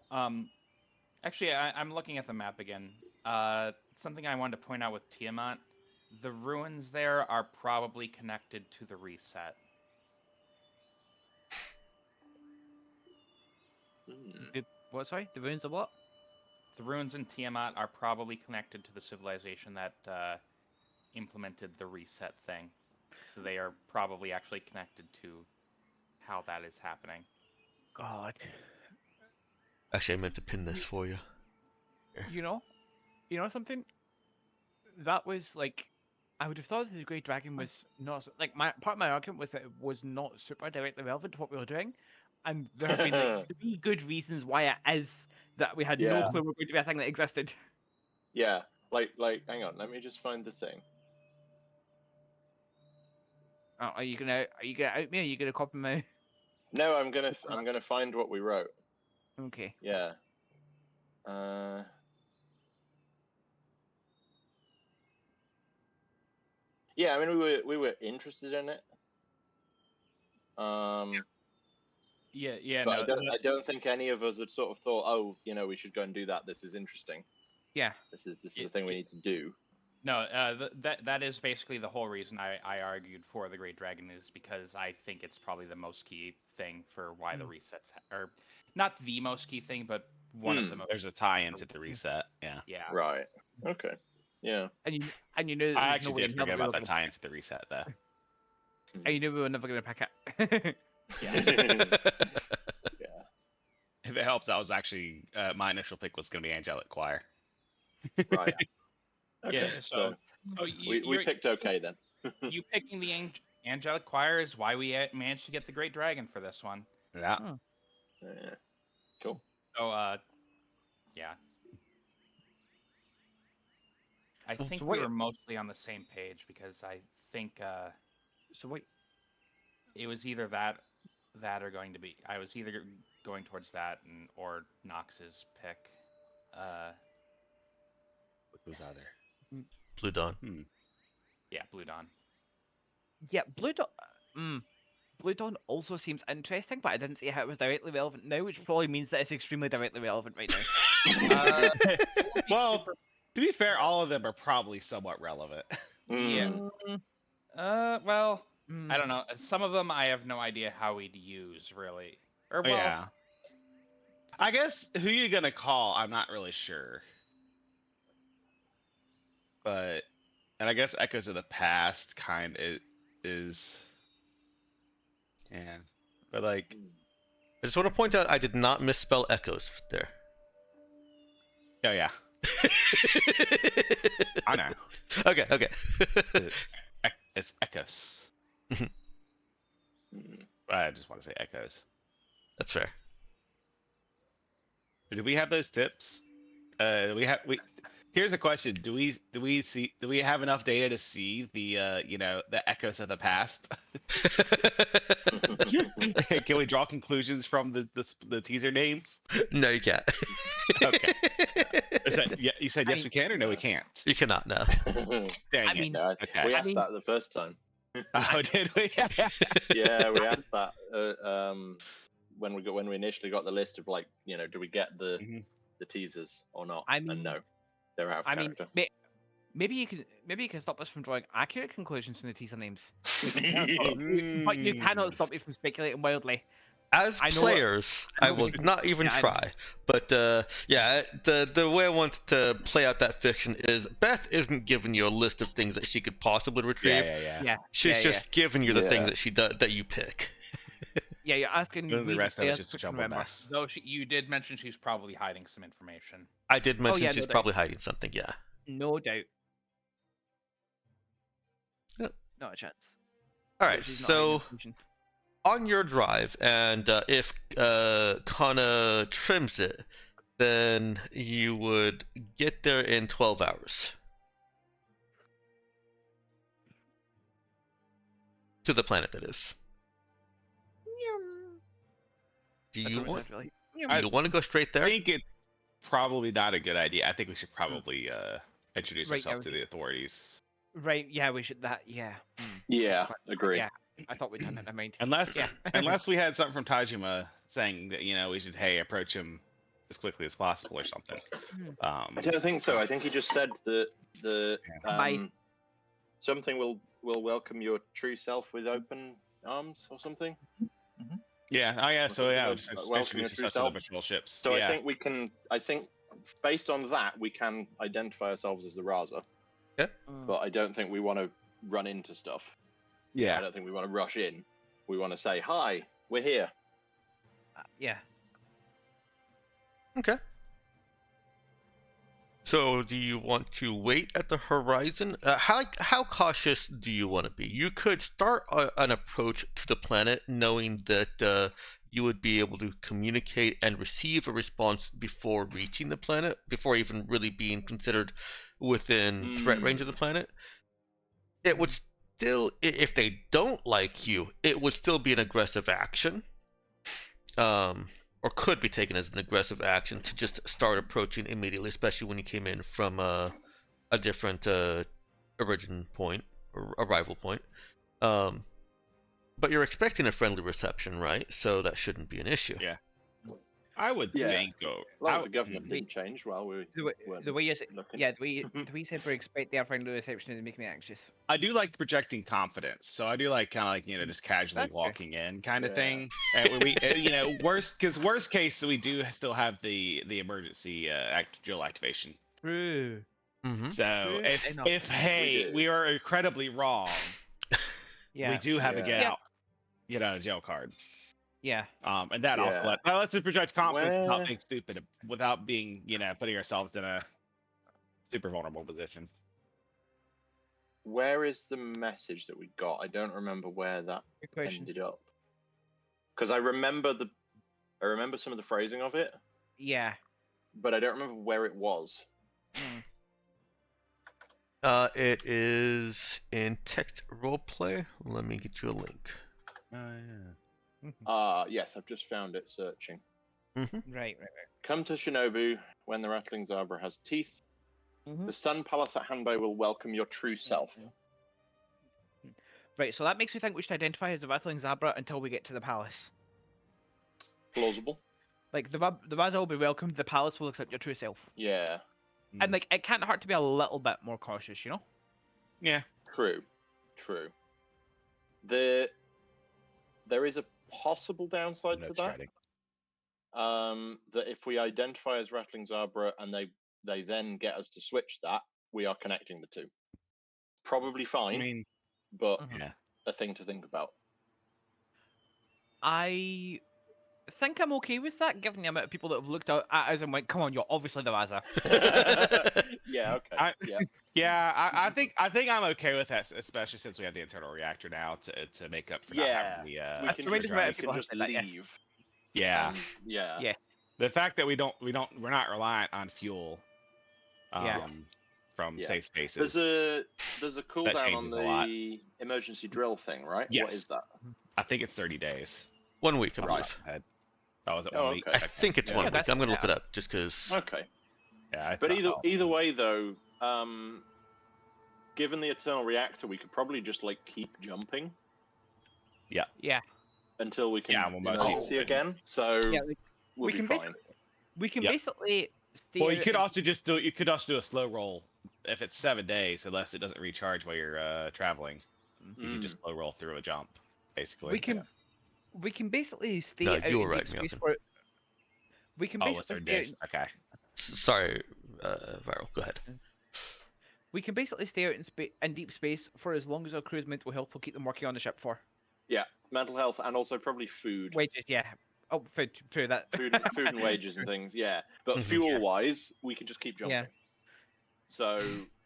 actually, I'm looking at the map again. Something I wanted to point out with Tiamat, the ruins there are probably connected to the reset.
What? Sorry, the ruins of what?
The ruins in Tiamat are probably connected to the civilization that implemented the reset thing. So they are probably actually connected to how that is happening.
God.
Actually, I meant to pin this for you.
You know something? That was like, I would have thought that the Grey Dragon was not like part of my argument was that it was not super directly relevant to what we were doing, and there have been like 3 good reasons why it is that we had no
Yeah.
clue we were going to be a thing that existed.
Yeah, like, hang on, let me just find the thing.
Oh, are you gonna out me? Or are you gonna copy me?
No, I'm gonna find what we wrote.
Okay.
Yeah. Yeah, I mean, we were interested in it.
Yeah,
But
no.
I don't think any of us had sort of thought, oh, we should go and do that. This is interesting.
Yeah.
This is the thing we need to do.
No, that is basically the whole reason I argued for the Great Dragon, is because I think it's probably the most key thing for why the resets are not the most key thing, but one of the most.
There's a tie-in to the reset. Yeah.
Yeah.
Right. Okay. Yeah.
And you know
I
there's
actually
no way
did
in hell
forget
that we were
about the
gonna-
tie-in to the reset, though.
And you knew we were never gonna pick it.
Yeah.
Yeah.
If it helps, I was actually my initial pick was going to be Angelic Choir.
Right. Okay.
Yeah. So
we picked okay then.
you picking the Angelic Choir is why we managed to get the Great Dragon for this one.
Yeah.
Yeah. Cool.
So yeah. I think
so
we
what-
were mostly on the same page, because I think
So wait.
it was either that or I was either going towards that or Nox's pick.
What was out there?
Blue Dawn.
Yeah, Blue Dawn.
Yeah, Blue Dawn. Blue Dawn also seems interesting, but I didn't see how it was directly relevant now, which probably means that it's extremely directly relevant right now.
Well, to be fair, all of them are probably somewhat relevant.
Yeah. Well,
Mm.
I don't know. Some of them I have no idea how we'd use, really. Or well,
Yeah. I guess who you're gonna call, I'm not really sure. And I guess Echoes of the Past kind of is. Yeah. But like,
I just want to point out I did not misspell echoes there.
oh yeah, I know.
Okay.
It's Echoes. I just want to say Echoes.
That's fair.
Do we have those tips? Here's a question: Do we have enough data to see the echoes of the past? Can we draw conclusions from the teaser names?
No, you can't.
Okay. You said yes we can, or no we can't?
You cannot, no.
Dang
I
it.
mean,
Yeah,
Okay.
we asked that the first time.
Oh, did we?
Yeah, we asked that when we initially got the list of like, do we get the teasers or not?
I mean-
and no, they're out of character.
Maybe you can stop us from drawing accurate conclusions from the teaser names. But you cannot stop me from speculating wildly.
As
I know
players,
I
I
know
will
what you-
not even
yeah, I know.
try. But yeah, the way I want to play out that fiction is Beth isn't giving you a list of things that she could possibly retrieve.
Yeah.
Yeah.
She's
yeah,
just giving you the thing
Yeah.
that that you pick.
Yeah, you're asking.
The
we,
rest of it's
players,
just a
to
jumbled
remember.
mess.
Though you did mention she's probably hiding some information.
I did mention
yeah,
she's
no doubt.
probably hiding something. Yeah.
No doubt.
Yep.
Not a chance.
All
But
right.
she's not hiding
So
information.
on your drive, and if Kana trims it, then you would get there in 12 hours. To the planet, that is. Do you want to go straight there?
I think it's probably not a good idea. I think we should probably introduce
Right,
ourselves to the authorities.
Right, yeah, we should that, yeah.
Yeah, agree.
Yeah, I thought we'd done it, never mind.
Unless we had something from Tajima saying that, we should, approach him as quickly as possible or something.
I don't think so. I think he just said that something will welcome your true self with open arms or something.
Yeah. Oh yeah. So yeah, just
welcome your
introduce
true
yourself to
self.
the patrol ships.
So I think we can. I think based on that, we can identify ourselves as the Raza.
Yeah.
But I don't think we want to run into stuff.
Yeah.
I don't think we want to rush in. We want to say, "Hi, we're here."
Yeah.
Okay. So, do you want to wait at the horizon? How cautious do you want to be? You could start an approach to the planet knowing that you would be able to communicate and receive a response before reaching the planet, before even really being considered within threat range of the planet. It would still, if they don't like you, it would still be an aggressive action. Or could be taken as an aggressive action to just start approaching immediately, especially when you came in from a different origin point or arrival point. But you're expecting a friendly reception, right? So that shouldn't be an issue.
Yeah. I would think.
As long as the government didn't change while we
the way you said,
looking.
yeah, the way you said we expect their friendly reception is making me anxious.
I do like projecting confidence, so I do like kind of like just casually
That's
walking in kind of thing. And we worst case we do still have the emergency drill activation.
True.
Mm-hmm.
So
Enough.
if we are incredibly wrong,
Yeah.
we do have a get out of jail card.
Yeah.
And that also lets us project confidence without being stupid, without being putting ourselves in a super vulnerable position.
Where is the message that we got? I don't remember where that ended up. Because I remember some of the phrasing of it.
Yeah.
But I don't remember where it was.
It is in text roleplay. Let me get you a link.
Yes, I've just found it searching.
Mm-hmm.
Right.
Come to Shinobu when the rattling Zabra has teeth. The Sun Palace at Hanbei will welcome your true self.
Right, so that makes me think we should identify as the Rattling Zabra until we get to the palace.
Plausible.
Like, the Raza will be welcomed, the palace will accept your true self.
Yeah.
And, like, it can't hurt to be a little bit more cautious, you know?
Yeah.
True. There is a possible downside to that. That if we identify as Rattling Zabra and they then get us to switch that, we are connecting the two. Probably fine, but a thing to think about.
I think I'm okay with that, given the amount of people that have looked at us and went, "Come on, you're obviously the Raza."
Yeah, okay.
I think I'm okay with that, especially since we have the internal reactor now to make up for not having the.
We can just leave.
Yeah.
Yeah.
The fact that we're not reliant on fuel. From safe spaces.
There's a cooldown on the emergency drill thing, right?
Yes.
What is that?
I think it's 30 days.
1 week, I believe.
Was it 1 week?
I think it's 1 week. I'm gonna look it up just because.
Okay.
Yeah.
But either way, though, given the eternal reactor, we could probably just keep jumping.
Yeah.
Yeah.
Until we can emergency again. So we'll be fine.
We can basically.
Well, you could also do a slow roll if it's 7 days, unless it doesn't recharge while you're traveling. You can just slow roll through a jump, basically.
We can basically stay.
No,
out
you were
in
right,
deep space
Milton.
we can basically.
Days. Okay.
Sorry, Viral. Go ahead.
We can basically stay out in deep space for as long as our crew's mental health will keep them working on the ship for.
Yeah, mental health and also probably food.
Wages, yeah. Oh, food, true that.
Food and wages and things, yeah. But fuel-wise, we can just keep jumping.
Yeah.
So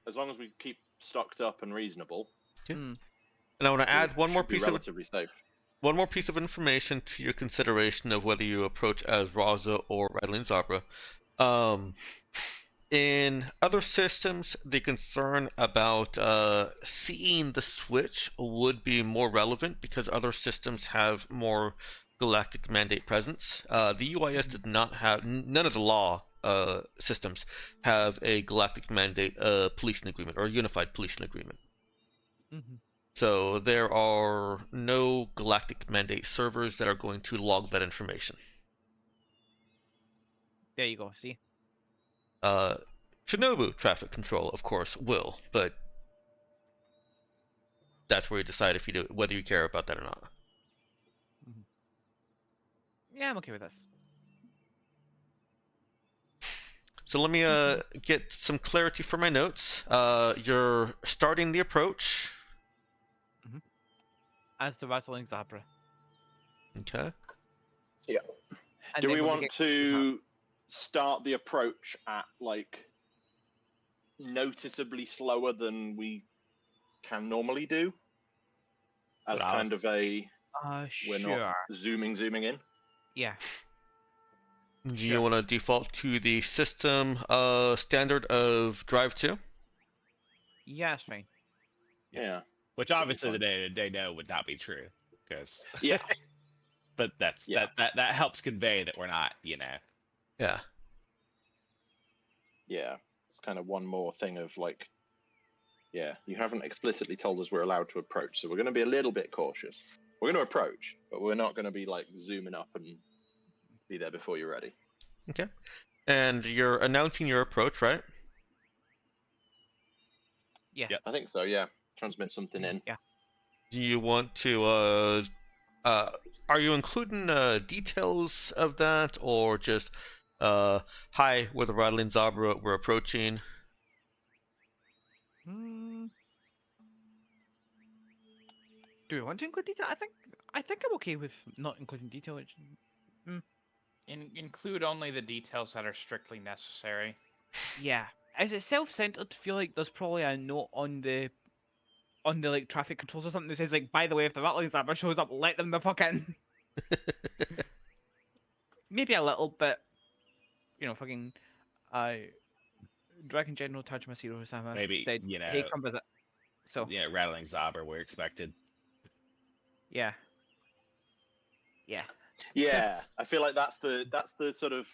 as long as we keep stocked up and reasonable,
and I want to add one more piece
relatively safe.
One more piece of information to your consideration of whether you approach as Raza or Rattling Zabra. In other systems, the concern about seeing the switch would be more relevant because other systems have more galactic mandate presence. The UIS did not have, none of the law systems have a galactic mandate policing agreement or a unified policing agreement. So there are no galactic mandate servers that are going to log that information.
There you go, see?
Shinobu traffic control, of course, will, but that's where you decide if you do whether you care about that or not.
Yeah, I'm okay with this.
So let me get some clarity for my notes. You're starting the approach.
As the Rattling Zabra.
Okay.
Yeah.
And
do we want to start the approach at like noticeably slower than we can normally do? As kind of a we're not zooming in?
Yeah.
Do you want to default to the system standard of drive 2?
Yeah, that's fine.
Yeah.
Which obviously they know would not be true, because
yeah.
But that helps convey that we're not, you know.
Yeah.
Yeah. It's kind of one more thing of like, yeah, you haven't explicitly told us we're allowed to approach, so we're going to be a little bit cautious. We're going to approach, but we're not going to be like zooming up and be there before you're ready.
Okay. And you're announcing your approach, right?
Yeah.
I think so, yeah. Transmit something in.
Yeah.
Do you want to, are you including details of that, or just, hi, we're the Rattling Zabra, we're approaching?
Do we want to include detail? I think I'm okay with not including detail.
Include only the details that are strictly necessary.
Yeah. Is it self-centered to feel like there's probably a note on the like traffic controls or something that says like, by the way, if the Rattling Zabra shows up, let them the fuck in. Maybe a little, but you know, fucking Dragon General Tajima Sama
maybe
said,
you know,
hey, come visit. So
yeah, Rattling Zabra we're expected.
Yeah. Yeah.
Yeah, I feel like that's the sort of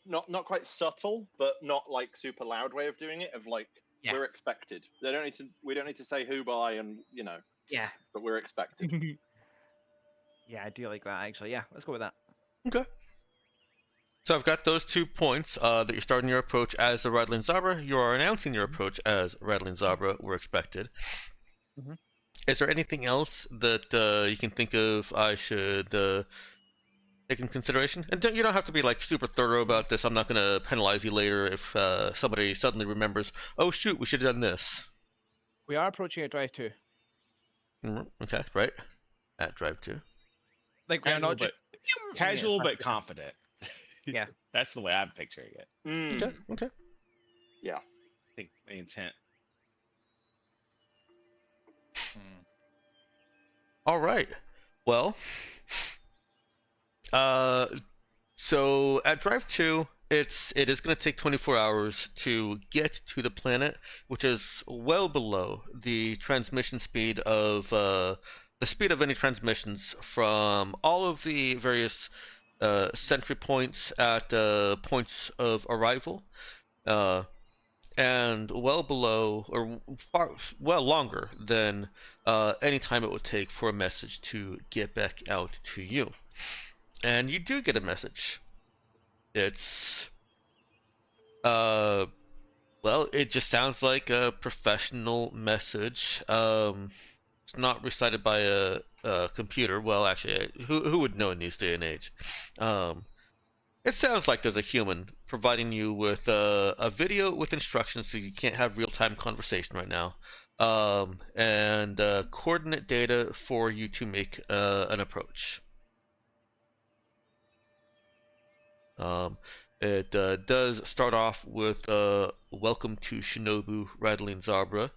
not quite subtle, but not like super loud way of doing it. Of like, we're expected. We don't need to say who by, and you know.
Yeah.
But we're expected.
Yeah, I do like that actually. Yeah, let's go with that.
Okay. So I've got those 2 points, that you're starting your approach as the Rattling Zabra, you are announcing your approach as Rattling Zabra, we're expected. Is there anything else that you can think of I should take in consideration? And you don't have to be like super thorough about this. I'm not going to penalize you later if somebody suddenly remembers, oh shoot, we should have done this.
We are approaching at drive 2.
Okay, right. At drive 2.
Like we are not just
casual but confident.
Yeah.
That's the way I'm picturing it.
Okay.
Yeah.
I think the intent.
All right. Well, so at drive 2, it is going to take 24 hours to get to the planet, which is well below the transmission speed of the speed of any transmissions from all of the various sentry points at points of arrival, and well below, or well longer than any time it would take for a message to get back out to you. And you do get a message. It's well, it just sounds like a professional message. It's not recited by a computer. Well, actually, who would know in this day and age? It sounds like there's a human providing you with a video with instructions, so you can't have real-time conversation right now. and coordinate data for you to make an approach. It does start off with welcome to Shinobu Rattling Zabra,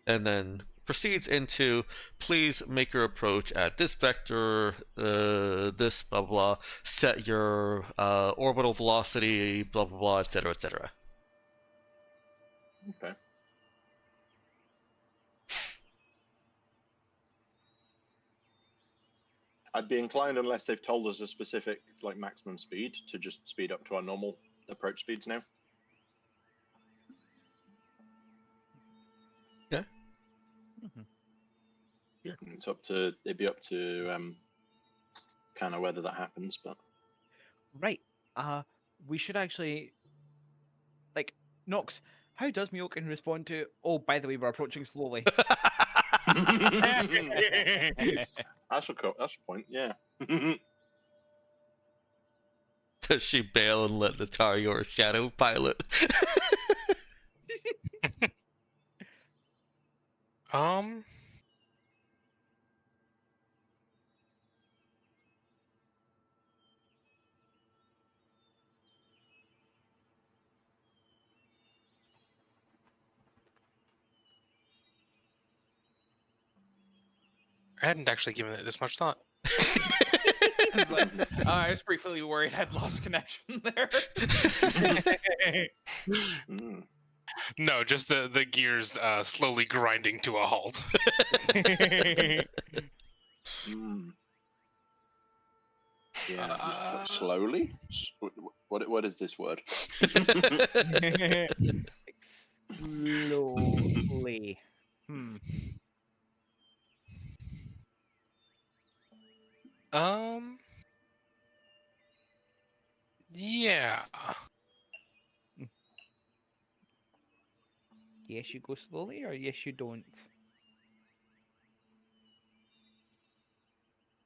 and then proceeds into please make your approach at this vector, this blah blah, set your orbital velocity, blah blah blah, etc. etc.
Okay. I'd be inclined, unless they've told us a specific like maximum speed, to just speed up to our normal approach speeds now.
Yeah.
It's up to it'd be up to kind of whether that happens, but
Right. We should actually, like, Nox, how does Myokin respond to, oh, by the way, we're approaching slowly?
that's a point. Yeah.
Does she bail and let Natario or Shadow pilot?
I hadn't actually given it this much thought.
I was briefly worried I'd lost connection there.
No, just the gears slowly grinding to a halt.
Yeah. Slowly. What is this word?
Slowly.
Yeah.
Yes, you go slowly, or yes, you don't.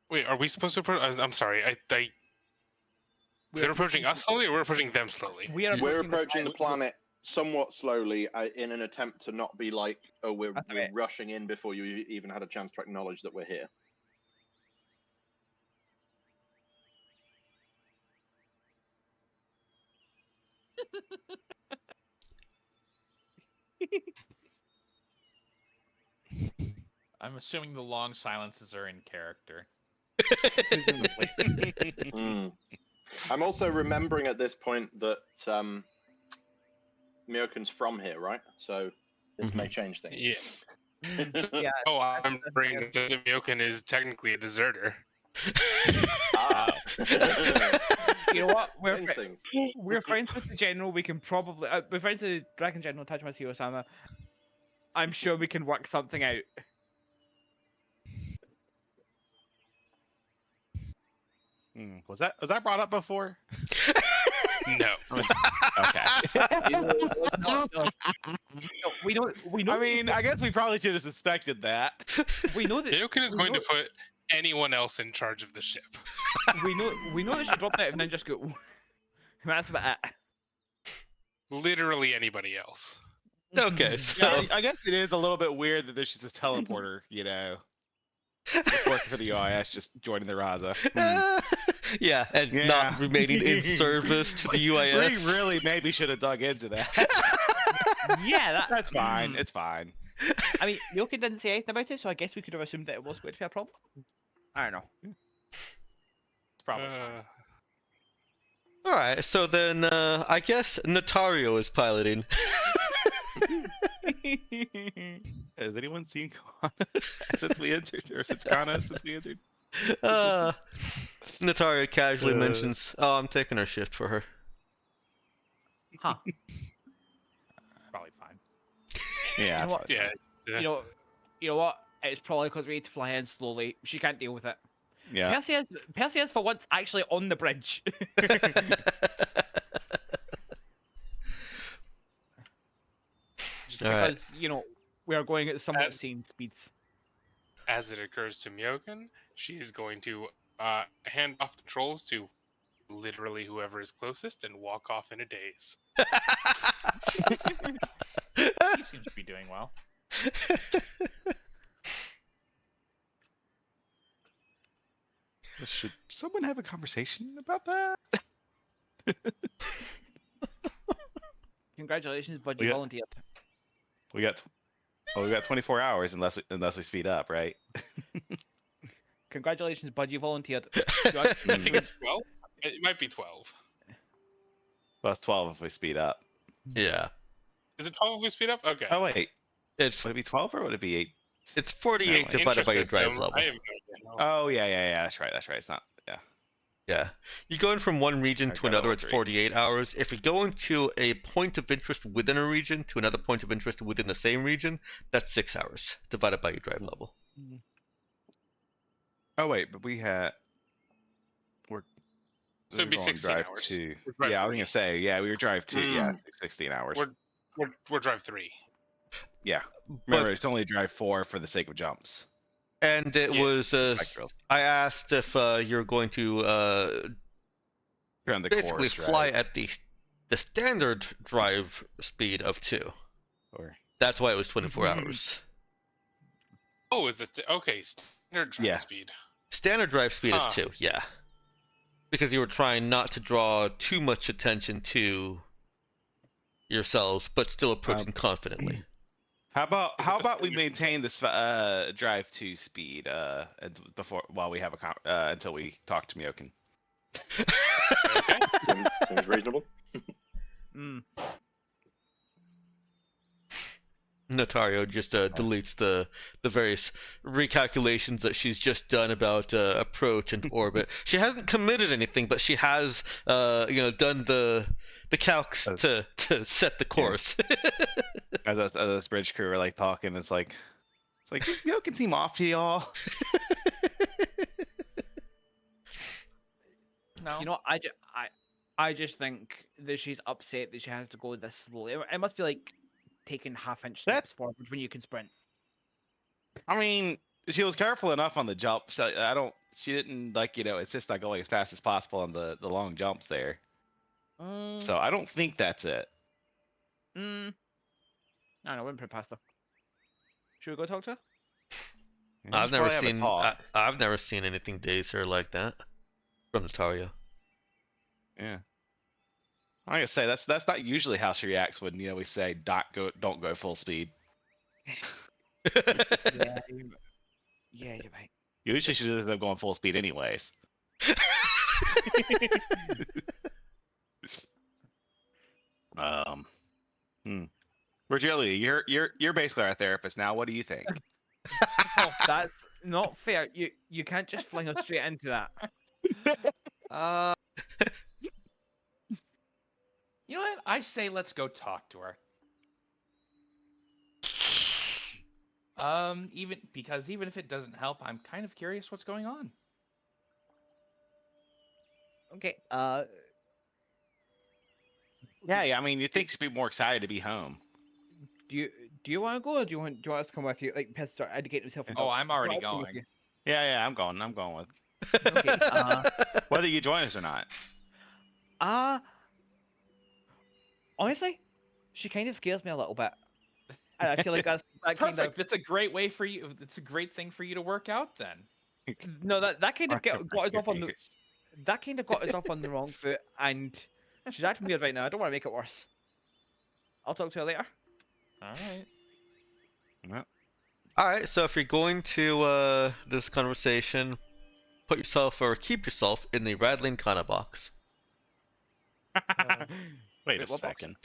Wait, are we supposed to approach? I'm sorry. They're approaching us slowly, or we're approaching them slowly?
We're approaching the planet somewhat slowly in an attempt to not be like, oh, we're rushing in before you even had a chance to acknowledge that we're here.
I'm assuming the long silences are in character.
I'm also remembering at this point that Myokin's from here, right? So this may change things.
Yeah.
Yeah.
Oh, I'm bringing that Myokin is technically a deserter.
You know what? We're friends with the general. We can probably we're friends with the Dragon General Tajima Osama. I'm sure we can work something out.
Was that brought up before?
No.
Okay.
No, we know.
I mean, I guess we probably should have suspected that.
We know that
Myokin is going to put anyone else in charge of the ship.
we know that she dropped out and then just go. That's about it.
Literally anybody else.
Okay, so
I guess it is a little bit weird that there's just a teleporter, you know, working for the UIS, just joining the Raza.
Yeah, and not remaining in service to the UIS.
We really maybe should have dug into that.
Yeah,
that's fine. It's fine.
I mean, Myokin didn't say anything about it, so I guess we could have assumed that it was going to be a problem. I don't know.
It's probably fine.
All right, so then I guess Natario is piloting.
Has anyone seen Kana since we entered, or since Kana since we entered?
Natario casually mentions, "Oh, I'm taking her shift for her."
Huh?
Probably fine.
Yeah.
You know what?
Yeah.
You know what? It's probably because we need to fly in slowly. She can't deal with it.
Yeah.
Perseus for once actually on the bridge. Just because, we are going at somewhat insane speeds.
As it occurs to Myokin, she is going to hand off the trolls to literally whoever is closest and walk off in a daze.
He seems to be doing well.
Should someone have a conversation about that?
Congratulations, bud.
We
You
got-
volunteered.
We got 24 hours unless we speed up, right?
Congratulations, bud. You volunteered.
I think it's 12. It might be 12.
Well, it's 12 if we speed up.
Yeah.
Is it 12 if we speed up? Okay.
Oh wait,
It's
would it be 12 or would it be 8?
it's 48
Never
divided by your drive
Intra-system,
level.
I have no idea.
Oh yeah. That's right. It's not. Yeah.
Yeah. You going from one region
I
to
got
another,
all
it's
three.
48 hours. If you're going to a point of interest within a region to another point of interest within the same region, that's 6 hours divided by your drive level.
Oh wait, but we had.
So it'd be 16
drive
hours.
2.
We're drive
Yeah, I was
3.
gonna say. Yeah, we were drive 2. Yeah, 16 hours.
We're drive 3.
Yeah. Remember, it's only drive 4 for the sake of jumps.
And it
Yeah.
was,
Spectral.
I asked if you're going to
You're on the
basically
course,
fly
right?
at the standard drive speed of 2.
Or
That's why it was 24 hours.
Oh, is it? Okay, standard drive
Yeah.
speed.
Standard drive speed is
Huh.
2, yeah. Because you were trying not to draw too much attention to yourselves, but still approaching confidently.
how about
Is it the
we
standard
maintain this drive 2 speed while we have until we talk to Myokin.
Okay.
Seems reasonable.
Notario just deletes the various recalculations that she's just done about approach and orbit. She hasn't committed anything, but she has done the calcs to set the course.
As this bridge crew are like talking, it's like Myokin seem off to y'all.
No.
You know, I just think that she's upset that she has to go this slowly. It must be like taking half-inch steps forward when you can sprint.
I mean, she was careful enough on the jump. So she didn't insist on going as fast as possible on the long jumps there. So I don't think that's it.
I don't know. I wouldn't put it past her. Should we go talk to her?
Yeah, we should probably have a talk.
I've never seen anything daze her like that from Notario.
Yeah. I'm gonna say that's not usually how she reacts when we say don't go full speed.
Yeah, you're right.
Usually she ends up going full speed anyways. Virgilia, you're basically our therapist now. What do you think?
Oh, that's not fair. You can't just fling us straight into that.
You know what? I say let's go talk to her. Even if it doesn't help, I'm kind of curious what's going on.
Okay.
Yeah. I mean, you'd think she'd be more excited to be home.
Do you want to go, or do you want us to come with you? Like, Piss, start educating himself.
Oh, I'm already
I'll come with
going.
you.
Yeah, I'm going with.
Okay.
Whether you join us or not.
Honestly, she kind of scares me a little bit. I feel like that
Perfect.
kind of
That's a great way for you. It's a great thing for you to work out then.
no, that kind of got us off on the wrong foot, and she's acting weird right now. I don't want to make it worse. I'll talk to her later.
All right.
All right, so if you're going to this conversation, put yourself or keep yourself in the rattling kana box.
Wait a
what box?
second.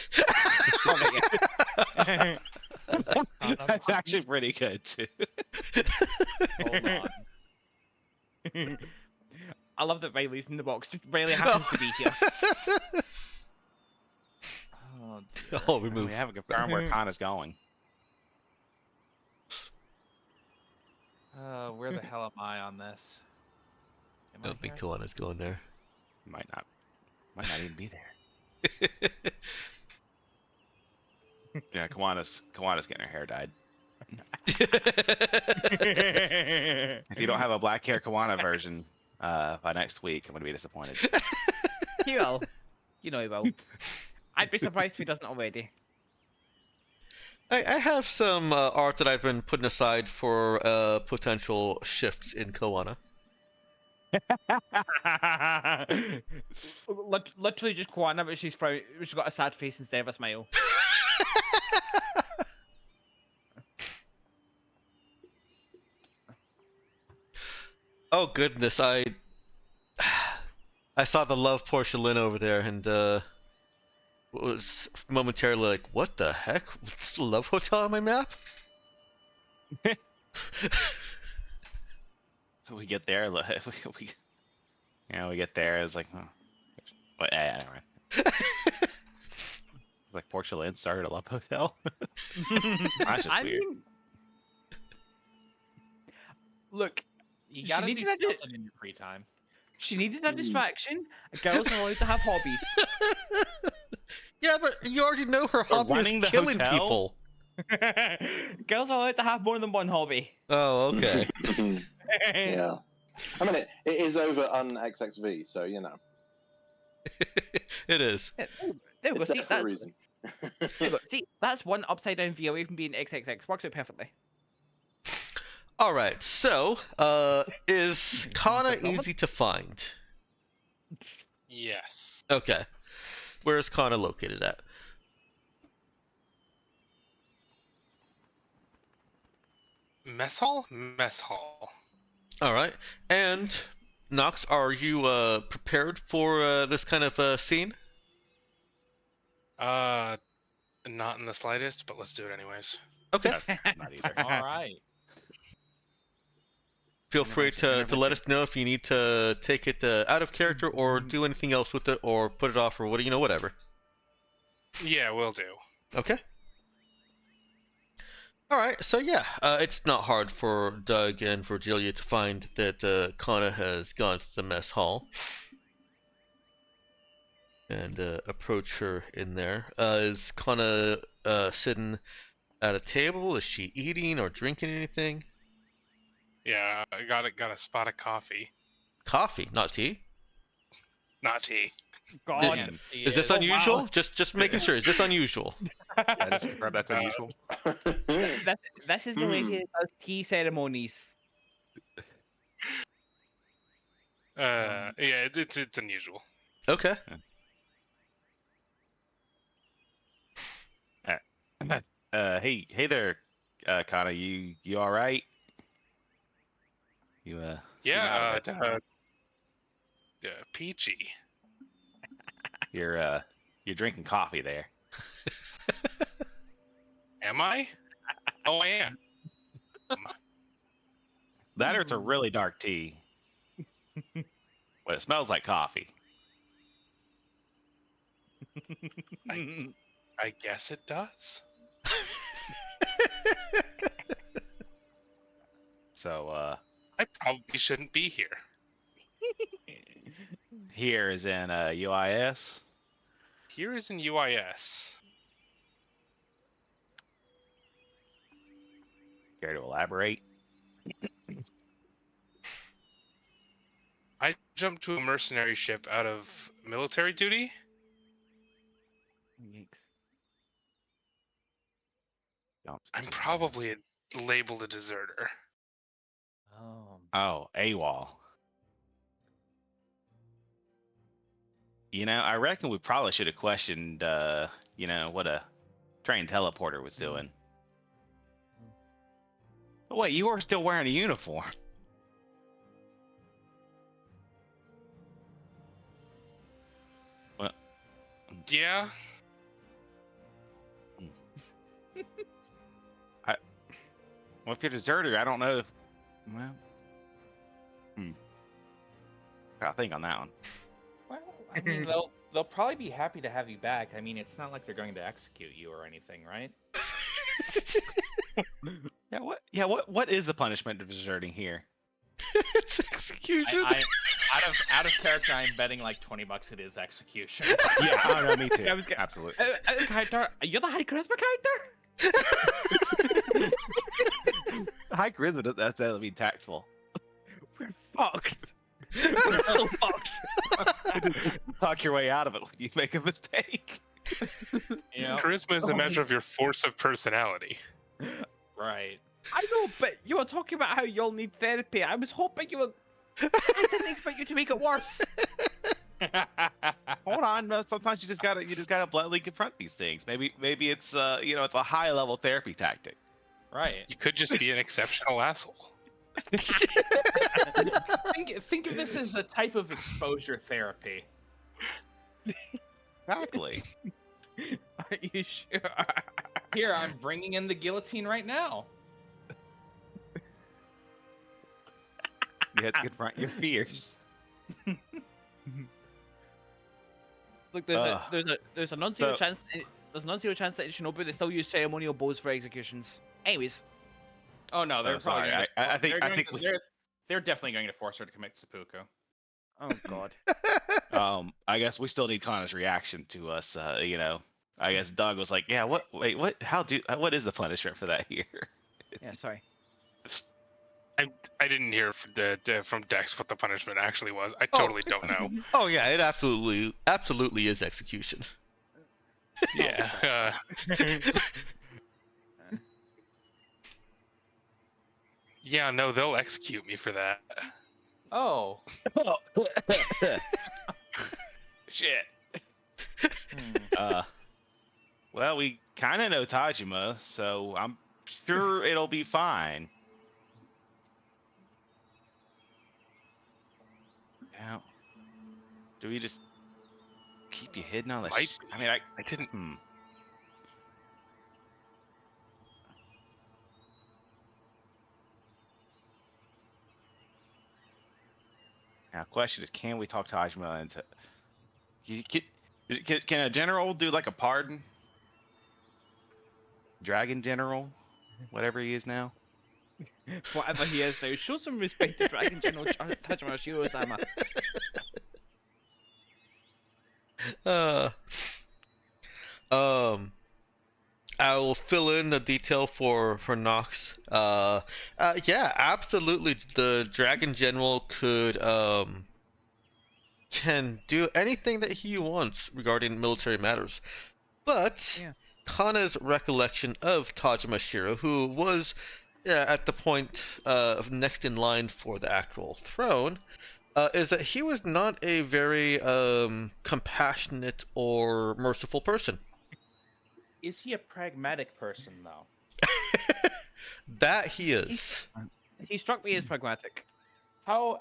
That's
Box?
actually pretty good too.
Hold on.
I love that Riley's in the box. Just Riley happens to be here.
Oh, dear.
Oh, remove.
We haven't confirmed where Kana's going.
Where the hell am I on this?
I don't think Kawana's going there.
Might not even be there. Yeah, Kawana's getting her hair dyed. If you don't have a black hair Kawana version by next week, I'm gonna be disappointed.
He will. You know he will. I'd be surprised if he doesn't already.
I have some art that I've been putting aside for potential shifts in Koana.
Literally just Koana, but she's got a sad face instead of a smile.
Oh goodness, I saw the love porcelain over there and was momentarily like, what the heck? What's the love hotel on my map?
We get there, we get there. It's like, huh. But anyway, like Porcelain started a love hotel. That's just weird.
mean, look,
You gotta do
needed a
something in your free time.
she needed a distraction. Girls are allowed to have hobbies.
Yeah, but you already know her hobby
running
is
the
killing
hotel?
people.
Girls are allowed to have more than one hobby.
Oh, okay.
Yeah. I mean, it is over on XXV, so you know.
It is.
There we go.
It's
See,
there for a
that's,
reason.
there we go. See, that's one upside down V away from being XXX. Works out perfectly.
All right. So, is Kana easy to find?
Yes.
Okay. Where is Kana located at?
Mess hall? Mess hall.
All right. And Nox, are you prepared for this kind of scene?
Not in the slightest, but let's do it anyways.
Okay.
Not either.
All right.
Feel free to let us know if you need to take it out of character or do anything else with it or put it off or whatever.
Yeah, will do.
Okay. All right. So yeah, it's not hard for Doug and Virgilia to find that Kana has gone to the mess hall and approach her in there. Is Kana sitting at a table? Is she eating or drinking anything?
Yeah, I got a spot of coffee.
Coffee, not tea.
Not tea.
God.
Man, he
Is this
Oh,
unusual?
wow.
Just making sure. Is this unusual?
Yeah, just confirm that's unusual.
This is the lady that does tea ceremonies.
Yeah, it's unusual.
Okay.
Hey there, Kana. You all right? You
Yeah, peachy.
you're drinking coffee there.
Am I? Oh, I am.
That or it's a really dark tea. But it smells like coffee.
I guess it does.
So,
I probably shouldn't be here.
here is in UIS.
Here is in UIS.
Care to elaborate?
I jumped to a mercenary ship out of military duty. I'm probably labeled a deserter.
Oh, AWOL. You know, I reckon we probably should have questioned, what a trained teleporter was doing. But wait, you were still wearing a uniform. Well,
Yeah.
well, if you're a deserter, I don't know if. Well, I'll think on that one.
Well, I mean, they'll probably be happy to have you back. I mean, it's not like they're going to execute you or anything, right?
Yeah, what is the punishment of deserting here?
It's execution.
Out of character, I'm betting like $20 it is execution.
Yeah, I don't know, me too.
I was
Absolutely.
Character, you're the high charisma character?
High charisma doesn't necessarily mean tactful.
We're fucked. We're so fucked.
Talk your way out of it when you make a mistake.
You know?
Charisma is a measure of your force of personality.
Right.
I know, but you were talking about how you'll need therapy. I was hoping you were. I didn't expect you to make it worse.
Hold on, no, sometimes you just gotta bluntly confront these things. Maybe it's it's a high level therapy tactic.
Right.
You could just be an exceptional asshole.
Think of this as a type of exposure therapy.
Exactly.
Are you sure?
Here, I'm bringing in the guillotine right now.
You have to confront your fears.
Look, there's a non-zero chance. There's a non-zero chance that in Shinobu they still use ceremonial bows for executions. Anyways.
Oh no, they're probably.
Sorry. I think
they're definitely going to force her to commit seppuku.
Oh God.
I guess we still need Connor's reaction to us. I guess Doug was like, "Yeah, what? Wait, what? What is the punishment for that here?"
Yeah, sorry.
I didn't hear from Dex what the punishment actually was. I totally don't know.
Oh yeah, it absolutely is execution.
Yeah. Yeah, no, they'll execute me for that.
Oh.
Shit. Well, we kind of know Tajima, so I'm sure it'll be fine. Now, do we just keep you hidden on the? I mean, I
didn't.
Now, question is, can we talk Tajima into? Can a general do like a pardon? Dragon General, whatever he is now.
Whatever he is now, show some respect to Dragon General Tajima Shiro-sama.
I will fill in the detail for Nox. Yeah, absolutely. The Dragon General can do anything that he wants regarding military matters, but
Yeah.
Kana's recollection of Tajima Shiro, who was at the point of next in line for the actual throne, is that he was not a very compassionate or merciful person.
Is he a pragmatic person though?
That he is.
He struck me as pragmatic.
How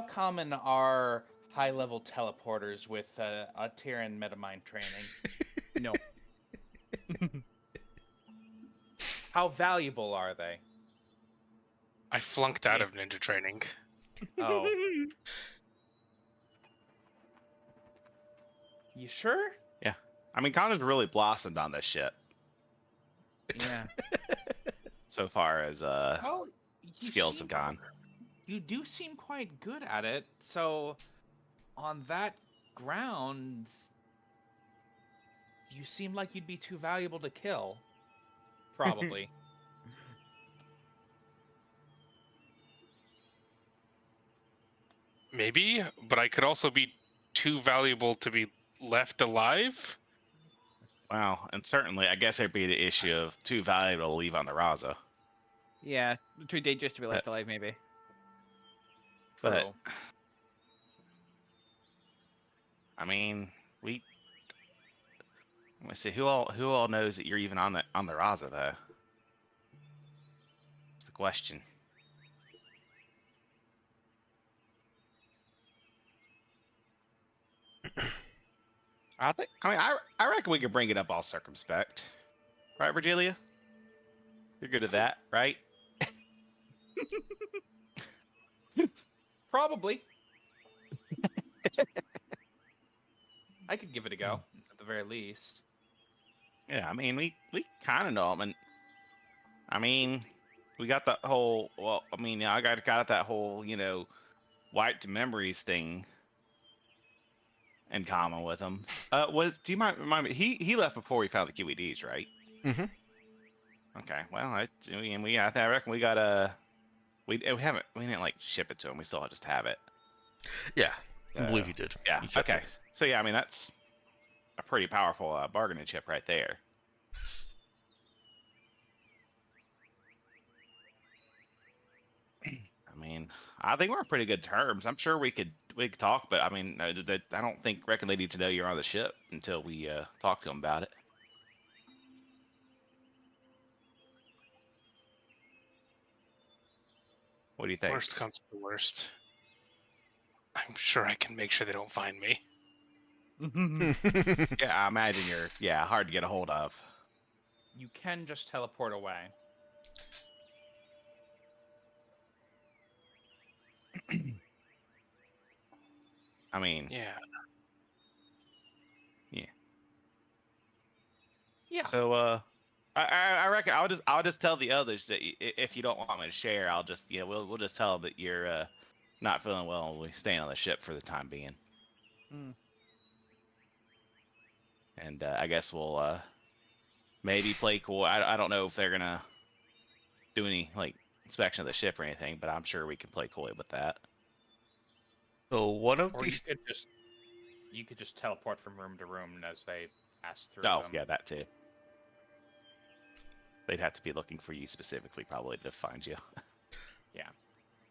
common are high-level teleporters with a Tyrian metamind training?
No.
How valuable are they?
I flunked out of ninja training.
Oh. You sure?
Yeah. I mean, Connor's really blossomed on this shit.
Yeah.
So far as
Well,
skills have gone.
You do seem quite good at it, so on that ground, you seem like you'd be too valuable to kill. Probably.
Maybe, but I could also be too valuable to be left alive.
Wow, and certainly, I guess there'd be the issue of too valuable to leave on the Raza.
Yeah, too dangerous to be left alive, maybe.
But I mean, let me see who all knows that you're even on the Raza though. That's the question. I reckon we could bring it up all circumspect, right, Virgilia? You're good at that, right?
Probably. I could give it a go, at the very least.
Yeah, I mean, we kind of know him, and I mean, we got the whole. Well, I mean, I got that whole wiped memories thing in common with him. Do you remind me? He left before we found the QEDs, right?
Mm-hmm.
Okay, well, I reckon we got we didn't like ship it to him. We still just have it.
Yeah, I believe you did.
Yeah. Okay. So yeah, I mean that's a pretty powerful bargaining chip right there. I mean, I think we're on pretty good terms. I'm sure we could talk, but I mean, I don't reckon they need to know you're on the ship until we talk to them about it. What do you think?
Worst comes to worst, I'm sure I can make sure they don't find me.
Yeah, I imagine you're hard to get a hold of.
You can just teleport away.
I mean,
Yeah.
So, I reckon I'll just tell the others that if you don't want me to share, I'll just we'll just tell them that you're not feeling well and we staying on the ship for the time being. And I guess we'll maybe play cool. I don't know if they're gonna do any like inspection of the ship or anything, but I'm sure we can play cool with that.
So one of
Or
these.
you could just teleport from room to room as they pass through
Oh
them.
yeah, that too. They'd have to be looking for you specifically, probably, to find you.
Yeah.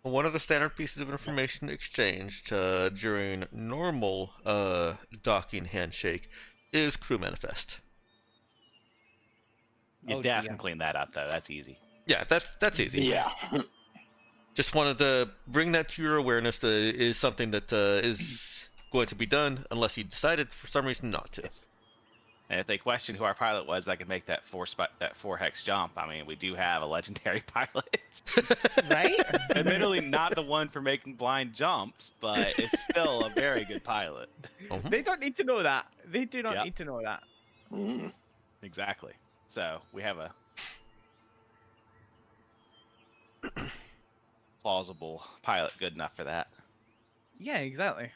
One of the standard pieces of information exchanged during normal docking handshake is crew manifest.
You definitely can clean that up, though. That's easy.
Yeah, that's easy.
Yeah.
Just wanted to bring that to your awareness that it is something that is going to be done unless you decided for some reason not to.
And if they question who our pilot was, I could make that 4-hex jump. I mean, we do have a legendary pilot.
Right?
Admittedly, not the one for making blind jumps, but it's still a very good pilot.
They don't need to know that. They do not need to know that.
Exactly. So we have a plausible pilot good enough for that.
Yeah, exactly.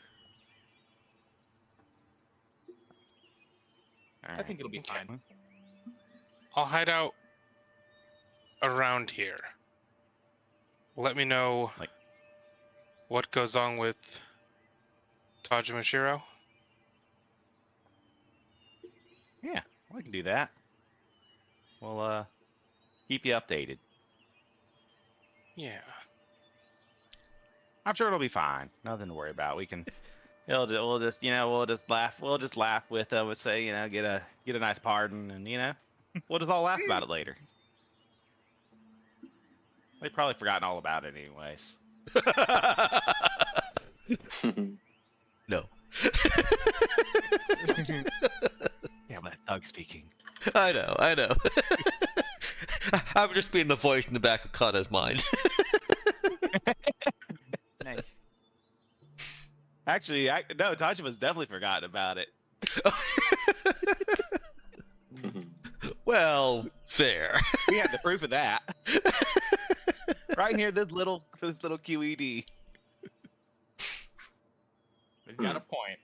I think it'll be fine.
I'll hide out around here. Let me know what goes on with Tajima Shiro.
Yeah, we can do that. We'll keep you updated.
Yeah.
I'm sure it'll be fine. Nothing to worry about. We can. We'll just laugh with them. We'll say, get a nice pardon, and we'll just all laugh about it later. They've probably forgotten all about it, anyways.
No.
Yeah, but Doug speaking.
I know. I'm just being the voice in the back of Kata's mind.
Nice.
Actually, no, Tajima's definitely forgotten about it.
Well, fair.
We have the proof of that. Right here, this little QED.
They've got a point.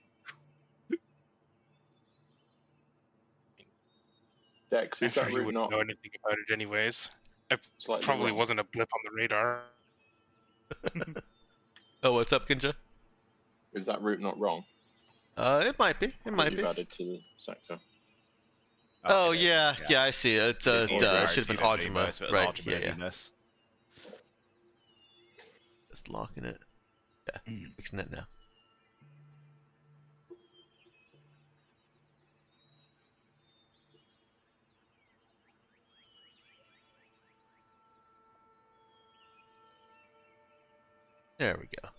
Dex,
I'm
is
sure
that
you
route
wouldn't
not
know anything about it anyways. It
slightly
probably
wrong?
wasn't a blip on the radar.
Oh, what's up, Kinja?
Is that route not wrong?
It might be. It
That
might
you've
be.
added to the sector.
Oh yeah, I see it. It should have been Audrima, right? Yeah.
Just
locking it. Yeah, fixing it now. There we go.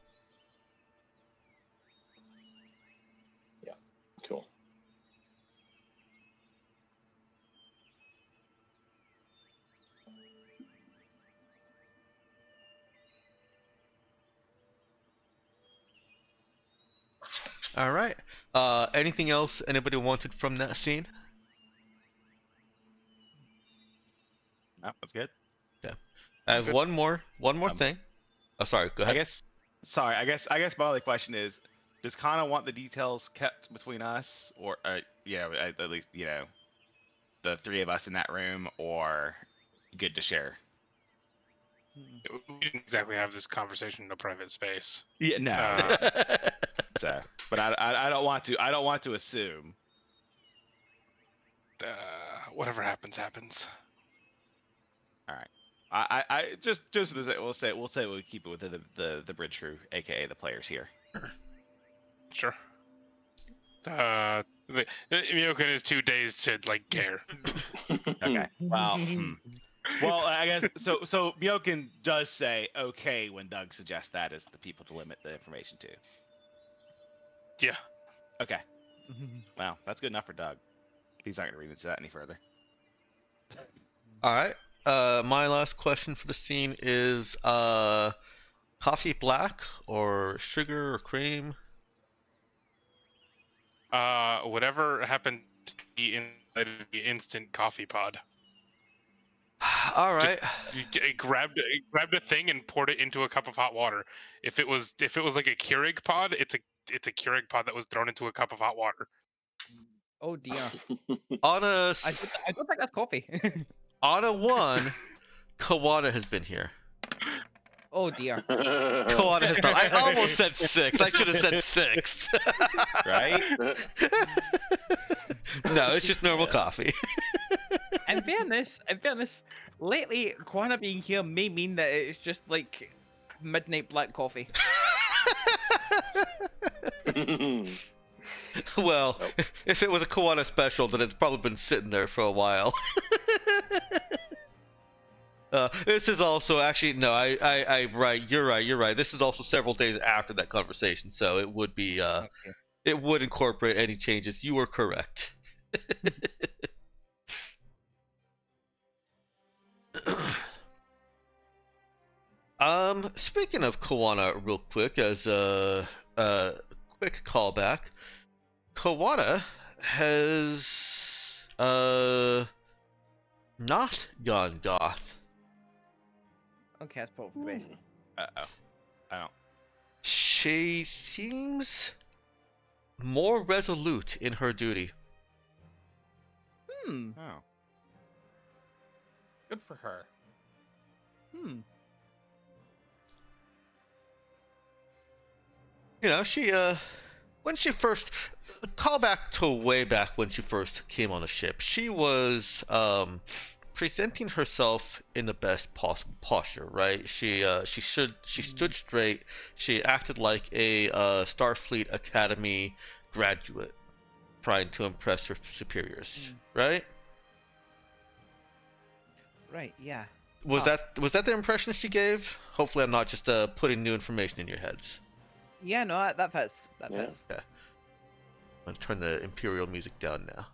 Yeah, cool.
All right. Anything else anybody wanted from that scene?
No, that's good.
Yeah. I have one more thing. Oh, sorry. Go ahead.
I guess my only question is, does Kana want the details kept between us, or at least the three of us in that room, or good to share?
We didn't exactly have this conversation in a private space.
Yeah, no. So, but I don't want to. I don't want to assume.
whatever happens, happens.
All right. I just we'll say we keep it within the bridge crew, aka the players here.
Sure. Myokin is too dazed to care.
Okay. Well, well, I guess so. Myokin does say okay when Doug suggests that as the people to limit the information to.
Yeah.
Okay. Well, that's good enough for Doug. He's not going to read into that any further.
All right. My last question for the scene is coffee black or sugar or cream?
Whatever happened to be in the instant coffee pod.
All right.
Just grabbed a thing and poured it into a cup of hot water. If it was like a Keurig pod, it's a Keurig pod that was thrown into a cup of hot water.
Oh dear.
On a
I don't think that's coffee.
on a 1, Kawada has been here.
Oh dear.
Kawada has not. I almost said 6. I should have said 6.
Right?
No, it's just normal coffee.
In fairness, lately Kwana being here may mean that it's just like midnight black coffee.
Well,
Nope.
if it was a Kawada special, then it's probably been sitting there for a while. This is also actually no, right. You're right. This is also several days after that conversation, so it would be
Okay.
it would incorporate any changes. You were correct. Speaking of Kawada, real quick, as a quick callback, Kawada has not gone goth.
Okay, that's probably the best.
Uh-oh. I don't.
She seems more resolute in her duty.
Hmm.
Oh.
Good for her.
You know, she when she first call back to way back when she first came on the ship, she was presenting herself in the best possible posture, right? She stood straight. She acted like a Starfleet Academy graduate, trying to impress her superiors, right?
Right. Yeah.
Was that the impression she gave? Hopefully, I'm not just putting new information in your heads.
Yeah. No, that fits. That
Yeah.
fits.
Okay. I'm gonna turn the Imperial music down now.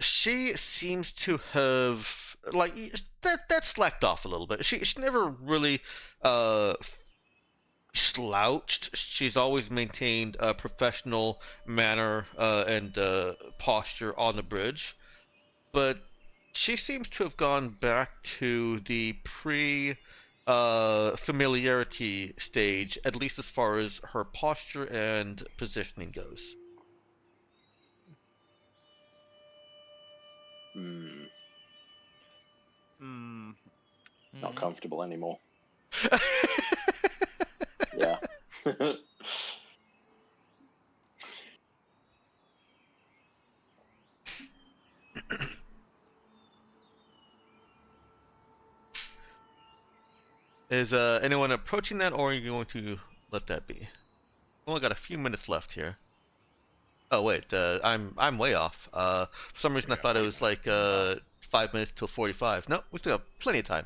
She seems to have that slacked off a little bit. She never really slouched. She's always maintained a professional manner and posture on the bridge, but she seems to have gone back to the familiarity stage, at least as far as her posture and positioning goes.
Not comfortable anymore. Yeah.
Is anyone approaching that, or are you going to let that be? Only got a few minutes left here. Oh wait, I'm way off. For some reason I thought it was like 5 minutes till 45. No, we still have plenty of time.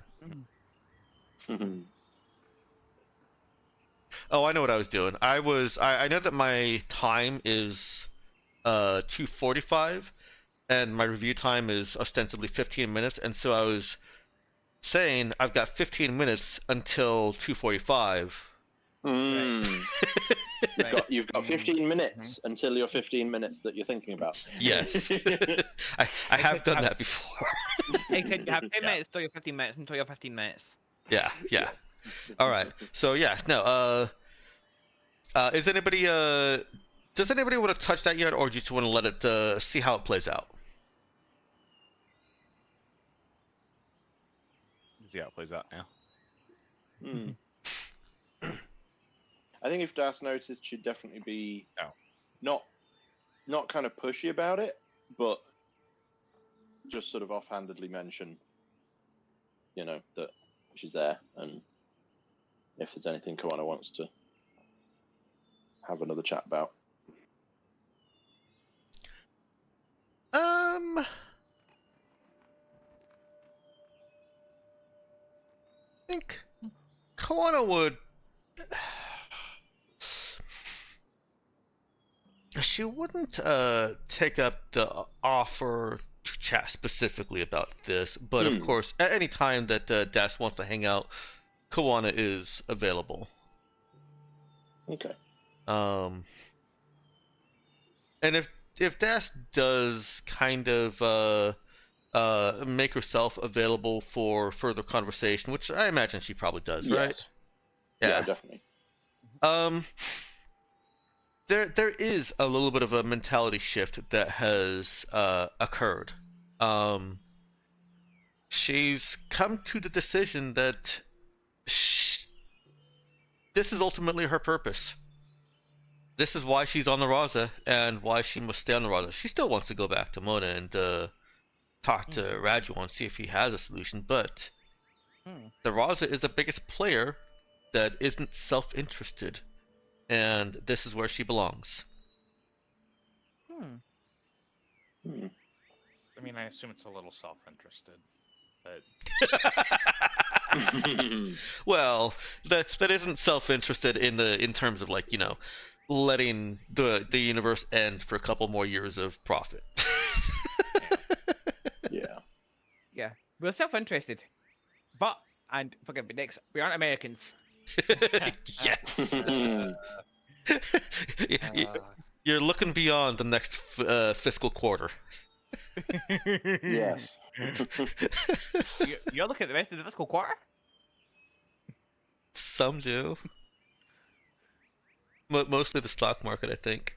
Oh, I know what I was doing. I know that my time is 2:45, and my review time is ostensibly 15 minutes, and so I was saying I've got 15 minutes until 2:45.
You've got 15 minutes until your 15 minutes that you're thinking about.
Yes. I have done that before.
Except you have 10 minutes until your 15 minutes until your 15 minutes.
Yeah. All right. So yeah, no. Is anybody does anybody want to touch that yet, or just want to let it see how it plays out?
See how it plays out now.
I think if Das noticed, should definitely be not kind of pushy about it, but just sort of offhandedly mention, that she's there, and if there's anything Koana wants to have another chat about.
I think Koana would. She wouldn't take up the offer to chat specifically about this, but of course, at any time that Das wants to hang out, Koana is available.
Okay.
And if Das does kind of make herself available for further conversation, which I imagine she probably does, right?
Yes. Yeah, definitely.
There is a little bit of a mentality shift that has occurred. She's come to the decision that this is ultimately her purpose. This is why she's on the Raza and why she must stay on the Raza. She still wants to go back to Mona and talk to Raju and see if he has a solution, but the Raza is the biggest player that isn't self-interested. And this is where she belongs.
I mean, I assume it's a little self-interested, but
well, that isn't self-interested in terms of letting the universe end for a couple more years of profit.
Yeah.
We're self-interested, but forgive me, next, we aren't Americans.
Yes. You're looking beyond the next fiscal quarter.
Yes.
You're looking at the rest of the fiscal quarter?
Some do. Mostly the stock market, I think.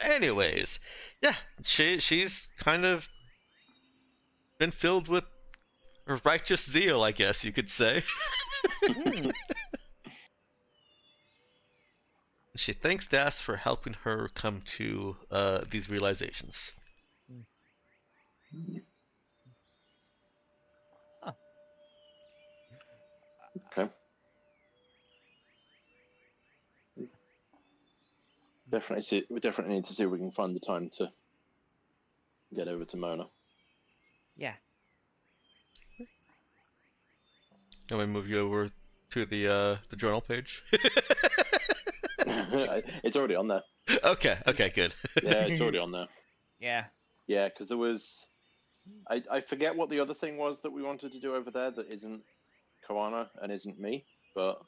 Anyways, yeah, she's kind of been filled with righteous zeal, I guess you could say. She thanks Das for helping her come to these realizations.
Okay. We definitely need to see if we can find the time to get over to Mona.
Yeah.
Can we move you over to the journal page?
It's already on there.
Okay, good.
Yeah, it's already on there.
Yeah.
Yeah, because there was... I forget what the other thing was that we wanted to do over there that isn't Koana and isn't me, but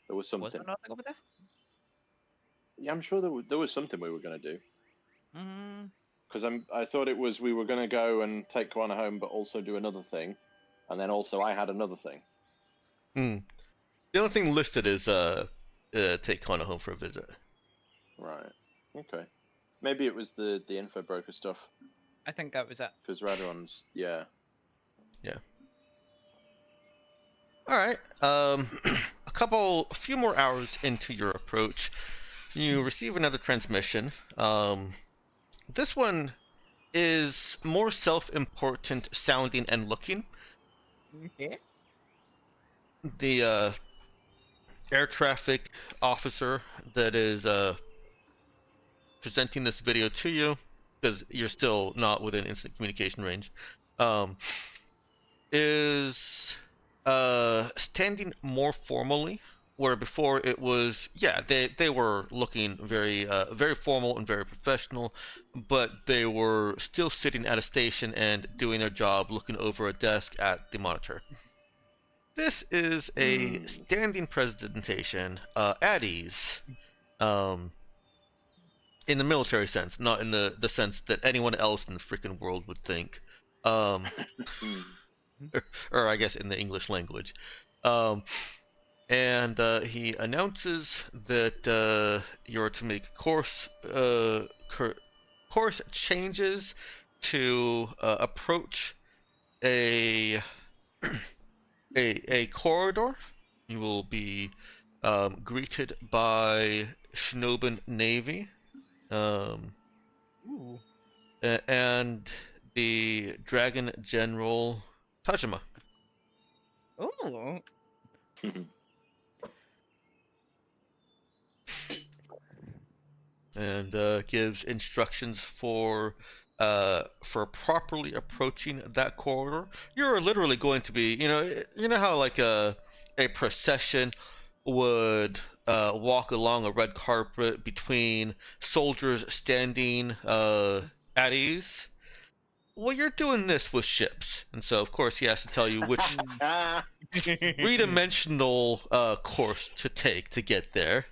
there was something.
Was there nothing over there?
Yeah, I'm sure there was something we were going to do. Because I thought it was we were going to go and take Koana home, but also do another thing, and then also I had another thing.
The only thing listed is take Koana home for a visit.
Right. Okay. Maybe it was the info broker stuff.
I think that was it.
Because Radon's, yeah.
Yeah. All right. A few more hours into your approach, you receive another transmission. This one is more self-important sounding and looking.
Okay.
The air traffic officer that is presenting this video to you, because you're still not within instant communication range, is standing more formally, where before it was, they were looking very very formal and very professional, but they were still sitting at a station and doing their job, looking over a desk at the monitor. This is a standing presentation at ease, in the military sense, not in the sense that anyone else in the freaking world would think. Or I guess in the English language. And he announces that you're to make course changes to approach a corridor you will be greeted by Shinobin Navy, and the Dragon General Tajima.
Oh.
And gives instructions for properly approaching that corridor. You're literally going to be, you know how like a procession would walk along a red carpet between soldiers standing at ease. Well, you're doing this with ships, and so of course he has to tell you which three-dimensional course to take to get there.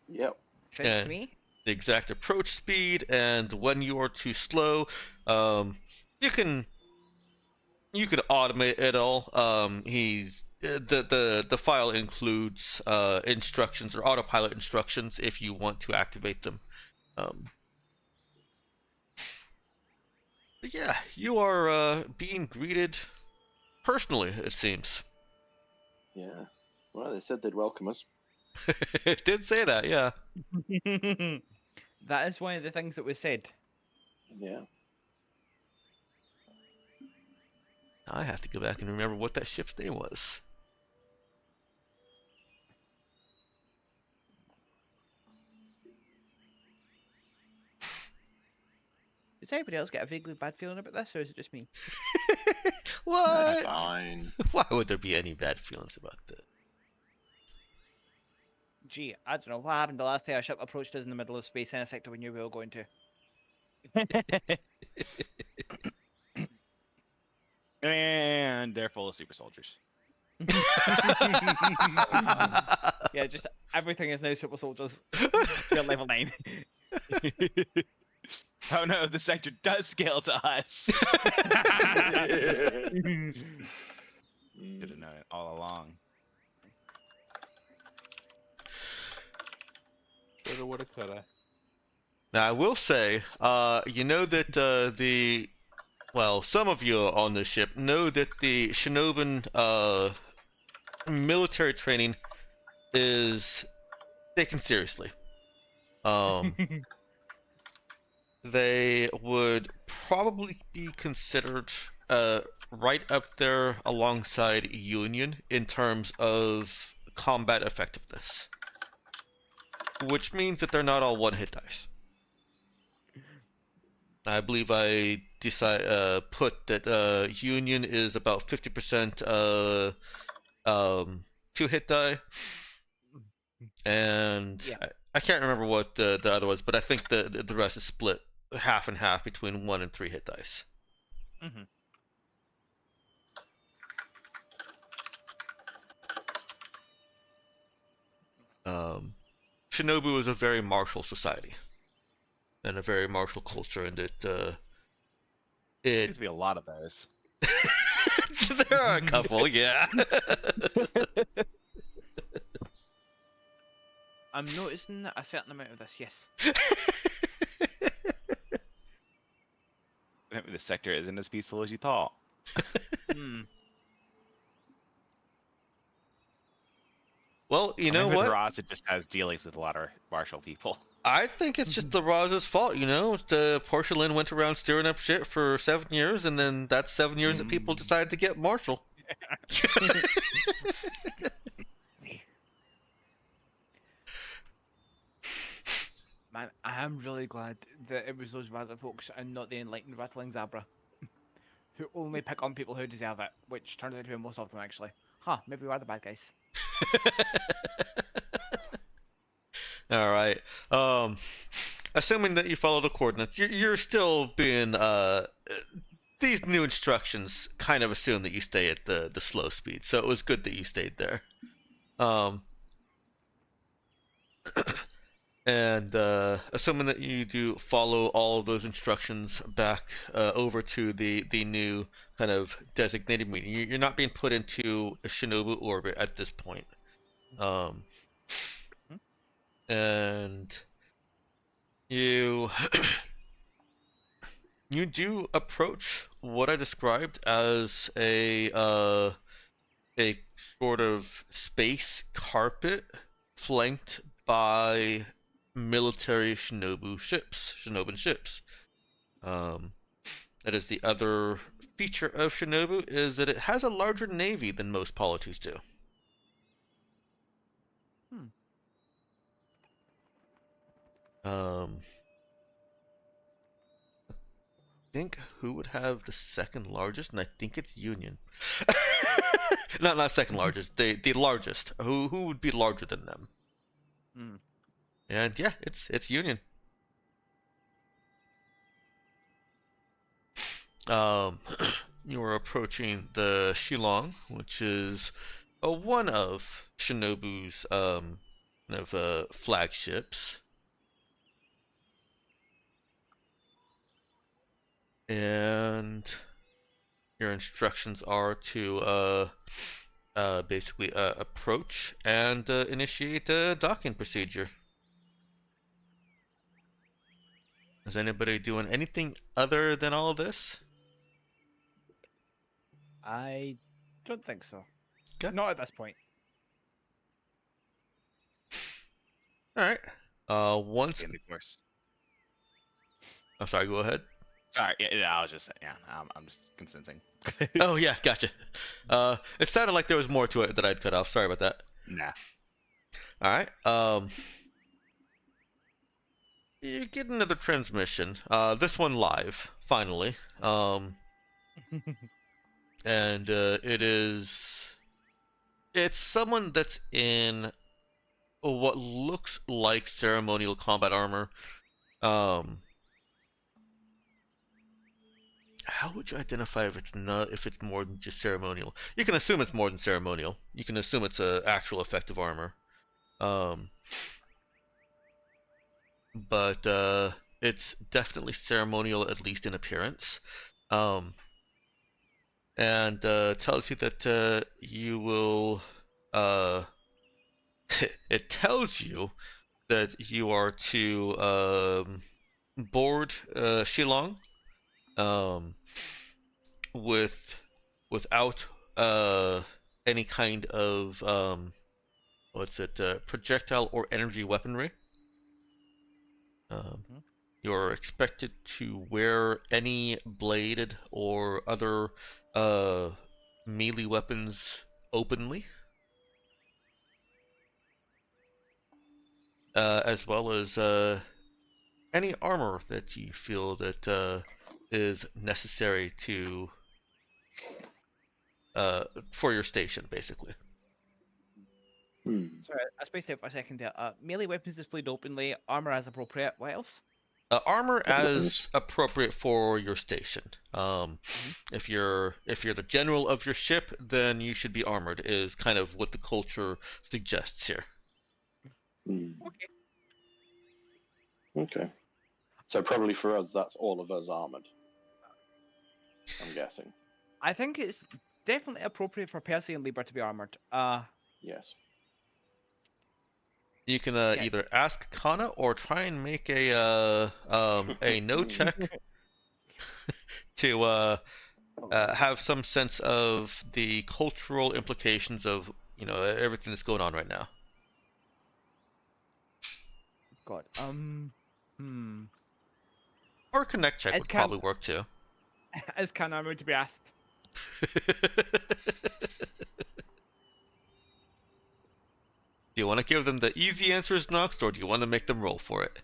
Yep.
Sense me.
The exact approach speed and when you are too slow. You can automate it all. The file includes instructions or autopilot instructions if you want to activate them. But yeah, you are being greeted personally, it seems.
Yeah. Well, they said they'd welcome us.
It did say that, yeah.
That is one of the things that was said.
Yeah.
I have to go back and remember what that ship's name was.
Does anybody else get a vaguely bad feeling about this, or is it just me?
What?
That's fine.
Why would there be any bad feelings about that?
Gee, I don't know. What happened the last time a ship approached us in the middle of space in a sector we knew we were going to?
And they're full of super soldiers.
Yeah, just everything is now super soldiers. We're level 9.
Oh no, the sector does scale to us. Should have known it all along.
Shoulda, woulda, coulda.
Now, I will say, you know that some of you on the ship know that the Shinobin military training is taken seriously. They would probably be considered right up there alongside Union in terms of combat effectiveness. Which means that they're not all one-hit dice. I believe I put that Union is about 50% two-hit die, and
Yeah.
I can't remember what the other was, but I think the rest is split half and half between 1 and 3 hit dice.
Mm-hmm.
Shinobu is a very martial society and a very martial culture, and
Seems to be a lot of those.
there are a couple, yeah.
I'm noticing a certain amount of this, yes.
The sector isn't as peaceful as you thought.
Well, you know what?
Raza just has dealings with a lot of martial people.
I think it's just the Raza's fault, you know? The Porcelain went around stirring up shit for 7 years, and then that's 7 years that people decided to get martial.
Man, I am really glad that it was those Raza folks and not the enlightened rattling Zabra. Who only pick on people who deserve it, which turns out to be most of them, actually. Huh, maybe we are the bad guys.
Alright. Assuming that you follow the coordinates, you're still being, these new instructions kind of assume that you stay at the slow speed, so it was good that you stayed there. And assuming that you do follow all of those instructions back over to the new kind of designated meeting, you're not being put into a Shinobu orbit at this point. And you you do approach what I described as a a sort of space carpet flanked by military Shinobu ships. That is the other feature of Shinobu is that it has a larger navy than most polities do. I think who would have the second largest, and I think it's Union. not second largest, the largest. Who would be larger than them? And yeah, it's Union. You are approaching the Shillong, which is one of Shinobu's flagships. And your instructions are to basically approach and initiate a docking procedure. Is anybody doing anything other than all of this?
I don't think so.
Okay.
Not at this point.
All right. Once.
In the course.
I'm sorry. Go ahead.
Sorry, yeah, I was just saying. Yeah, I'm just consenting.
Oh yeah, gotcha. It sounded like there was more to it that I'd cut off. Sorry about that.
Nah.
All right. You get another transmission. This one live, finally. And it's someone that's in what looks like ceremonial combat armor. How would you identify if it's more than just ceremonial? You can assume it's more than ceremonial. You can assume it's a actual effective armor. But it's definitely ceremonial, at least in appearance. And tells you that you will. It tells you that you are to board Shillong without any kind of projectile or energy weaponry. You're expected to wear any bladed or other melee weapons openly, as well as any armor that you feel that is necessary to for your station, basically.
Sorry, I spaced out for a second there. Melee weapons displayed openly, armor as appropriate. What else?
Armor as appropriate for your station. If you're the general of your ship, then you should be armored. Is kind of what the culture suggests here.
Okay. So probably for us, that's all of us armored. I'm guessing.
I think it's definitely appropriate for Percy and Lieber to be armored.
Yes.
You can either ask Kana or try and make a no check to have some sense of the cultural implications of everything that's going on right now.
God.
Or connect check would probably work too.
Is Kana armored to be asked?
Do you want to give them the easy answers next, or do you want to make them roll for it?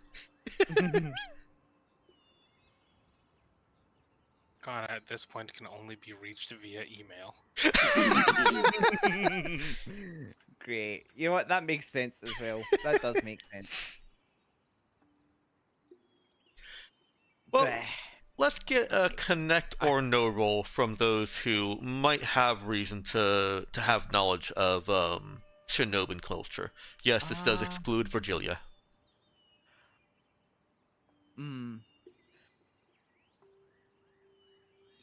Kana at this point can only be reached via email.
Great. You know what? That makes sense as well. That does make sense.
Well, let's get a connect or no roll from those who might have reason to have knowledge of Shinobi culture. Yes, this does exclude Virgilia.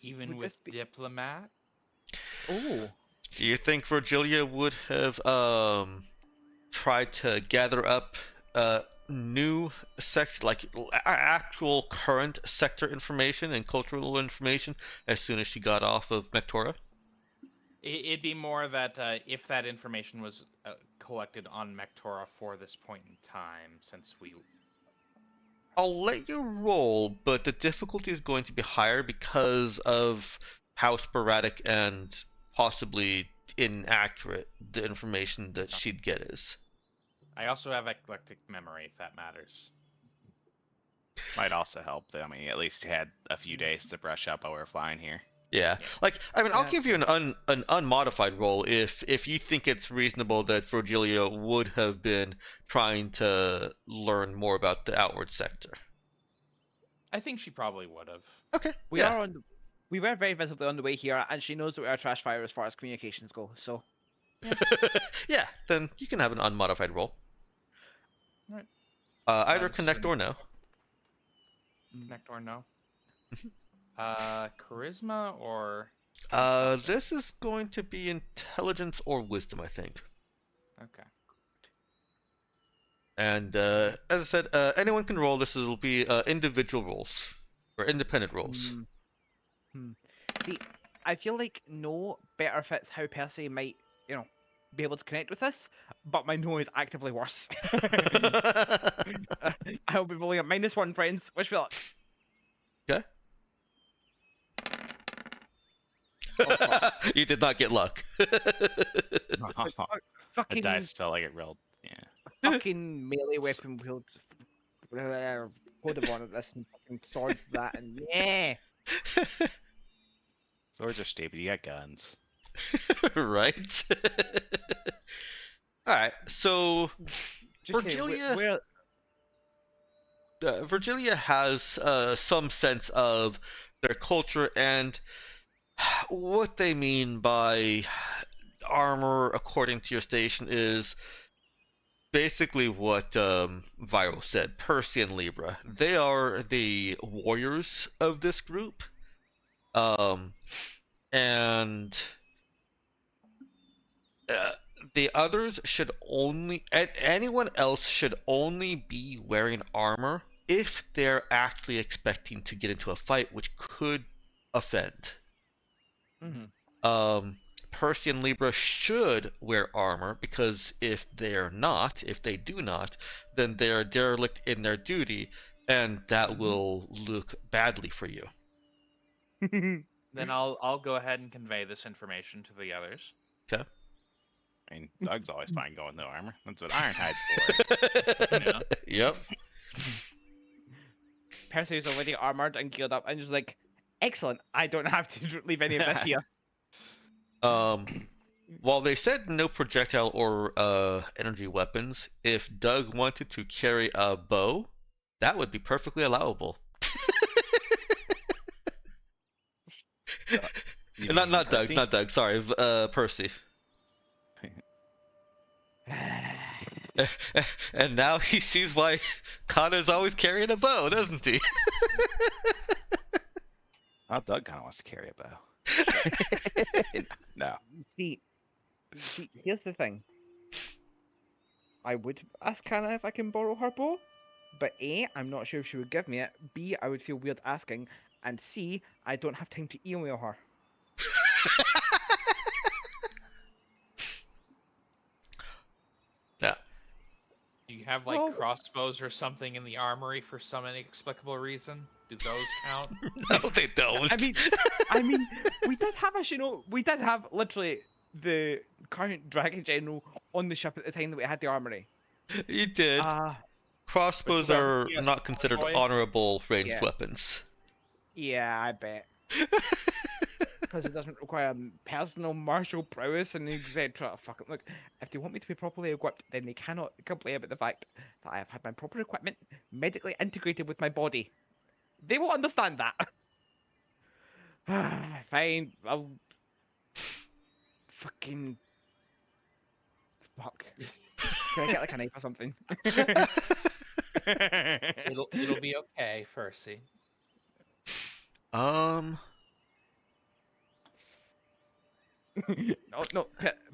Even with diplomat?
Oh.
Do you think Virgilia would have tried to gather up new actual current sector information and cultural information as soon as she got off of Mektora?
It'd be more that if that information was collected on Mektora for this point in time, since we...
I'll let you roll, but the difficulty is going to be higher because of how sporadic and possibly inaccurate the information that she'd get is.
I also have eclectic memory, if that matters.
Might also help, though. I mean, at least you had a few days to brush up while we were flying here.
Yeah. Like, I mean, I'll give you an unmodified roll if you think it's reasonable that Virgilia would have been trying to learn more about the outward sector.
I think she probably would have.
Okay.
We were very visibly on the way here, and she knows that we are a trash fire as far as communications go. So.
Yeah. Then you can have an unmodified roll.
Right.
Either connect or no.
Connect or no. Charisma or...
This is going to be intelligence or wisdom, I think.
Okay.
And as I said, anyone can roll. This will be individual rolls or independent rolls.
See, I feel like no better fits how Percy might, be able to connect with this, but my no is actively worse. I'll be rolling at -1, friends. Wish me luck.
Okay. You did not get luck.
The dice felt like it rolled. Yeah.
Fucking melee weapon wield. Code of honor this and fucking swords that and yeah.
Swords are stupid. You got guns.
Right. All right. So
Virgilia.
Virgilia has some sense of their culture and what they mean by armor, according to your station, is basically what Viral said. Percy and Libra. They are the warriors of this group. And the others should only... anyone else should only be wearing armor if they're actually expecting to get into a fight, which could offend. Percy and Libra should wear armor because if they do not, then they're derelict in their duty, and that will look badly for you.
Then I'll go ahead and convey this information to the others.
Okay.
I mean, Doug's always fine going with no armor. That's what Ironhide's for.
Yeah.
Yep.
Percy is already armored and geared up, and just like, excellent. I don't have to leave any of this here.
While they said no projectile or energy weapons, if Doug wanted to carry a bow, that would be perfectly allowable. Not Doug. Sorry, Percy. And now he sees why Kana's always carrying a bow, doesn't he?
Well, Doug kind of wants to carry a bow. No.
See, here's the thing. I would ask Kana if I can borrow her bow, but A, I'm not sure if she would give me it. B, I would feel weird asking, and C, I don't have time to email her.
Yeah.
Do you have like crossbows or something in the armory for some inexplicable reason? Do those count?
No, they don't.
I mean, we did have literally the current Dragon General on the ship at the time that we had the armory.
You did. Crossbows are not considered honorable ranged weapons.
Yeah, I bet. Because it doesn't require personal martial prowess and etc. Fuck it. Look, if they want me to be properly equipped, then they cannot complain about the fact that I have had my proper equipment medically integrated with my body. They will understand that. Fine, I'll... Fucking... Fuck. Can I get like a knife or something?
It'll be okay, Percy.
No,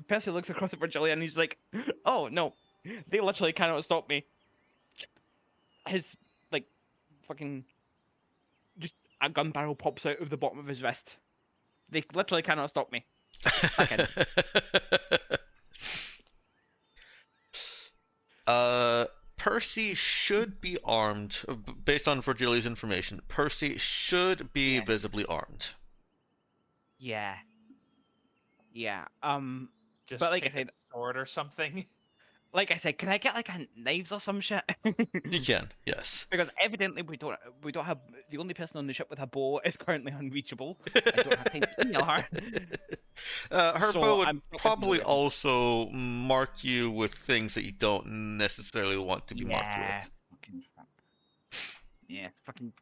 Percy looks across at Virgilia and he's like, oh no, they literally cannot stop me. His, like, fucking, just a gun barrel pops out of the bottom of his wrist. They literally cannot stop me. Second.
Percy should be armed, based on Virgilia's information. Percy should be visibly armed.
Yeah. Yeah.
Just
but like
take
I said,
a sword or something.
Like I said, can I get like a knives or some shit?
You can, yes.
Because evidently we don't have the only person on the ship with a bow is currently unreachable. I don't have time to email her.
Her
So
bow would
I'm
probably also mark you with things that you don't necessarily want to be marked with.
Fucking fuck. Yeah, fucking.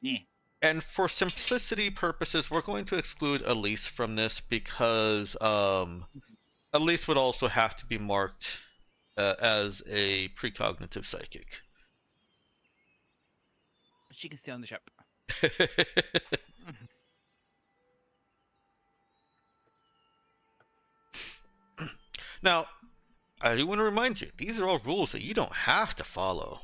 Yeah.
And for simplicity purposes, we're going to exclude Elise from this because Elise would also have to be marked as a precognitive psychic.
She can stay on the ship.
Now, I do want to remind you, these are all rules that you don't have to follow.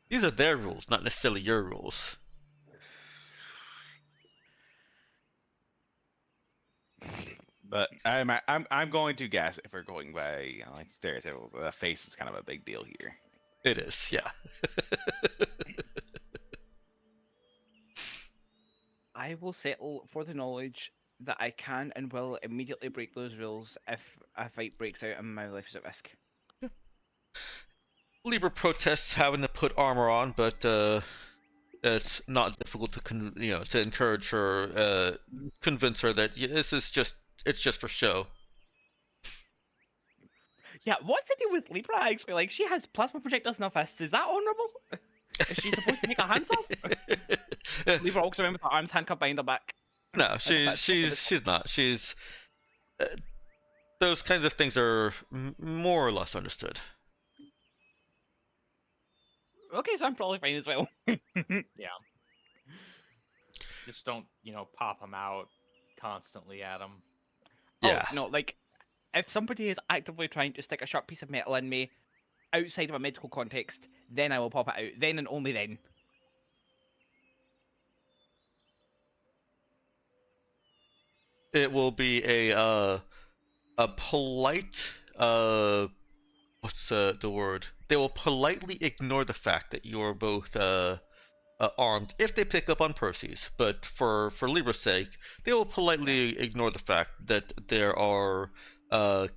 These are their rules, not necessarily your rules.
But I'm going to guess if we're going by like stereotypical, the face is kind of a big deal here.
It is, yeah.
I will settle for the knowledge that I can and will immediately break those rules if a fight breaks out and my life is at risk.
Libra protests having to put armor on, but it's not difficult to to encourage her, convince her that it's just for show.
Yeah, what's the deal with Libra actually? Like, she has plasma projectors in her fists. Is that honourable? Is she supposed to take her hands off? Libra walks around with her arms handcuffed behind her back.
No, she's not. She's those kinds of things are more or less understood.
Okay, so I'm probably fine as well.
Yeah. Just don't, pop them out constantly at them.
Yeah.
Oh, no, like, if somebody is actively trying to stick a sharp piece of metal in me outside of a medical context, then I will pop it out. Then and only then.
It will be a polite what's the word? They will politely ignore the fact that you're both armed if they pick up on Percy's, but for Libra's sake, they will politely ignore the fact that there are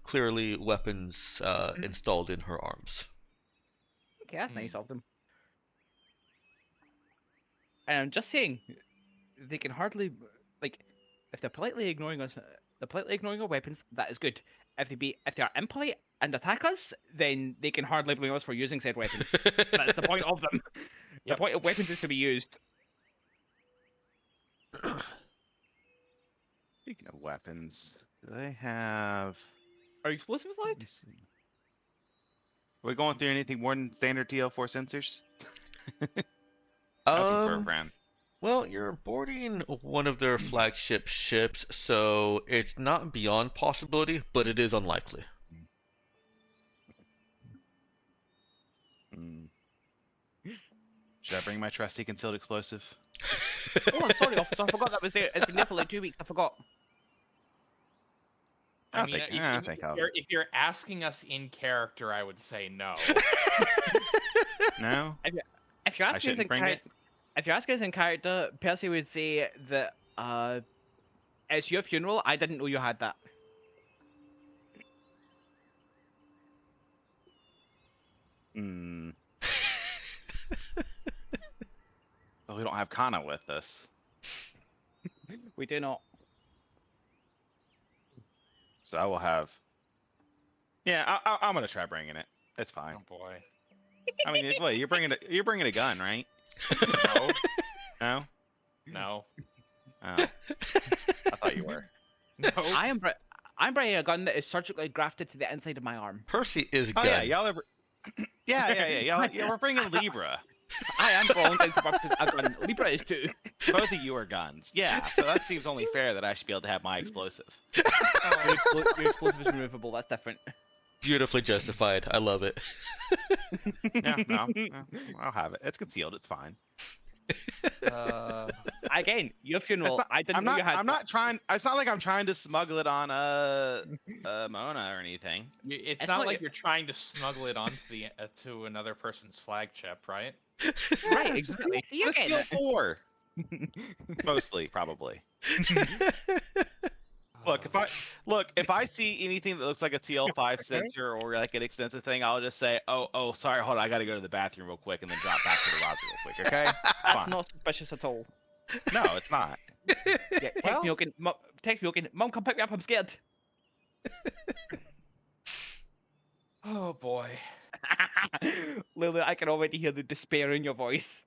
clearly weapons installed in her arms.
Okay, that's nice of them. And I'm just saying, they can hardly, like, if they're politely ignoring us, they're politely ignoring our weapons, that is good. If they are impolite and attack us, then they can hardly blame us for using said weapons. That's the point of them. The point of weapons is to be used.
Speaking of weapons, do they have...
Are explosives allowed?
Are we going through anything more than standard TL4 sensors? Nothing for a friend.
Well, you're boarding one of their flagship ships, so it's not beyond possibility, but it is unlikely.
Should I bring my trusty concealed explosive?
Oh, I'm sorry, officer. I forgot that was there. It's been there for like 2 weeks. I forgot.
I mean, if you're asking us in character, I would say no.
No?
If you're asking us in character, Percy would say that it's your funeral. I didn't know you had that.
Well, we don't have Kana with us.
We do not.
So I will have... Yeah, I'm gonna try bringing it. It's fine.
Oh boy.
I mean, what, you're bringing a gun, right?
No.
No?
No.
Oh. I thought you were.
No.
I'm bringing a gun that is surgically grafted to the inside of my arm.
Percy is a gun.
Oh yeah, y'all ever... Yeah, we're bringing Libra.
I am, for all intents and purposes, a gun. Libra is too.
Both of you are guns. Yeah, so that seems only fair that I should be able to have my explosive.
Your explosive is removable. That's different.
Beautifully justified. I love it.
Yeah, no, I'll have it. It's concealed. It's fine.
Again, your funeral. I didn't know you had.
I'm not trying. It's not like I'm trying to smuggle it on Mona or anything.
It's not like you're trying to smuggle it onto the to another person's flagship, right?
Right, exactly. See, you're getting it.
For? Mostly, probably. If I see anything that looks like a TL5 sensor or like an extensive thing, I'll just say, oh, sorry, hold on, I gotta go to the bathroom real quick, and then drop back to the lobby real quick. Okay?
That's not suspicious at all.
No, it's not.
Yeah, text me looking, Mom, come pick me up. I'm scared.
Oh boy.
Lily, I can already hear the despair in your voice.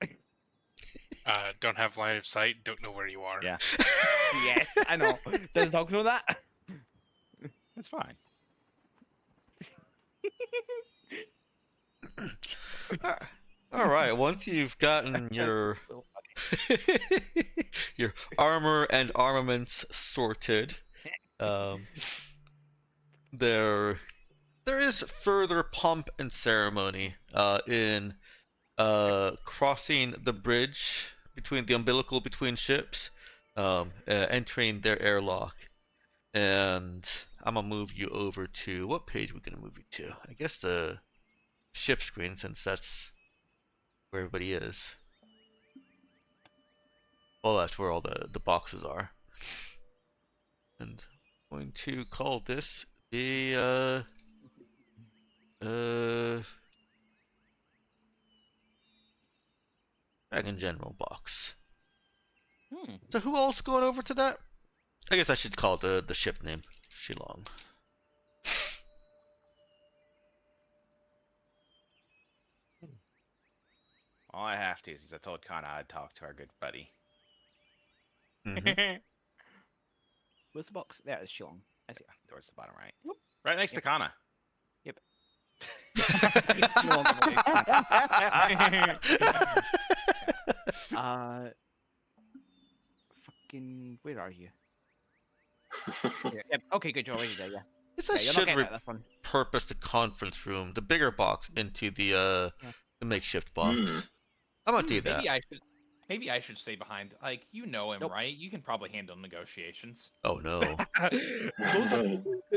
Don't have line of sight. Don't know where you are.
Yeah.
Yes, I know. Does the dog know that?
It's fine.
All right. Once you've gotten your your armor and armaments sorted, there is further pomp and ceremony in crossing the bridge between the umbilical between ships, entering their airlock, and I'm gonna move you over to what page we're gonna move you to? I guess the ship screen, since that's where everybody is. Well, that's where all the boxes are. And I'm going to call this the Dragon General box. So who else going over to that? I guess I should call it the ship name. Shillong.
All I have to is I told Kana I'd talk to our good buddy.
Mm-hmm.
Where's the box? There, it's Sean. I see.
Towards the bottom right. Whoop. Right next to Kana.
Yep. Fucking, where are you? Yep. Okay, good. You're already there. Yeah.
I should repurpose the conference room, the bigger box, into the makeshift box. I'm gonna do that.
Maybe I should stay behind. Like, you know him, right? You can probably handle negotiations.
Oh no.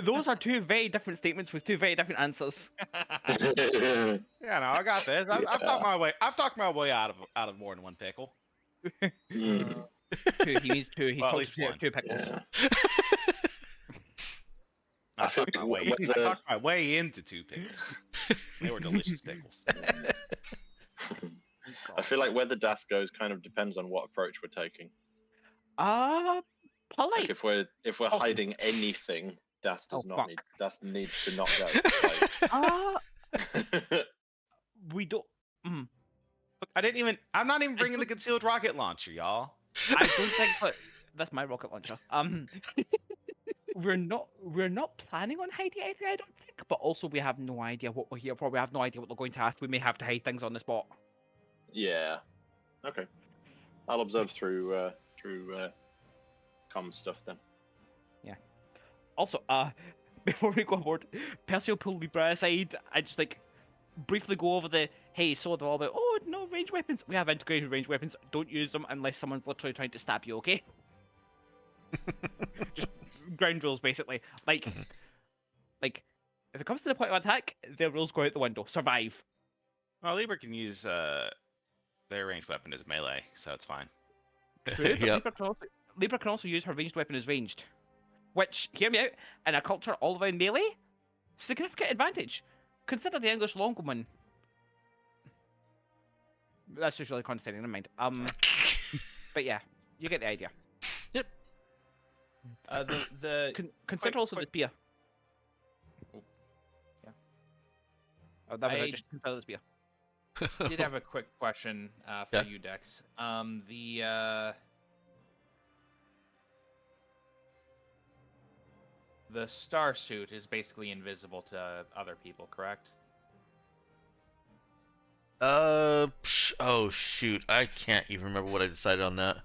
Those are two very different statements with two very different answers.
Yeah, no, I got this. I've talked my way out of more than one pickle.
Two. He needs two. He's
Well, at least
two pickles.
Yeah.
I talked my way into two pickles. They were delicious pickles.
I feel like where the DAS goes kind of depends on what approach we're taking.
Polite.
Like if we're hiding anything, DAS needs to not go. Like...
We don't.
I'm not even bringing the concealed rocket launcher, y'all.
I don't think. But that's my rocket launcher. We're not planning on hiding anything, I don't think. But also, we have no idea what we're here for. We have no idea what they're going to ask. We may have to hide things on the spot.
Yeah. Okay. I'll observe through comm stuff then.
Yeah. Also, before we go aboard, Percy will pull Libra aside. I just briefly go over hey, so they're all about, oh no, ranged weapons. We have integrated ranged weapons. Don't use them unless someone's literally trying to stab you. Okay. Just ground rules, basically. Like, if it comes to the point of attack, their rules go out the window. Survive.
Well, Libra can use their ranged weapon as melee, so it's fine.
Yep.
Libra can also use her ranged weapon as ranged. Which, hear me out, in a culture all around melee, significant advantage. Consider the English longman. That's just really condescending, never mind. But yeah, you get the idea.
Yep.
Consider also the spear.
Yeah.
Oh, that was just consider the spear.
I did have a quick question for you, Dex. The star suit is basically invisible to other people, correct?
Oh shoot, I can't even remember what I decided on that.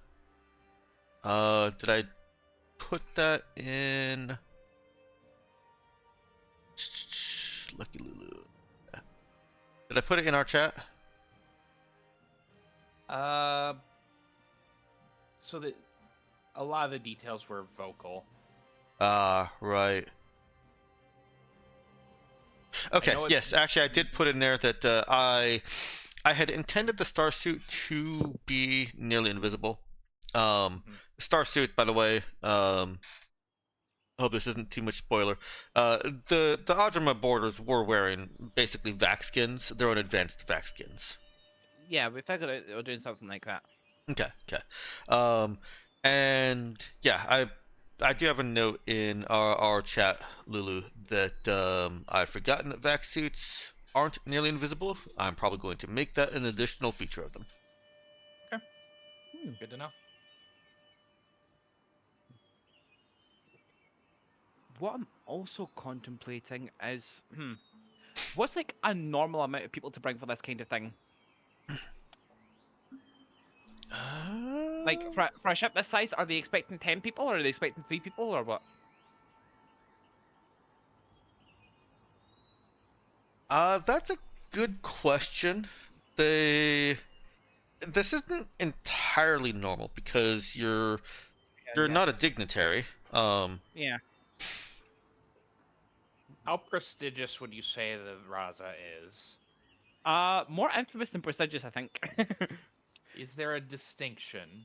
Did I put that in? Lucky Lulu. Did I put it in our chat?
So that a lot of the details were vocal.
Ah, right. Okay, yes, actually I did put in there that I had intended the starsuit to be nearly invisible. Starsuit, by the way, I hope this isn't too much spoiler. The Ajima boarders were wearing basically vac skins, their own advanced vac skins.
Yeah, we figured out they were doing something like that.
Okay. And yeah, I do have a note in our chat, Lulu, that I've forgotten that vac suits aren't nearly invisible. I'm probably going to make that an additional feature of them.
Okay. Good to know.
What I'm also contemplating is, what's like a normal amount of people to bring for this kind of thing? Like for a ship this size, are they expecting 10 people, or are they expecting 3 people, or what?
That's a good question. This isn't entirely normal because you're not a dignitary.
Yeah.
How prestigious would you say the Raza is?
More infamous than prestigious, I think.
Is there a distinction?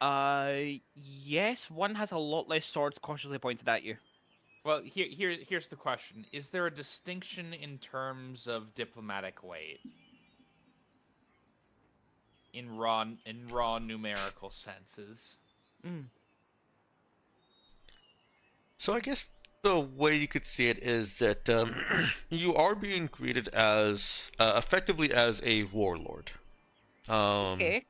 Yes, one has a lot less swords cautiously pointed at you.
Well, here's the question: is there a distinction in terms of diplomatic weight? In raw numerical senses.
So I guess the way you could see it is that you are being greeted as effectively as a warlord.
Okay.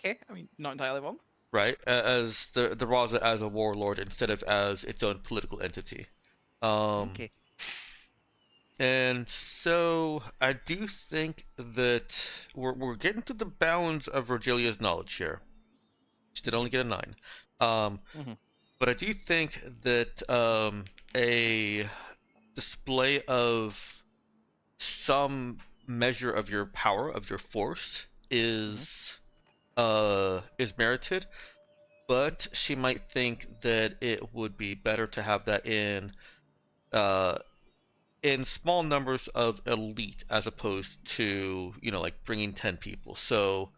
I mean, not entirely wrong.
Right, as the Raza as a warlord instead of as its own political entity.
Okay.
And so I do think that we're getting to the bounds of Virgilia's knowledge here. She did only get a 9. But I do think that a display of some measure of your power, of your force, is merited. But she might think that it would be better to have that in small numbers of elite as opposed to, like bringing 10 people. So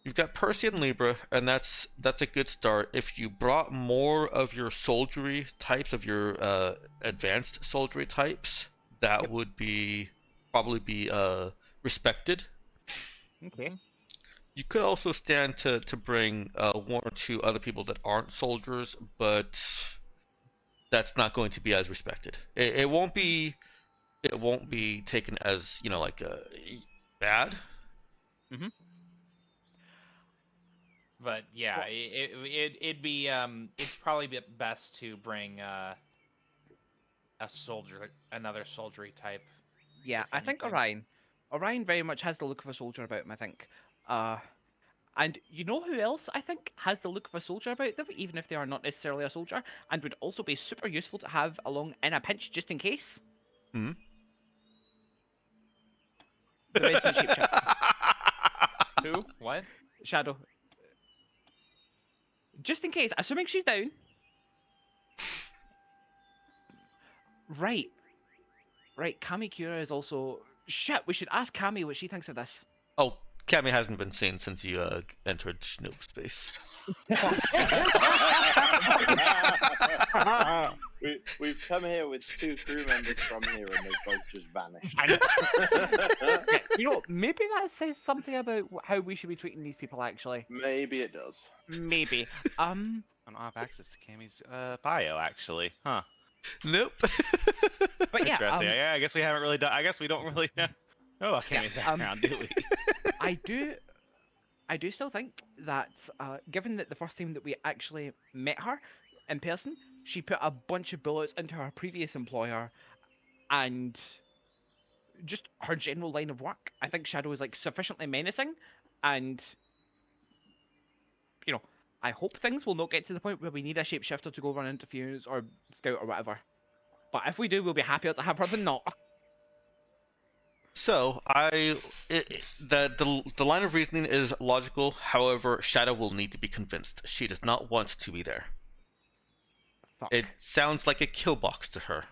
you've got Percy and Libra, and that's a good start. If you brought more of your soldiery types, of your advanced soldiery types, that would probably be respected.
Okay.
You could also stand to bring 1 or 2 other people that aren't soldiers, but that's not going to be as respected. It won't be taken as, like bad.
But yeah, it'd be it's probably best to bring another soldiery type.
Yeah, I think Orion very much has the look of a soldier about him, I think. And you know who else I think has the look of a soldier about them, even if they are not necessarily a soldier, and would also be super useful to have along in a pinch just in case? The resident shapeshifter.
Who? What?
Shadow. Just in case, assuming she's down. Right. Kami Kira is also... Shit, we should ask Kami what she thinks of this.
Oh, Kami hasn't been seen since you entered Snoop space.
We've come here with 2 crew members from here, and they've both just vanished.
Maybe that says something about how we should be treating these people. Actually,
maybe it does.
Maybe.
I don't have access to Kami's bio, actually. Huh.
Nope.
But yeah,
interesting. Yeah, I guess we haven't really done. I guess we don't really know about Kami's background, do we?
I do still think that, given that the first time that we actually met her in person, she put a bunch of bullets into her previous employer, and just her general line of work, I think Shadow is like sufficiently menacing, and I hope things will not get to the point where we need a shapeshifter to go run interference or scout or whatever. But if we do, we'll be happier to have her than not.
So the line of reasoning is logical. However, Shadow will need to be convinced. She does not want to be there.
Fuck.
It sounds like a kill box to her.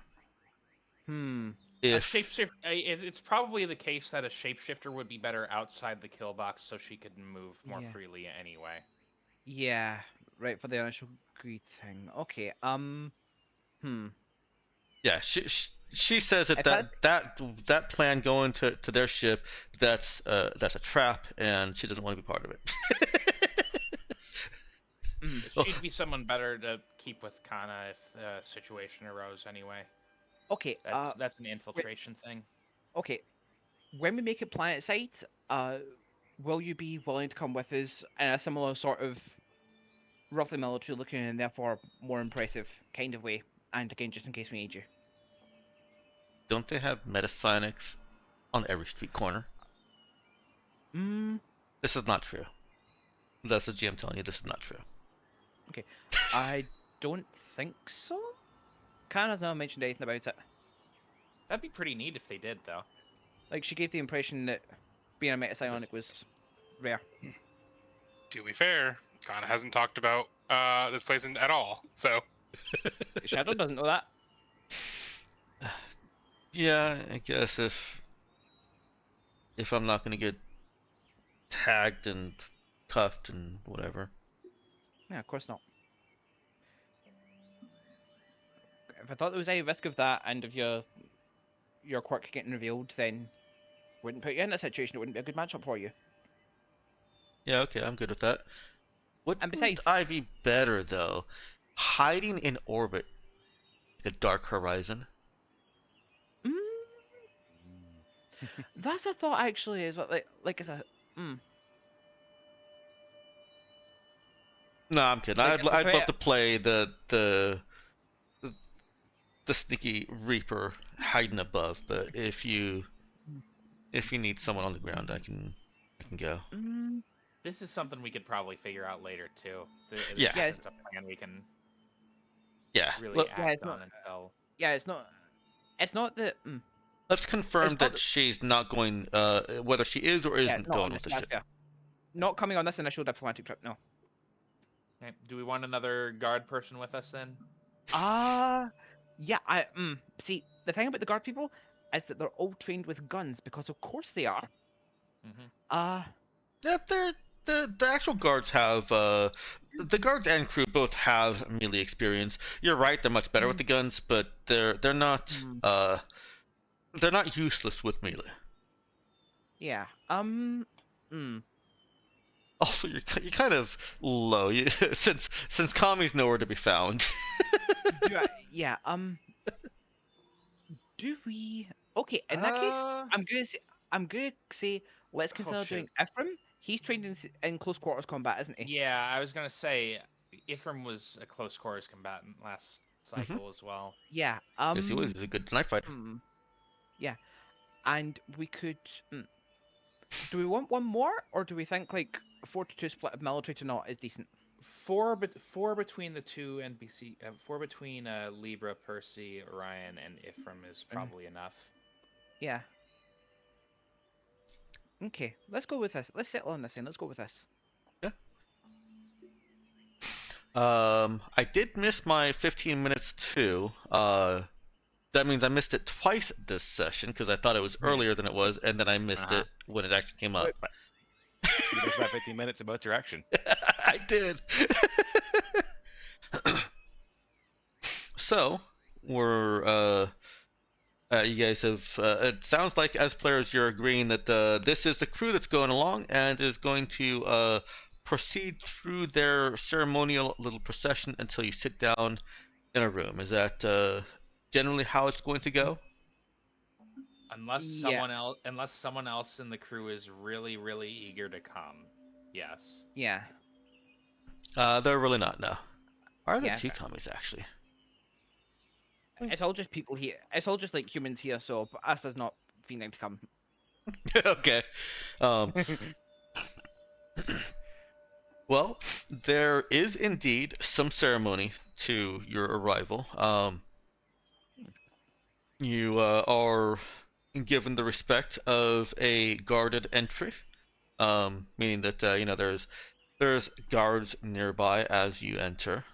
A shapeshift. It's probably the case that a shapeshifter would be better outside the kill box, so she could move more freely anyway.
Yeah, right, for the initial greeting. Okay.
Yeah, she says that plan going to their ship, that's a trap, and she doesn't want to be part of it.
She'd be someone better to keep with Kana if the situation arose anyway.
Okay.
That's an infiltration thing.
Okay. When we make it planet side, will you be willing to come with us in a similar sort of roughly military looking and therefore more impressive kind of way? And again, just in case we need you.
Don't they have metapsionics on every street corner? This is not true. That's the GM telling you this is not true.
Okay. I don't think so. Kana's not mentioned anything about it.
That'd be pretty neat if they did, though.
Like, she gave the impression that being a metapsionic was rare.
To be fair, Kana hasn't talked about this place at all, so...
Shadow doesn't know that.
Yeah, I guess if I'm not gonna get tagged and cuffed and whatever.
Yeah, of course not. If I thought there was any risk of that and of your quirk getting revealed, then wouldn't put you in that situation. It wouldn't be a good matchup for you.
Yeah, okay, I'm good with that. Would
besides,
I be better though? Hiding in orbit, like a dark horizon.
That's a thought actually. Is what like as a
No, I'm kidding.
Like,
I'd love to play the sneaky Reaper hiding above, but if you need someone on the ground, I can go.
This is something we could probably figure out later too.
Yeah.
It's a plan we can really act on until.
Yeah, it's not that.
Let's confirm that she's not going. Whether she is or isn't going with the ship.
Fair. Not coming on this initial diplomatic trip. No.
Okay. Do we want another guard person with us then?
Yeah. See, the thing about the guard people is that they're all trained with guns because, of course, they are.
Yeah, the actual guards have the guards and crew both have melee experience. You're right; they're much better with the guns, but they're not useless with melee.
Yeah.
Also, you're kind of low since Kami's nowhere to be found.
Yeah. Do we? Okay. In that case, I'm gonna say let's consider doing Ephraim. He's trained in close quarters combat, isn't he?
Yeah, I was gonna say Ephraim was a close quarters combatant last cycle as well.
Yeah.
Yes, he was. He was a good knife fighter.
Yeah, and we could. Do we want one more, or do we think like 4-2 split of military to not is decent?
Four between the two NPC. Four between Libra, Percy, Orion, and Ephraim is probably enough.
Yeah. Okay, let's go with this. Let's settle on this then. Let's go with this.
Yeah. I did miss my 15 minutes too. That means I missed it twice this session because I thought it was earlier than it was, and then I missed it when it actually came up.
You missed about 15 minutes in both directions.
I did. So we're you guys have. It sounds like as players you're agreeing that this is the crew that's going along and is going to proceed through their ceremonial little procession until you sit down in a room. Is that generally how it's going to go?
Unless someone else in the crew is really, really eager to come. Yes.
Yeah.
They're really not, no. Are there two commies actually?
It's all just people here. It's all just like humans here, so us is not feeling to come.
Okay. Well, there is indeed some ceremony to your arrival. you are given the respect of a guarded entry, meaning that there's guards nearby as you enter,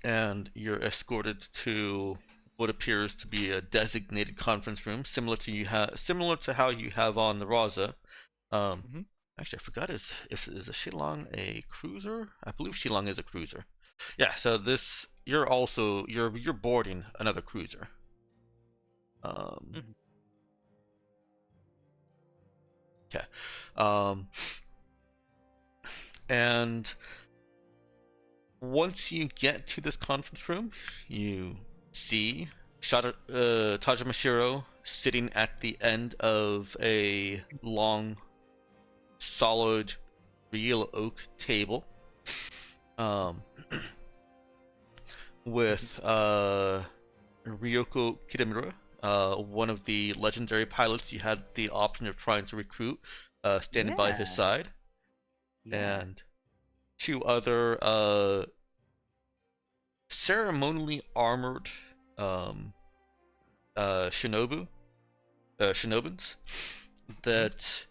and you're escorted to what appears to be a designated conference room, similar to how you have on the Raza. Actually, I forgot is a Shillong a cruiser? I believe Shillong is a cruiser. Yeah, so you're boarding another cruiser. Okay. And once you get to this conference room, you see Tajamashiro sitting at the end of a long, solid, real oak table, with Ryoko Kitamura, one of the legendary pilots you had the option of trying to recruit, standing by his side, and two other ceremonially armored shinobins that,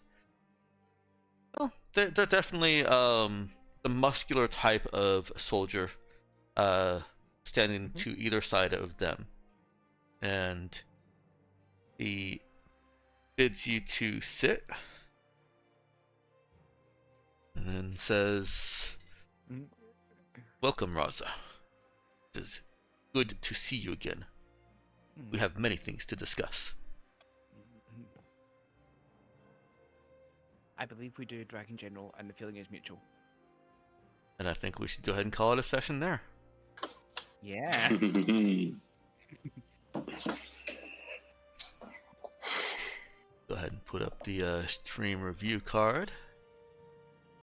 well, they're definitely the muscular type of soldier, standing to either side of them, and he bids you to sit and then says, "Welcome, Raza. It is good to see you again. We have many things to discuss."
I believe we do, Dragon General, and the feeling is mutual.
And I think we should go ahead and call it a session there.
Yeah.
Go ahead and put up the stream review card.